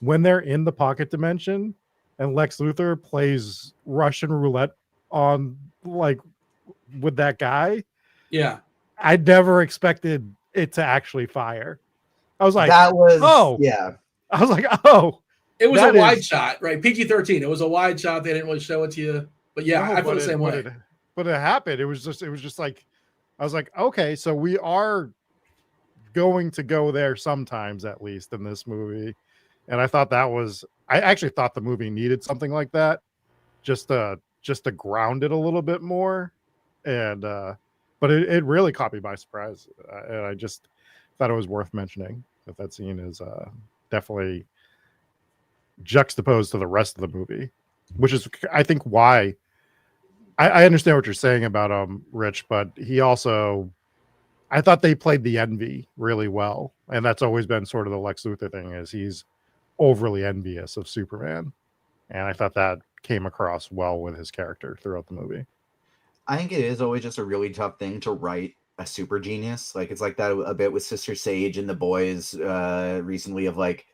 When they're in the pocket dimension and Lex Luthor plays Russian roulette on with that guy. Yeah. I never expected it to actually fire. I was like, I was like, it was a wide shot, right? PG-13. It was a wide shot. They didn't really show it to you. But yeah, I felt the same way. But it happened. It was just like, I was like, okay, so we are going to go there sometimes, at least in this movie. And I actually thought the movie needed something like that, just to ground it a little bit more. And but it really caught me by surprise, and I just thought it was worth mentioning that scene is definitely juxtaposed to the rest of the movie, which is I think why I understand what you're saying about Rich, but he also, I thought they played the envy really well. And that's always been sort of the Lex Luthor thing, is he's overly envious of Superman. And I thought that came across well with his character throughout the movie. I think it is always just a really tough thing to write a super genius. Like, it's like that a bit with Sister Sage and the boys recently, of like,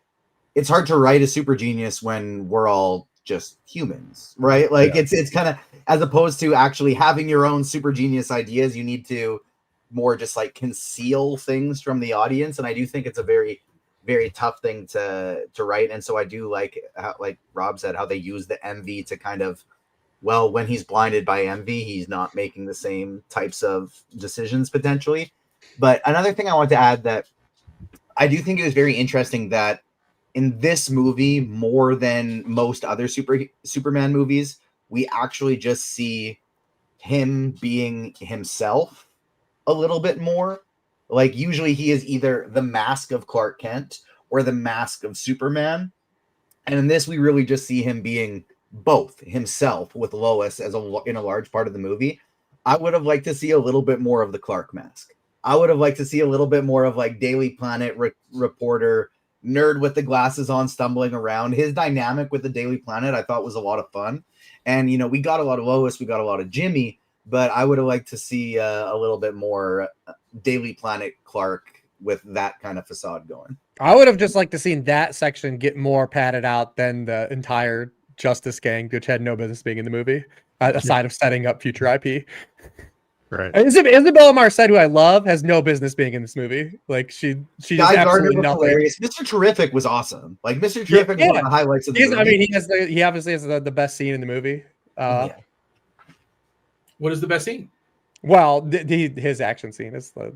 it's hard to write a super genius when we're all just humans, right? Like, it's kind of, as opposed to actually having your own super genius ideas, you need to more just like conceal things from the audience. And I do think it's a very, very tough thing to write. And so I do like Rob said, how they use the envy to kind of, well, when he's blinded by envy, he's not making the same types of decisions potentially. But another thing I want to add, that I do think it was very interesting that in this movie, more than most other Superman movies, we actually just see him being himself a little bit more. Like, usually he is either the mask of Clark Kent or the mask of Superman. And in this, we really just see him being both himself, with Lois as in a large part of the movie. I would have liked to see a little bit more of the Clark mask. I would have liked to see a little bit more of like Daily Planet reporter, nerd with the glasses on, stumbling around. His dynamic with the Daily Planet, I thought, was a lot of fun. And, we got a lot of Lois, we got a lot of Jimmy, but I would have liked to see a little bit more Daily Planet Clark with that kind of facade going. I would have just liked to see that section get more padded out than the entire Justice Gang, which had no business being in the movie, aside of setting up future IP. Right. Isabella Marcet, who I love, has no business being in this movie. Like, she Guy Gardner was hilarious. Mr. Terrific was awesome. Like, Mr. Terrific was one of the highlights of the movie. I mean, he obviously has the best scene in the movie. What is the best scene? Well, his action scene is the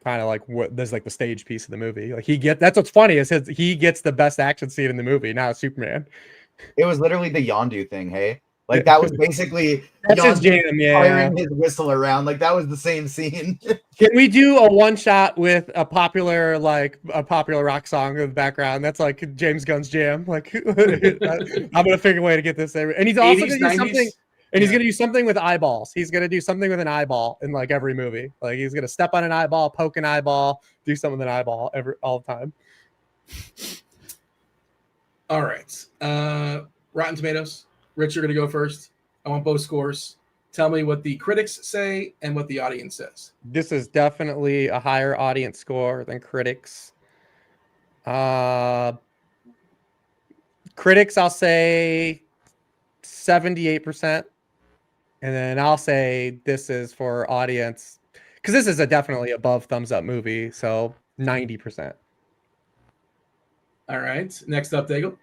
kind of like what there's like the stage piece of the movie. Like, that's what's funny is he gets the best action scene in the movie, not Superman. It was literally the Yondu thing, hey? Like, that was basically that's his jam, firing his whistle around. Like, that was the same scene. Can we do a one shot with a popular rock song in the background? That's like James Gunn's jam. Like, I'm gonna figure a way to get this there. And he's also gonna do something. And he's gonna do something with eyeballs. He's gonna do something with an eyeball in like every movie. Like, he's gonna step on an eyeball, poke an eyeball, do something with an eyeball all the time. All right. Rotten Tomatoes. Rich, you're going to go first. I want both scores. Tell me what the critics say and what the audience says. This is definitely a higher audience score than critics. Critics, I'll say 78%. And then I'll say this is for audience. because this is a definitely above thumbs up movie. So 90%. All right. Next up, Daigle.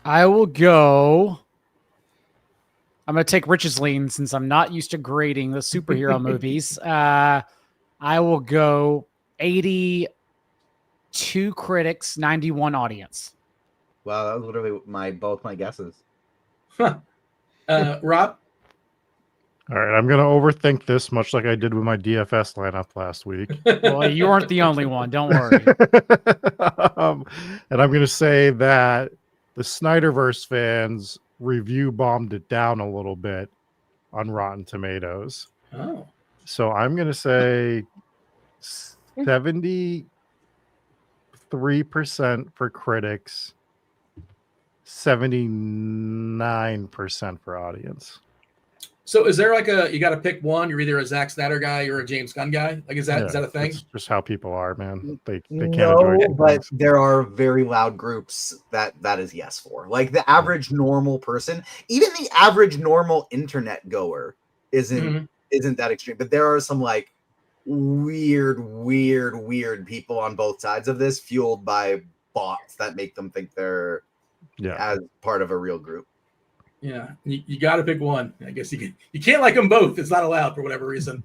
I will go. I'm going to take Rich's lean since I'm not used to grading the superhero movies. I will go 82 critics, 91 audience. Wow, that was literally both my guesses. Rob? All right, I'm going to overthink this much like I did with my DFS lineup last week. Well, you weren't the only one. Don't worry. And I'm going to say that the Snyderverse fans review bombed it down a little bit on Rotten Tomatoes. Oh. So I'm going to say 73% for critics, 79% for audience. So is there like you got to pick one? You're either a Zack Snyder guy or a James Gunn guy. Like, is that a thing? It's just how people are, man. They can't No, enjoy but things. there are very loud groups that is yes for. Like the average normal person, even the average normal internet goer isn't that extreme. But there are some like weird people on both sides of this, fueled by bots that make them think they're as part of a real group. Yeah, you got to pick one. I guess you can't like them both. It's not allowed for whatever reason.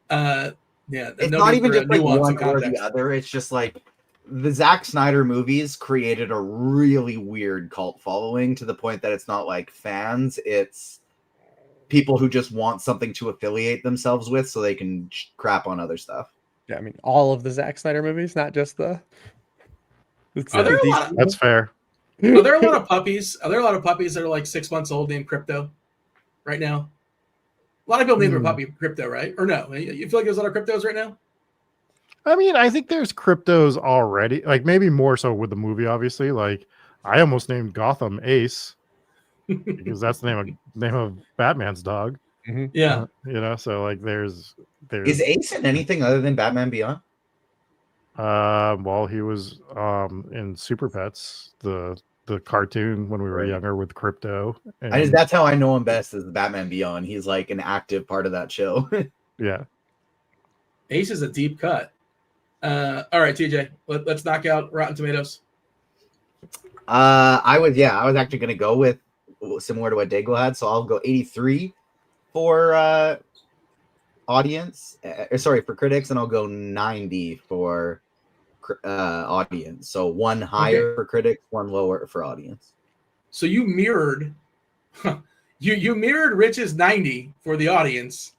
It's not even just like one or the other. It's just like the Zack Snyder movies created a really weird cult following to the point that it's not like fans. It's people who just want something to affiliate themselves with so they can crap on other stuff. Yeah, I mean, all of the Zack Snyder movies, not just the. That's fair. Are there a lot of puppies? Are there a lot of puppies that are like 6 months old named Crypto right now? A lot of people name their puppy Crypto, right? Or no? You feel like there's a lot of cryptos right now? I mean, I think there's cryptos already. Like maybe more so with the movie, obviously. Like I almost named Gotham Ace because that's the name of Batman's dog. Yeah. So like there's Is Ace in anything other than Batman Beyond? Well, he was in Super Pets, the cartoon when we were younger with Crypto. That's how I know him best, is the Batman Beyond. He's like an active part of that show. Yeah. Ace is a deep cut. All right, TJ, let's knock out Rotten Tomatoes. I was actually going to go with similar to what Daigle had, so I'll go 83 for audience. For critics, and I'll go 90 for audience. So one higher for critics, one lower for audience. So you mirrored you mirrored Rich's 90 for the audience.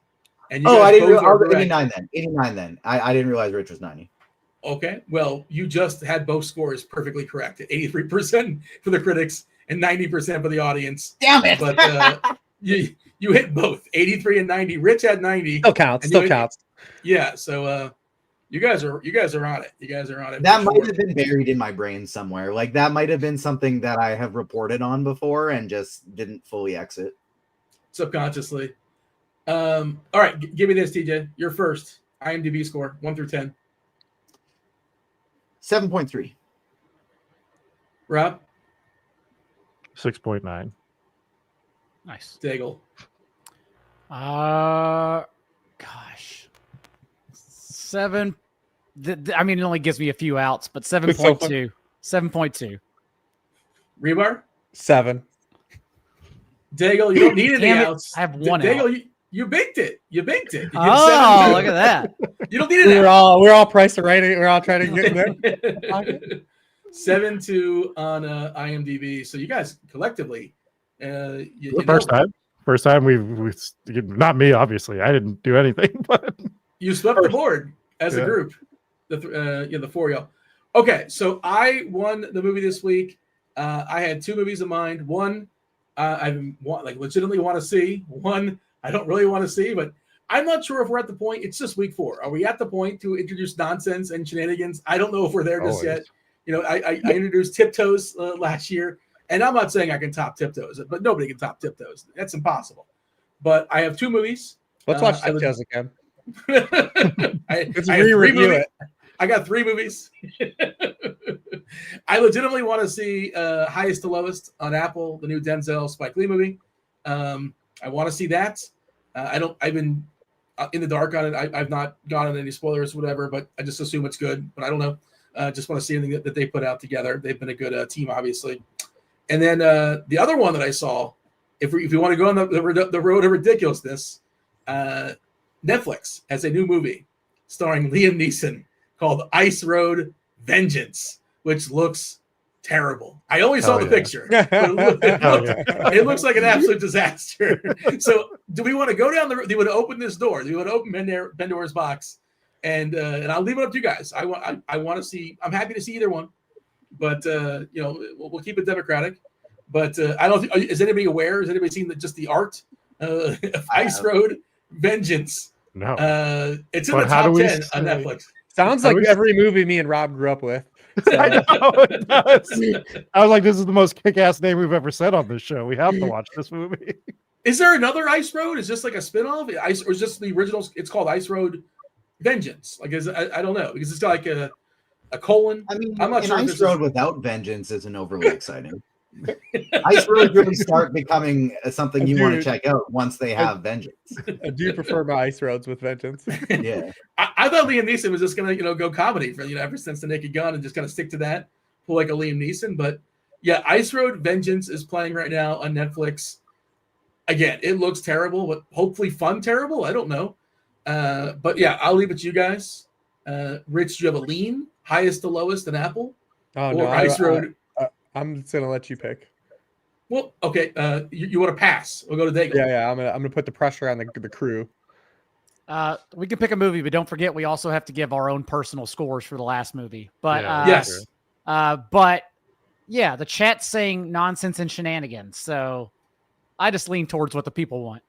And I didn't. I'll go 89 then. 89 then. I didn't realize Rich was 90. Okay. Well, you just had both scores perfectly correct. 83% for the critics and 90% for the audience. Damn it! But you hit both 83 and 90. Rich had 90. Still counts. Yeah. So you guys are on it. You guys are on it. That might have been buried in my brain somewhere. Like that might have been something that I have reported on before and just didn't fully exit subconsciously. All right, give me this, TJ. Your first IMDb score, 1 through 10. 7.3. Rob? 6.9. Nice. Daigle? Gosh. 7. I mean, it only gives me a few outs, but 7.2. 7.2. Hribar? 7. Daigle, you don't need any outs. I have one Daigle, out. You baked it. You baked it. Oh, look at that. You don't need it. We're all priced right. We're all trying to get there. 7.2 on IMDb. So you guys collectively, First time we've not me, obviously. I didn't do anything, but you swept the board as a group. The four of y'all. Okay, so I won the movie this week. I had two movies in mind. One I legitimately want to see. One I don't really want to see, but I'm not sure if we're at the point. It's just week 4. Are we at the point to introduce nonsense and shenanigans? I don't know if we're there just yet. I introduced Tiptoes last year, and I'm not saying I can top Tiptoes, but nobody can top Tiptoes. That's impossible. But I have 2 movies. Let's watch Tiptoes again. Let's re-review it. I got 3 movies. I legitimately want to see Highest to Lowest on Apple, the new Denzel Spike Lee movie. I want to see that. I've been in the dark on it. I've not gone on any spoilers or whatever, but I just assume it's good. But I don't know. Just want to see anything that they put out together. They've been a good team, obviously. And then the other one that I saw, if we want to go on the road of ridiculousness, Netflix has a new movie starring Liam Neeson called Ice Road Vengeance, which looks terrible. I only saw the picture. But it looks like an absolute disaster. So do we want to go down do we want to open this door? Do we want to open Pandora's box? And I'll leave it up to you guys. I want to see. I'm happy to see either one, but we'll keep it democratic. But I don't think. Is anybody aware? Has anybody seen just the art of Ice Road Vengeance? No. It's in the top 10 on Netflix. Sounds like every movie me and Rob grew up with. So. I know it does. I was like, this is the most kick-ass name we've ever said on this show. We have to watch this movie. Is there another Ice Road? Is this like a spinoff? Or is this the original? It's called Ice Road Vengeance. Like, I don't know, because it's got like a colon. I mean, I'm not sure. Ice Road without vengeance isn't overly exciting. Ice Road really start becoming something you want to check out once they have vengeance. I do prefer my Ice Roads with vengeance. Yeah, I thought Liam Neeson was just gonna go comedy for ever since The Naked Gun and just kind of stick to that, pull like a Liam Neeson. But yeah, Ice Road Vengeance is playing right now on Netflix. Again, it looks terrible, but hopefully fun terrible. I don't know. But yeah, I'll leave it to you guys. Rich, do you have a lean, highest to lowest, an Apple? Oh, or no, Ice Road? I'm just gonna let you pick. Well, okay. You want to pass? We'll go to Daigle. Yeah. I'm gonna put the pressure on the crew. We can pick a movie, but don't forget we also have to give our own personal scores for the last movie. But yes. But yeah, the chat's saying nonsense and shenanigans. So I just lean towards what the people want.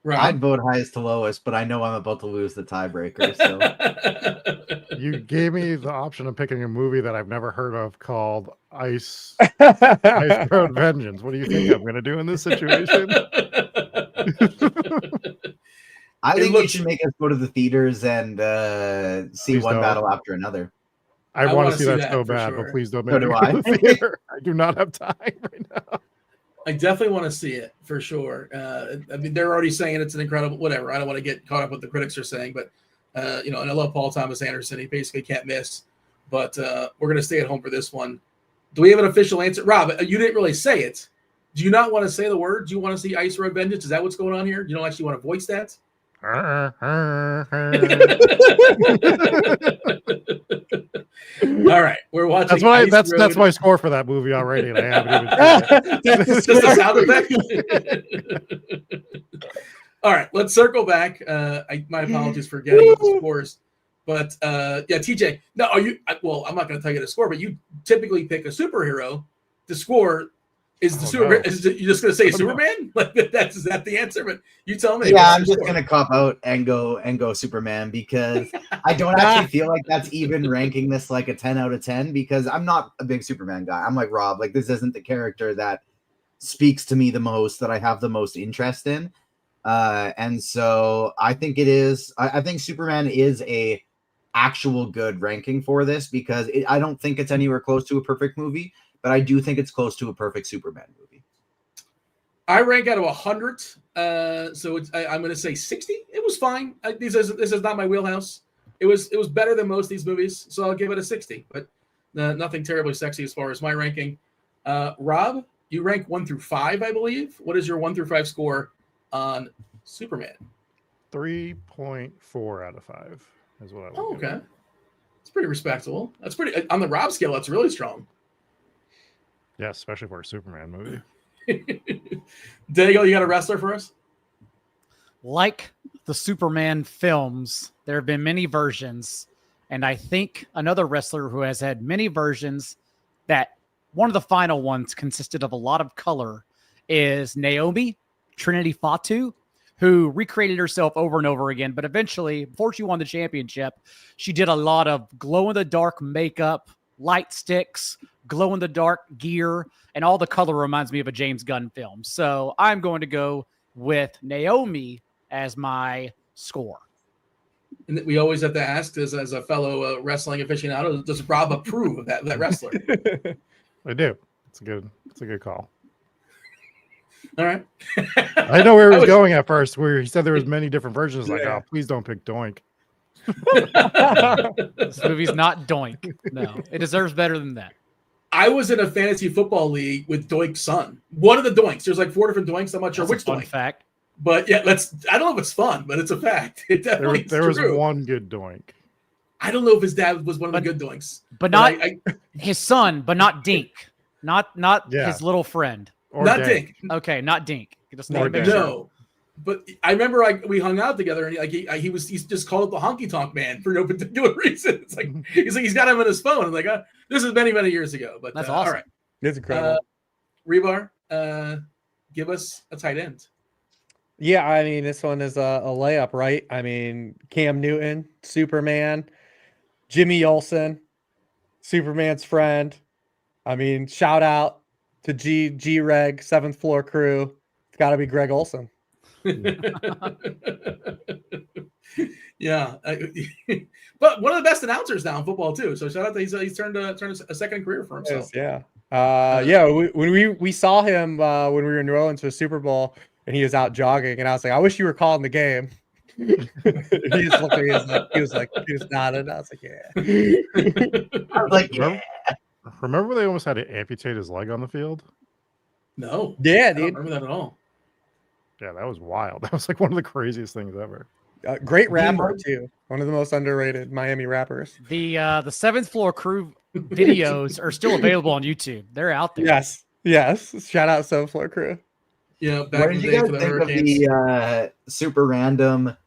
Right. I'd vote highest to lowest, but I know I'm about to lose the tiebreaker. So You gave me the option of picking a movie that I've never heard of called Ice Road Vengeance. What do you think I'm going to do in this situation? I think you should make us go to the theaters and see one battle after another. I want to see that so bad, but please don't make me go to the theater. I do not have time right now. I definitely want to see it for sure. I mean, they're already saying it's an incredible whatever. I don't want to get caught up with what the critics are saying, but and I love Paul Thomas Anderson. He basically can't miss. But we're going to stay at home for this one. Do we have an official answer? Rob, you didn't really say it. Do you not want to say the word? Do you want to see Ice Road Vengeance? Is that what's going on here? You don't actually want to voice that? All right, we're watching. That's my score for that movie already, and I haven't even. Just a sound effect. All right, let's circle back. My apologies for getting the scores, but yeah, TJ. No, are you? Well, I'm not going to tell you the score, but you typically pick a superhero to score. Is the super? No. You're just going to say Superman? Like is that the answer? But you tell me. Yeah, I'm just going to cop out and go Superman because I don't actually feel like that's even ranking this like a 10 out of 10 because I'm not a big Superman guy. I'm like Rob. Like this isn't the character that speaks to me the most, that I have the most interest in, and so I think it is. I think Superman is a actual good ranking for this because I don't think it's anywhere close to a perfect movie. But I do think it's close to a perfect Superman movie. I rank out of 100, so I'm going to say 60. It was fine. This is not my wheelhouse. It was better than most of these movies, so I'll give it a 60. But nothing terribly sexy as far as my ranking. Rob, you rank 1 through 5, I believe. What is your 1 through 5 score on Superman? 3.4 out of 5 is what I would give it. It's pretty respectable. That's pretty on the Rob scale. That's really strong. Yeah, especially for a Superman movie. Daigle, you got a wrestler for us? Like the Superman films, there have been many versions, and I think another wrestler who has had many versions that one of the final ones consisted of a lot of color is Naomi Trinity Fatu, who recreated herself over and over again, but eventually, before she won the championship, she did a lot of glow-in-the-dark makeup, light sticks, glow-in-the-dark gear, and all the color reminds me of a James Gunn film. So I'm going to go with Naomi as my score. And we always have to ask, as a fellow wrestling aficionado, does Rob approve of that wrestler? I do. It's a good call. All right. I know where he was going at first, where he said there was many different versions. Like, Yeah. oh, please don't pick Doink. This movie's not Doink. No, it deserves better than that. I was in a fantasy football league with Doink's son. One of the Doinks. There's like 4 different Doinks. I'm not sure That's which a fun Doink. fact. But yeah, I don't know if it's fun, but it's a fact. It definitely There was true. one good Doink. I don't know if his dad was one of the good Doinks. But not I his son, but not Dink. Not Yeah. his little friend. Or not Dink. Dink. Okay, not Dink. Just Or need to make Dink. sure. No. But I remember we hung out together, and he's just called it the honky tonk man for no particular reason. It's like he's got him on his phone. I'm like, this is many years ago. But That's awesome. All right, It's incredible. Hribar, give us a tight end. Yeah, I mean, this one is a layup, right? I mean, Cam Newton, Superman, Jimmy Olsen, Superman's friend. I mean, shout out to G-Reg, 7th Floor Crew. It's got to be Greg Olsen. Yeah, but one of the best announcers now in football too. So shout out that he's turned a second career for himself. Yes, yeah. When we saw him when we were in New Orleans for the Super Bowl, and he was out jogging, and I was like, I wish you were calling the game. He just looked at me, he was nodding. I was like, yeah. I was like, yeah. Remember when they almost had to amputate his leg on the field? No, Yeah, I don't dude. remember that at all. Yeah, that was wild. That was like one of the craziest things ever. Great rapper too. One of the most underrated Miami rappers. The 7th Floor Crew videos are still available on YouTube. They're out there. Yes. Shout out 7th Floor Crew. Yeah, back What in did the you day guys for the think of Hurricanes. the super random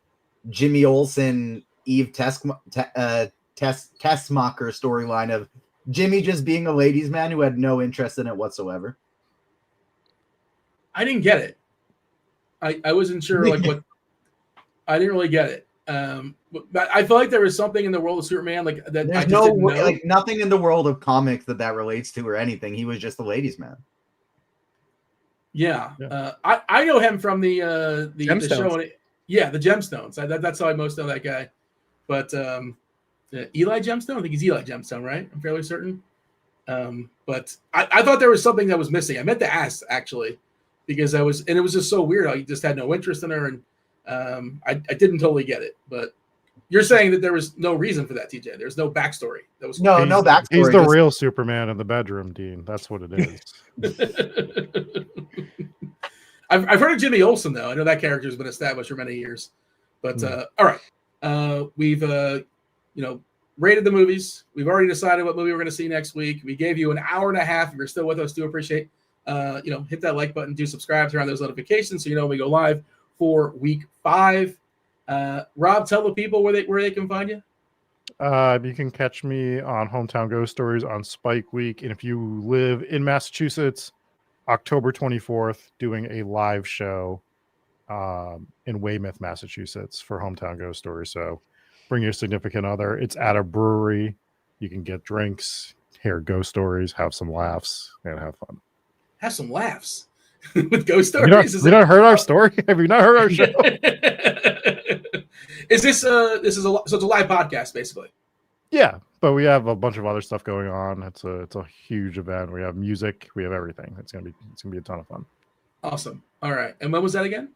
Jimmy Olsen, Eve Tessmacher storyline of Jimmy just being a ladies' man who had no interest in it whatsoever? I didn't get it. I wasn't sure what. I didn't really get it. But I felt like there was something in the world of Superman that I There's just no didn't know. like nothing in the world of comics that relates to or anything. He was just a ladies' man. Yeah. Yeah. I know him from the Gemstones. show. The Gemstones. That's how I most know that guy. But Eli Gemstone? I think he's Eli Gemstone, right? I'm fairly certain. But I thought there was something that was missing. I meant to ask, actually, because it was just so weird. I just had no interest in her, and I didn't totally get it. But you're saying that there was no reason for that, TJ. There's no backstory. That was No backstory. He's the just- real Superman in the bedroom, Dean. That's what it is. I've heard of Jimmy Olsen, though. I know that character has been established for many years. But all right, we've rated the movies. We've already decided what movie we're going to see next week. We gave you an hour and a half. If you're still with us, do appreciate hit that like button, do subscribe, turn on those notifications so you know when we go live for week 5. Rob, tell the people where they can find you. You can catch me on Hometown Ghost Stories on Spike Week. And if you live in Massachusetts, October 24th, doing a live show in Weymouth, Massachusetts for Hometown Ghost Stories. So bring your significant other. It's at a brewery. You can get drinks, hear ghost stories, have some laughs, and have fun. Have some laughs with ghost stories. You not heard our story? Have you not heard our show? Is this so it's a live podcast basically? Yeah, but we have a bunch of other stuff going on. It's a huge event. We have music. We have everything. It's gonna be a ton of fun. Awesome. All right. And when was that again?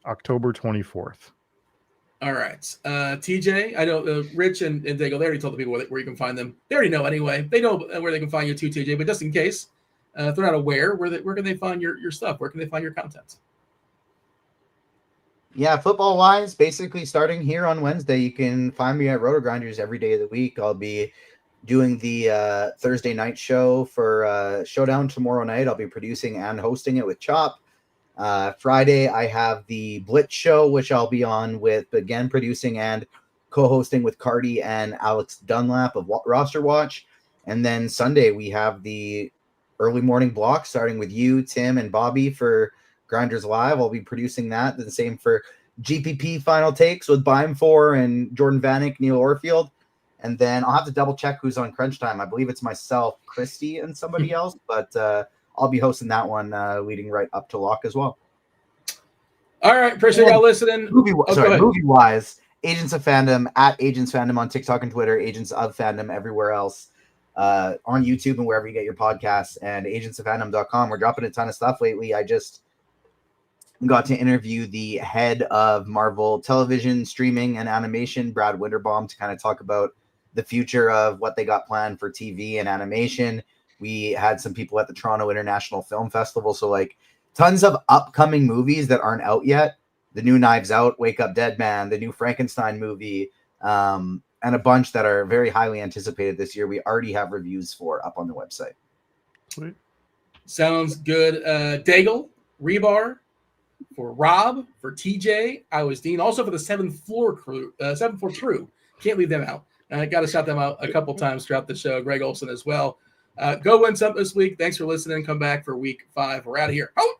October 24th. All right. TJ, I know Rich and Daigle, they already told the people where you can find them. They already know anyway. They know where they can find you too, TJ. But just in case, if they're not aware, where can they find your stuff? Where can they find your content? Yeah, football wise, basically starting here on Wednesday, you can find me at RotoGrinders every day of the week. I'll be doing the Thursday night show for Showdown tomorrow night. I'll be producing and hosting it with Chop. Friday, I have the Blitz show, which I'll be on with, again, producing and co-hosting with Cardi and Alex Dunlap of Roster Watch. And then Sunday, we have the early morning block, starting with you, Tim, and Bobby for Grinders Live. I'll be producing that. The same for GPP Final Takes with Bime4 and Jordan Vanek, Neil Orfield. And then I'll have to double check who's on Crunch Time. I believe it's myself, Christy, and somebody else, but I'll be hosting that one leading right up to lock as well. All right. Appreciate y'all listening. Movie-wise, Agents of Fandom, at Agents Fandom on TikTok and Twitter, Agents of Fandom everywhere else, on YouTube and wherever you get your podcasts, and agentsofandom.com. We're dropping a ton of stuff lately. I just got to interview the head of Marvel television, streaming, and animation, Brad Winterbaum, to kind of talk about the future of what they got planned for TV and animation. We had some people at the Toronto International Film Festival. So like tons of upcoming movies that aren't out yet. The new Knives Out, Wake Up Dead Man, the new Frankenstein movie, and a bunch that are very highly anticipated this year. We already have reviews for up on the website. Sweet. Sounds good. Daigle, Hribar, for Rob, for TJ, I was Dean. Also for the seventh floor crew. Can't leave them out. Got to shout them out a couple times throughout the show. Greg Olson as well. Go win something this week. Thanks for listening. Come back for week 5. We're out of here. Oh!